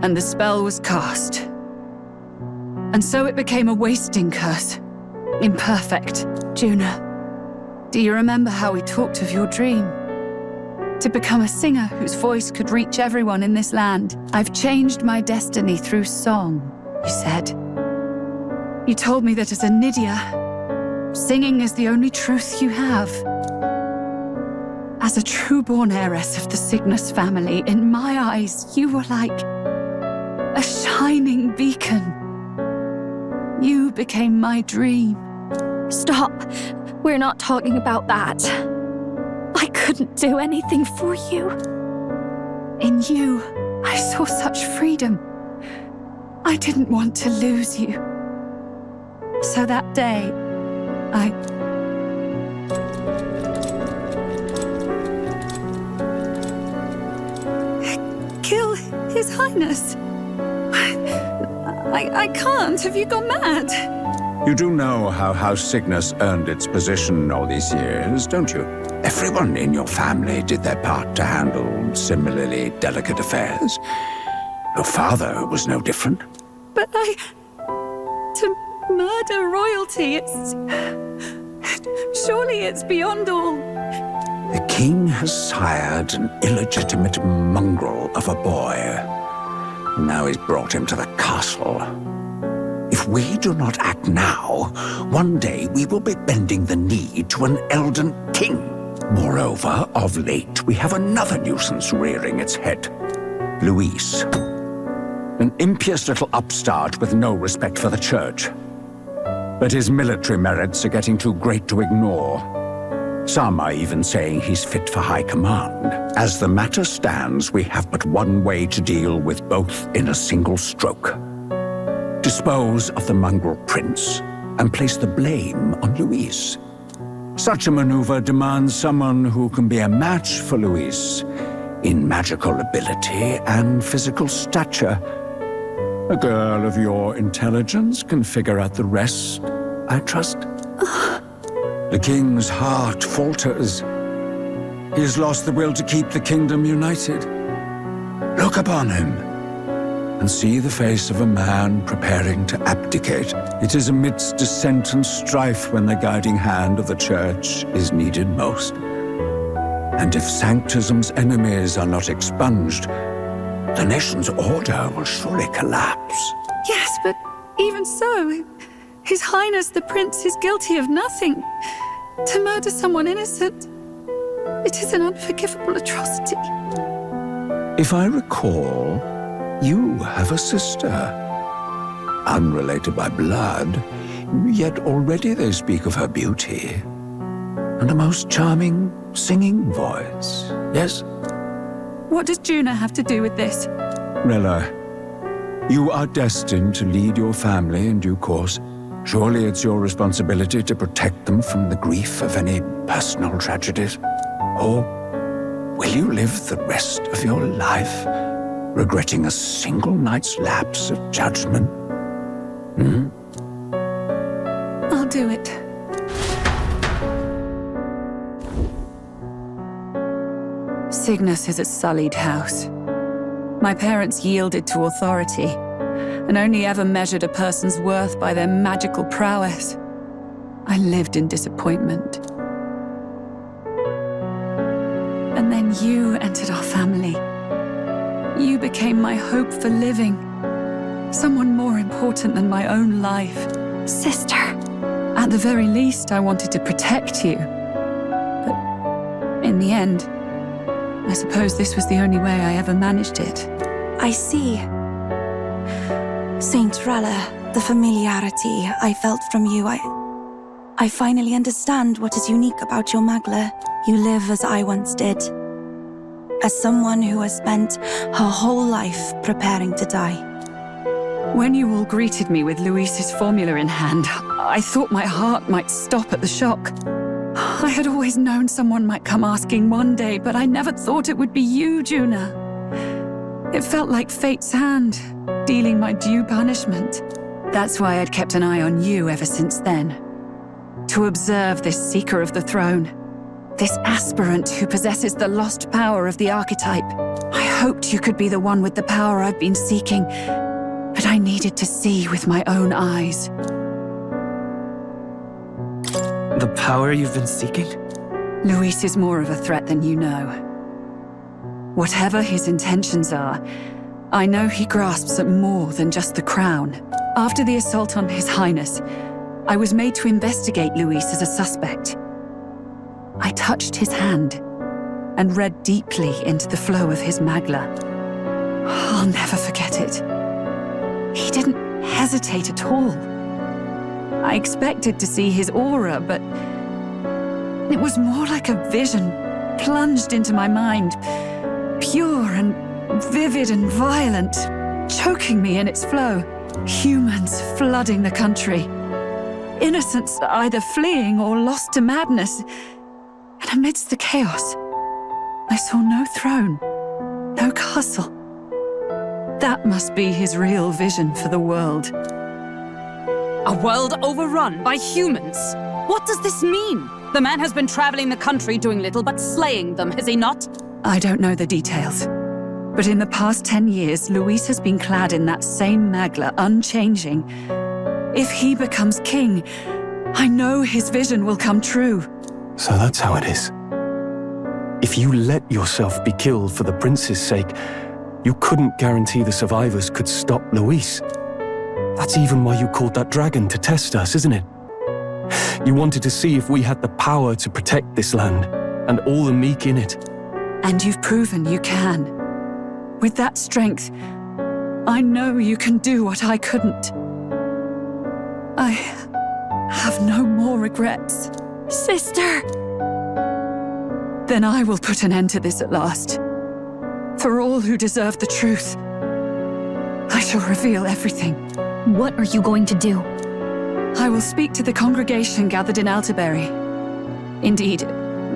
And the spell was cast. And so it became a wasting curse. Imperfect. Juna, do you remember how we talked of your dream? To become a singer whose voice could reach everyone in this land. I've changed my destiny through song, you said. You told me that as a Nydia, singing is the only truth you have. As a true-born heiress of the Cygnus family, in my eyes, you were like a shining beacon. You became my dream. Stop. We're not talking about that. I couldn't do anything for you. In you, I saw such freedom. I didn't want to lose you. So that day, I kill His Highness. I can't. Have you gone mad? You do know how House Cygnus earned its position all these years, don't you? Everyone in your family did their part to handle similarly delicate affairs. Your father was no different. But to murder royalty, surely it's beyond all. The king has sired an illegitimate mongrel of a boy. Now he's brought him to the castle. If we do not act now, one day we will be bending the knee to an Elden king. Moreover, of late, we have another nuisance rearing its head. Louis. An impious little upstart with no respect for the church. But his military merits are getting too great to ignore. Some are even saying he's fit for high command. As the matter stands, we have but one way to deal with both in a single stroke. Dispose of the mongrel prince and place the blame on Louis. Such a maneuver demands someone who can be a match for Louis in magical ability and physical stature. A girl of your intelligence can figure out the rest, I trust. The king's heart falters. He has lost the will to keep the kingdom united. Look upon him and see the face of a man preparing to abdicate. It is amidst dissent and strife when the guiding hand of the church is needed most. And if Sanctism's enemies are not expunged, the nation's order will surely collapse. Yes, but even so, His Highness the Prince is guilty of nothing. To murder someone innocent, it is an unforgivable atrocity. If I recall, you have a sister. Unrelated by blood, yet already they speak of her beauty. And a most charming singing voice, yes? What does Juna have to do with this? Rella, you are destined to lead your family in due course. Surely it's your responsibility to protect them from the grief of any personal tragedies. Or will you live the rest of your life regretting a single night's lapse of judgment? I'll do it. Cygnus is a sullied house. My parents yielded to authority, and only ever measured a person's worth by their magical prowess. I lived in disappointment. And then you entered our family. You became my hope for living. Someone more important than my own life. Sister. At the very least, I wanted to protect you. But in the end, I suppose this was the only way I ever managed it. I see. Saint Rella, the familiarity I felt from you, I finally understand what is unique about your Magla. You live as I once did. As someone who has spent her whole life preparing to die. When you all greeted me with Louis's formula in hand, I thought my heart might stop at the shock. I had always known someone might come asking one day, but I never thought it would be you, Juna. It felt like fate's hand, dealing my due punishment. That's why I'd kept an eye on you ever since then. To observe this seeker of the throne. This aspirant who possesses the lost power of the archetype. I hoped you could be the one with the power I've been seeking, but I needed to see with my own eyes. The power you've been seeking? Louis is more of a threat than you know. Whatever his intentions are, I know he grasps at more than just the crown. After the assault on His Highness, I was made to investigate Louis as a suspect. I touched his hand and read deeply into the flow of his Magla. I'll never forget it. He didn't hesitate at all. I expected to see his aura, but it was more like a vision plunged into my mind, pure and vivid and violent, choking me in its flow. Humans flooding the country. Innocents either fleeing or lost to madness. And amidst the chaos, I saw no throne, no castle. That must be his real vision for the world. A world overrun by humans? What does this mean? The man has been traveling the country doing little but slaying them, has he not? I don't know the details. But in the past 10 years, Louis has been clad in that same Magla, unchanging. If he becomes king, I know his vision will come true. So that's how it is. If you let yourself be killed for the prince's sake, you couldn't guarantee the survivors could stop Louis. That's even why you called that dragon to test us, isn't it? You wanted to see if we had the power to protect this land, and all the meek in it. And you've proven you can. With that strength, I know you can do what I couldn't. I have no more regrets. Sister! Then I will put an end to this at last. For all who deserve the truth, I shall reveal everything. What are you going to do? I will speak to the congregation gathered in Altabury. Indeed,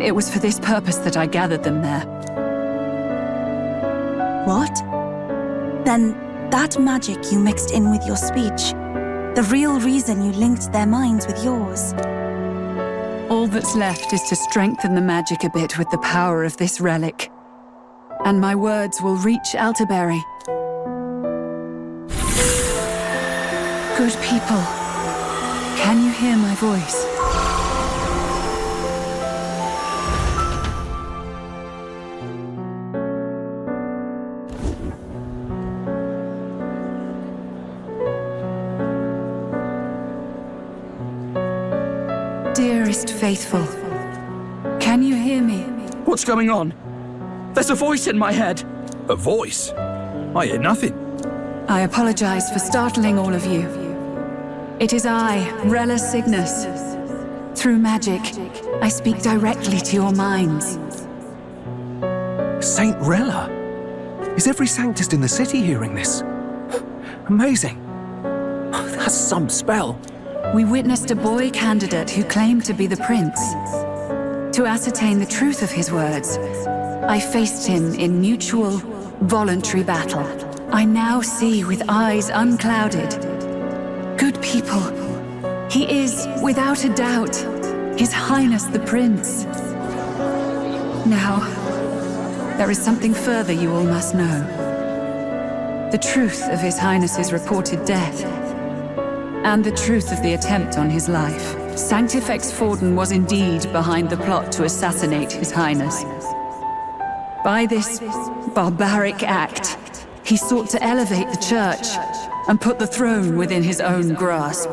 it was for this purpose that I gathered them there. What? Then that magic you mixed in with your speech, the real reason you linked their minds with yours. All that's left is to strengthen the magic a bit with the power of this relic. And my words will reach Altabury. Good people, can you hear my voice? Dearest faithful, can you hear me? What's going on? There's a voice in my head. A voice? I hear nothing. I apologize for startling all of you. It is I, Rella Cygnus. Through magic, I speak directly to your minds. Saint Rella? Is every Sanctist in the city hearing this? Amazing. That's some spell. We witnessed a boy candidate who claimed to be the prince. To ascertain the truth of his words, I faced him in mutual, voluntary battle. I now see with eyes unclouded. Good people, he is, without a doubt, His Highness the Prince. Now, there is something further you all must know. The truth of His Highness's reported death, and the truth of the attempt on his life. Sanctifex Forden was indeed behind the plot to assassinate His Highness. By this barbaric act, he sought to elevate the Church, and put the throne within his own grasp.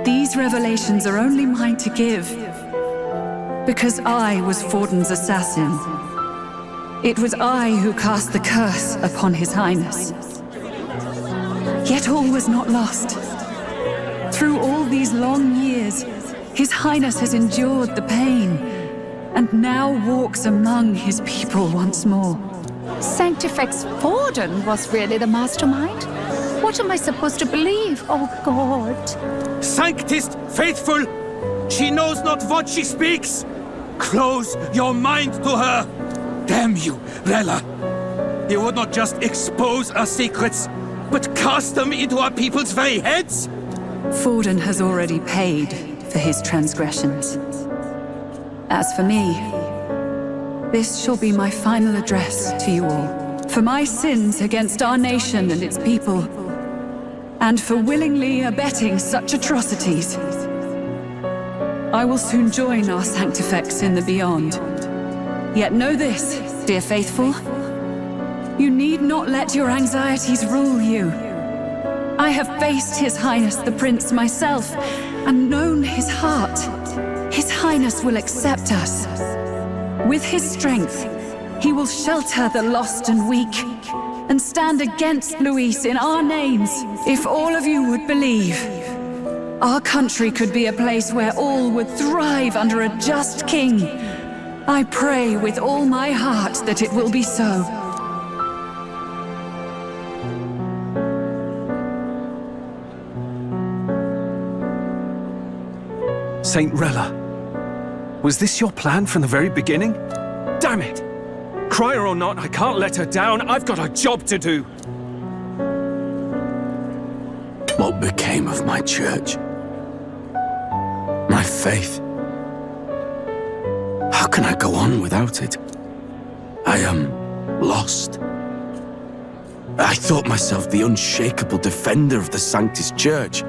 These revelations are only mine to give, because I was Forden's assassin. It was I who cast the curse upon His Highness. Yet all was not lost. Through all these long years, His Highness has endured the pain, and now walks among his people once more. Sanctifex Forden was really the mastermind? What am I supposed to believe? Oh, God. Sanctist faithful! She knows not what she speaks! Close your mind to her! Damn you, Rella! You would not just expose our secrets, but cast them into our people's very heads? Forden has already paid for his transgressions. As for me, this shall be my final address to you all. For my sins against our nation and its people, and for willingly abetting such atrocities. I will soon join our Sanctifex in the beyond. Yet know this, dear faithful, you need not let your anxieties rule you. I have faced His Highness the Prince myself, and known his heart. His Highness will accept us. With his strength, he will shelter the lost and weak, and stand against Louis in our names. If all of you would believe, our country could be a place where all would thrive under a just king. I pray with all my heart that it will be so. Saint Rella, was this your plan from the very beginning? Damn it! Crier or not, I can't let her down. I've got a job to do. What became of my church? My faith? How can I go on without it? I am lost. I thought myself the unshakable defender of the Sanctus Church.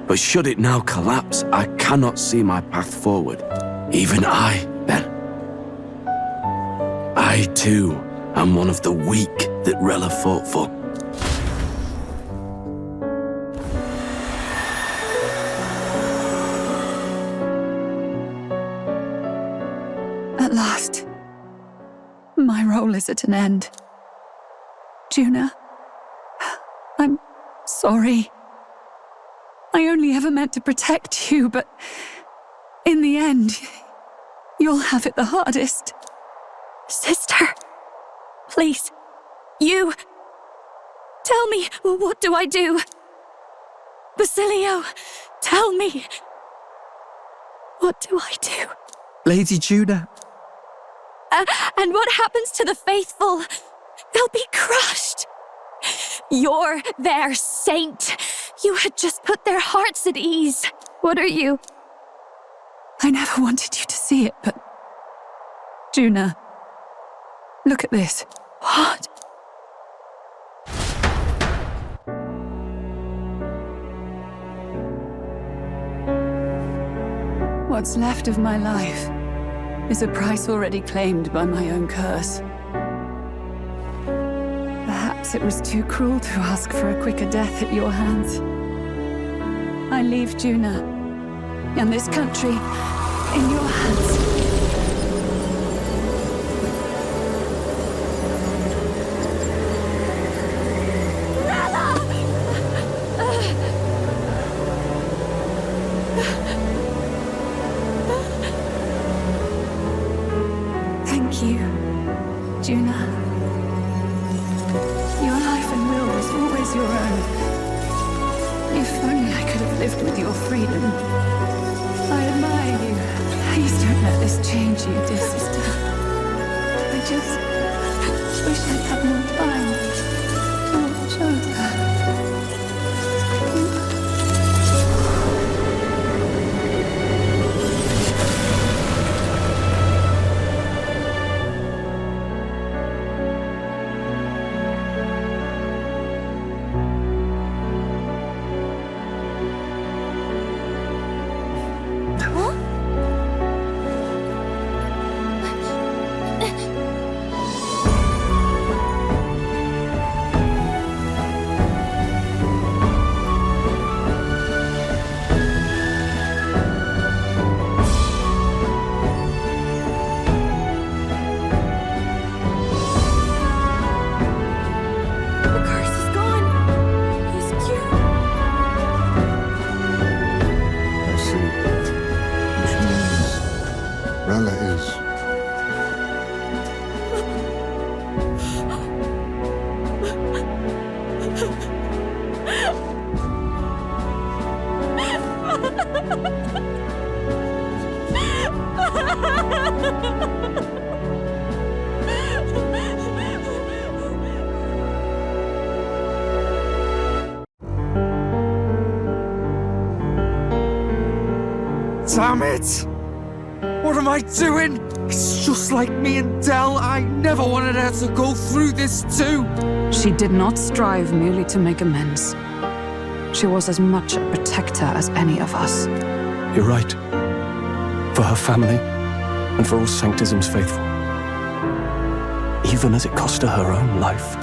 But should it now collapse, I cannot see my path forward. Even I, then. I, too, am one of the weak that Rella fought for. At last, my role is at an end. Juna, I'm sorry. I only ever meant to protect you, but in the end, you'll have it the hardest. Sister, please, you... Tell me, what do I do? Basilio, tell me. What do I do? Lady Juna. And what happens to the faithful? They'll be crushed. You're their saint. You had just put their hearts at ease. What are you? I never wanted you to see it, but... Juna, look at this. What? What's left of my life is a price already claimed by my own curse. Perhaps it was too cruel to ask for a quicker death at your hands. I leave Juna and this country in your hands. Thank you, Juna. Your life and will was always your own. If only I could have lived with your freedom. I admire you. Please don't let this change you, dear sister. I just wish I'd had more time to watch over. Damn it! What am I doing? It's just like me and Dell. I never wanted her to go through this too. She did not strive merely to make amends. She was as much a protector as any of us. You're right. For her family, and for all Sanctism's faithful. Even as it cost her her own life.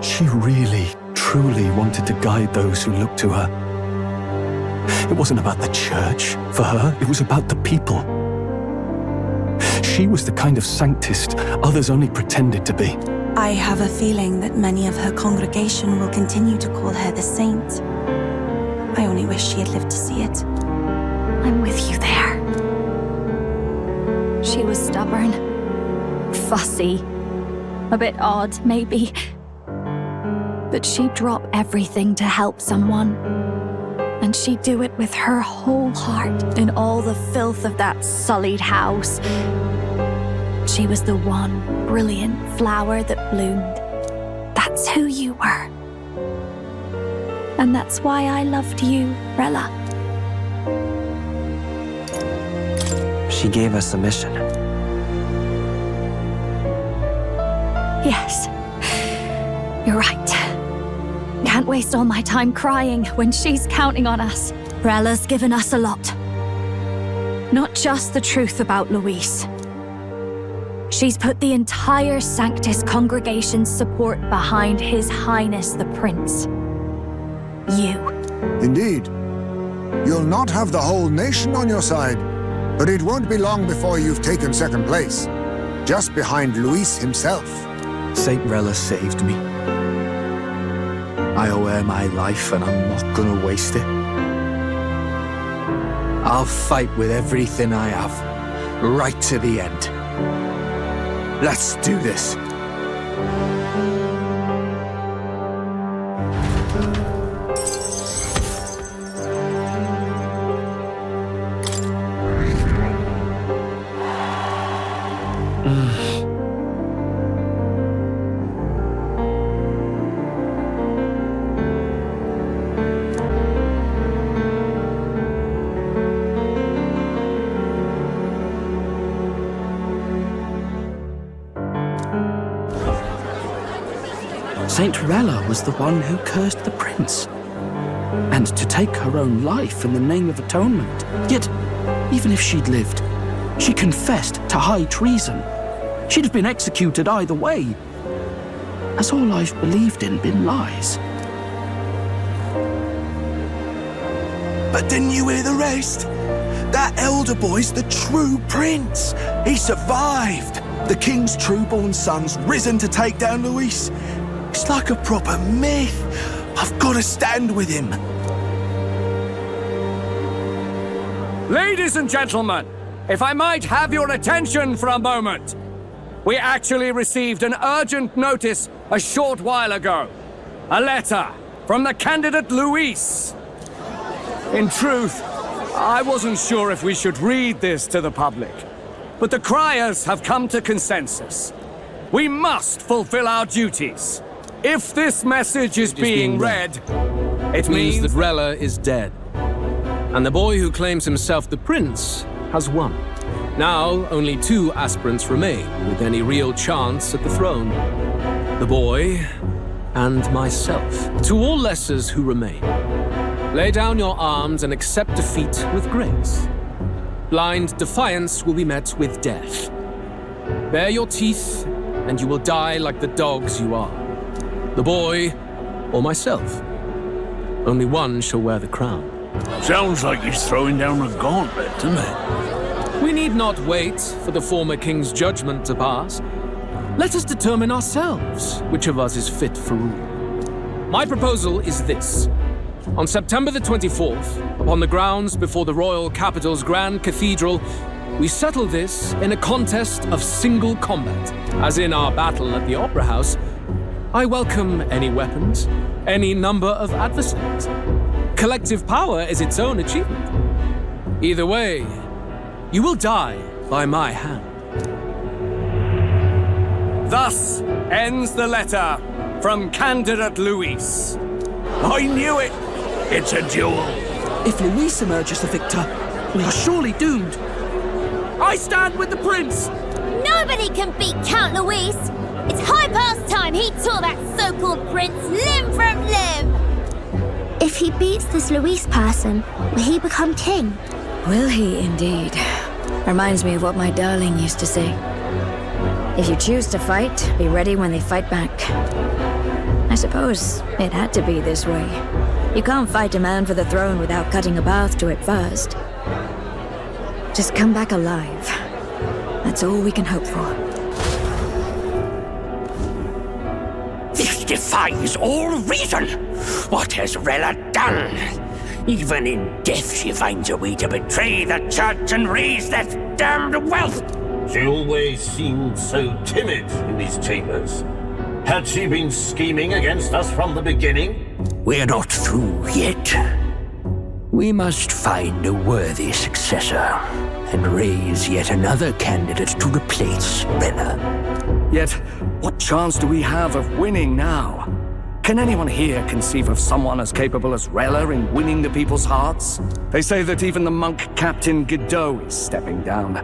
She really, truly wanted to guide those who looked to her. It wasn't about the church, for her, it was about the people. She was the kind of sanctist others only pretended to be. I have a feeling that many of her congregation will continue to call her the saint. I only wish she had lived to see it. I'm with you there. She was stubborn, fussy, a bit odd, maybe. But she'd drop everything to help someone. And she'd do it with her whole heart. In all the filth of that sullied house, she was the one brilliant flower that bloomed. That's who you were. And that's why I loved you, Rella. She gave us a mission. Yes, you're right. Can't waste all my time crying when she's counting on us. Rella's given us a lot. Not just the truth about Louis. She's put the entire Sanctus congregation's support behind His Highness the Prince. You. Indeed. You'll not have the whole nation on your side, but it won't be long before you've taken second place, just behind Louis himself. Saint Rella saved me. I owe her my life and I'm not gonna waste it. I'll fight with everything I have, right to the end. Let's do this. Saint Rella was the one who cursed the prince. And to take her own life in the name of atonement. Yet, even if she'd lived, she confessed to high treason. She'd have been executed either way. Has all I've believed in been lies? But didn't you hear the rest? That elder boy's the true prince. He survived. The king's true-born son's risen to take down Louis. It's like a proper myth. I've got to stand with him. Ladies and gentlemen, if I might have your attention for a moment. We actually received an urgent notice a short while ago. A letter from the candidate Louis. In truth, I wasn't sure if we should read this to the public, but the criers have come to consensus. We must fulfill our duties. If this message is being read, it means that Rella is dead. And the boy who claims himself the prince has won. Now, only 2 aspirants remain with any real chance at the throne. The boy and myself. To all lessers who remain, lay down your arms and accept defeat with grace. Blind defiance will be met with death. Bare your teeth, and you will die like the dogs you are. The boy, or myself. Only one shall wear the crown. Sounds like he's throwing down a gauntlet, doesn't it? We need not wait for the former king's judgment to pass. Let us determine ourselves which of us is fit for rule. My proposal is this. On September the 24th, upon the grounds before the royal capital's grand cathedral, We settle this in a contest of single combat, as in our battle at the Opera House. I welcome any weapons, any number of adversaries. Collective power is its own achievement. Either way, you will die by my hand. Thus ends the letter from Candidate Louis. I knew it! It's a duel. If Louis emerges the victor, we are surely doomed. I stand with the prince! Nobody can beat Count Louis! It's high past time he tore that so-called prince limb from limb! If he beats this Louis person, will he become king? Will he indeed? Reminds me of what my darling used to say. If you choose to fight, be ready when they fight back. I suppose it had to be this way. You can't fight a man for the throne without cutting a path to it first. Just come back alive. That's all we can hope for. This defies all reason! What has Rella done? Even in death she finds a way to betray the church and raise that damned wealth! She always seemed so timid in these chambers. Had she been scheming against us from the beginning? We're not through yet. We must find a worthy successor and raise yet another candidate to replace Rella. Yet, what chance do we have of winning now? Can anyone here conceive of someone as capable as Rella in winning the people's hearts? They say that even the monk Captain Godot is stepping down.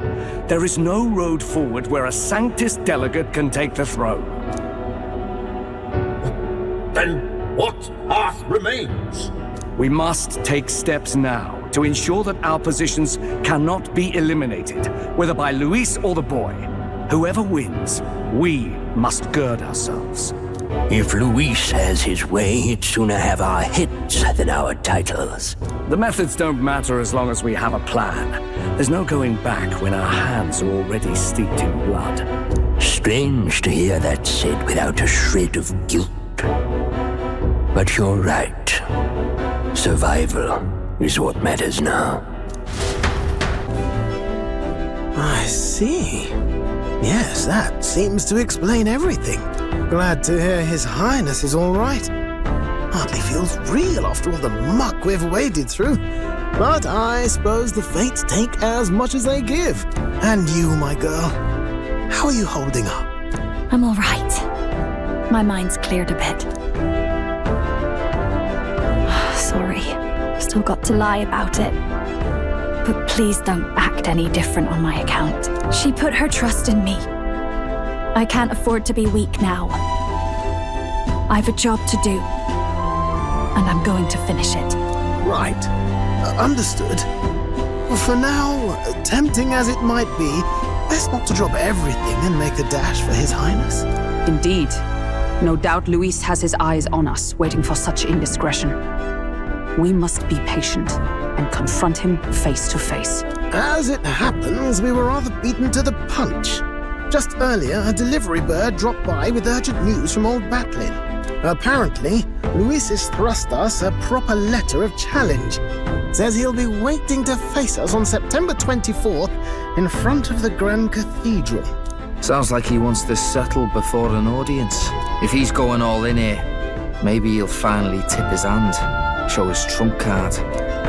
There is no road forward where a Sanctus delegate can take the throne. Then what path remains? We must take steps now to ensure that our positions cannot be eliminated, whether by Louis or the boy. Whoever wins, we must gird ourselves. If Louis has his way, he'd sooner have our heads than our titles. The methods don't matter as long as we have a plan. There's no going back when our hands are already steeped in blood. Strange to hear that said without a shred of guilt. But you're right. Survival is what matters now. I see. Yes, that seems to explain everything. Glad to hear His Highness is all right. Hardly feels real after all the muck we've waded through. But I suppose the fates take as much as they give. And you, my girl, how are you holding up? I'm all right. My mind's cleared a bit. Sorry. Still got to lie about it. But please don't act any different on my account. She put her trust in me. I can't afford to be weak now. I've a job to do. And I'm going to finish it. Right. Understood. For now, tempting as it might be, best not to drop everything and make a dash for His Highness. Indeed. No doubt Louis has his eyes on us, waiting for such indiscretion. We must be patient and confront him face to face. As it happens, we were rather beaten to the punch. Just earlier, a delivery bird dropped by with urgent news from old Batlin. Apparently, Louis has thrust us a proper letter of challenge. Says he'll be waiting to face us on September 24th in front of the Grand Cathedral. Sounds like he wants this settled before an audience. If he's going all in here, maybe he'll finally tip his hand, show his trump card.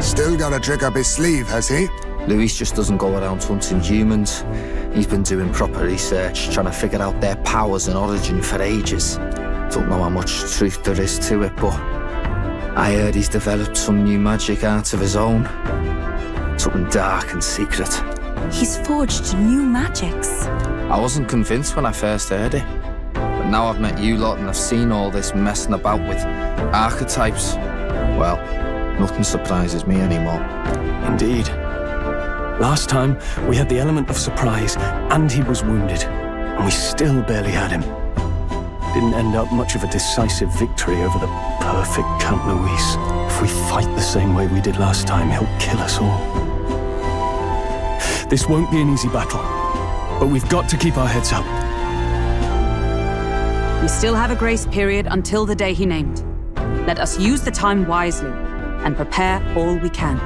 Still got a trick up his sleeve, has he? Louis just doesn't go around hunting humans. He's been doing proper research, trying to figure out their powers and origin for ages. Don't know how much truth there is to it, but I heard he's developed some new magic art of his own. Something dark and secret. He's forged new magics. I wasn't convinced when I first heard it. But now I've met you lot and I've seen all this messing about with archetypes. Well, nothing surprises me anymore. Indeed. Last time, we had the element of surprise, and he was wounded. And we still barely had him. Didn't end up much of a decisive victory over the perfect Count Louis. If we fight the same way we did last time, he'll kill us all. This won't be an easy battle, but we've got to keep our heads up. We still have a grace period until the day he named. Let us use the time wisely and prepare all we can.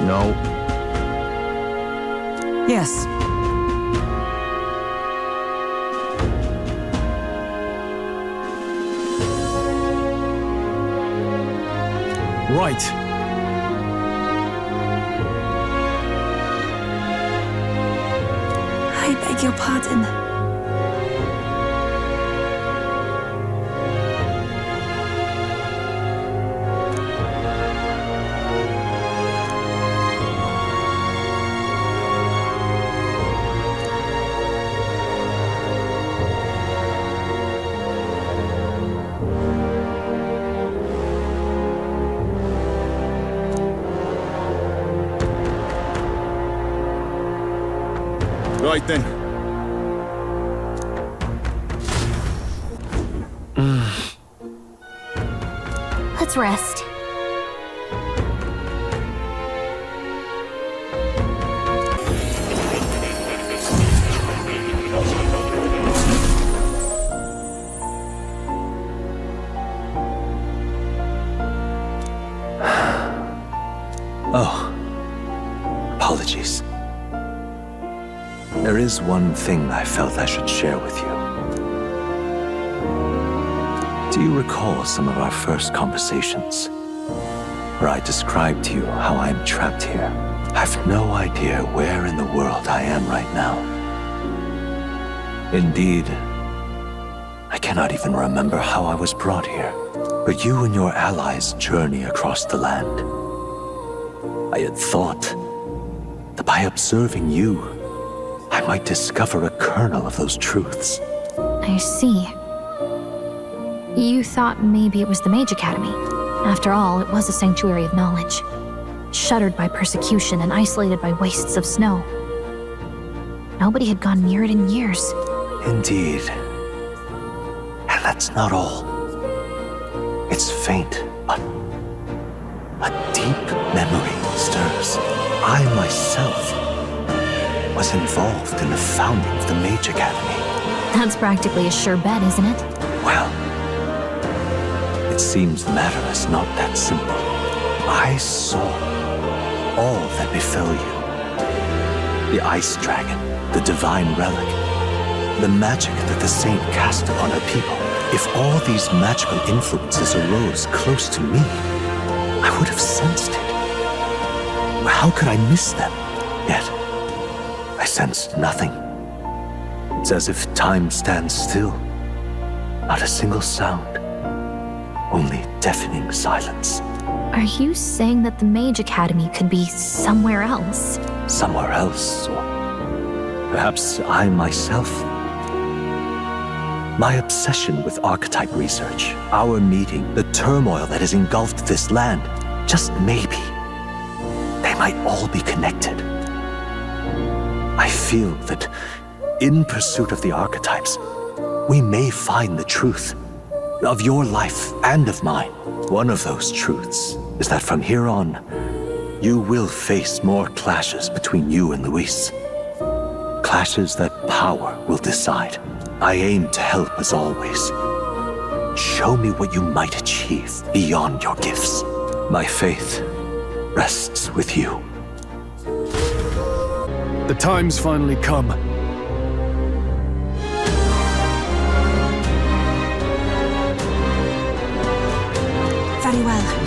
No. Yes. Right. I beg your pardon. Right then. Let's rest. Oh, apologies. There is one thing I felt I should share with you. Do you recall some of our first conversations, where I described to you how I am trapped here? I've no idea where in the world I am right now. Indeed, I cannot even remember how I was brought here. But you and your allies journey across the land. I had thought that by observing you, I might discover a kernel of those truths. I see. You thought maybe it was the Mage Academy. After all, it was a sanctuary of knowledge, shuttered by persecution and isolated by wastes of snow. Nobody had gone near it in years. Indeed. And that's not all. It's faint, but a deep memory stirs. I myself was involved in the founding of the Mage Academy. That's practically a sure bet, isn't it? Well, it seems the matter is not that simple. I saw all that befell you. The ice dragon, the divine relic, the magic that the saint cast upon her people. If all these magical influences arose close to me, I would have sensed it. How could I miss them? Yet, I sensed nothing. It's as if time stands still. Not a single sound. Only deafening silence. Are you saying that the Mage Academy could be somewhere else? Somewhere else, or perhaps I myself. My obsession with archetype research, our meeting, the turmoil that has engulfed this land, just maybe, they might all be connected. I feel that in pursuit of the archetypes, we may find the truth of your life and of mine. One of those truths is that from here on, you will face more clashes between you and Louis. Clashes that power will decide. I aim to help as always. Show me what you might achieve beyond your gifts. My faith rests with you. The time's finally come. Very well.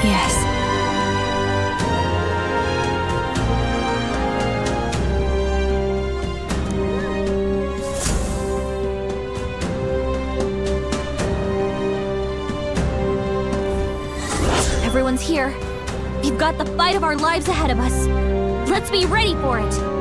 Yes. Everyone's here. We've got the fight of our lives ahead of us. Let's be ready for it.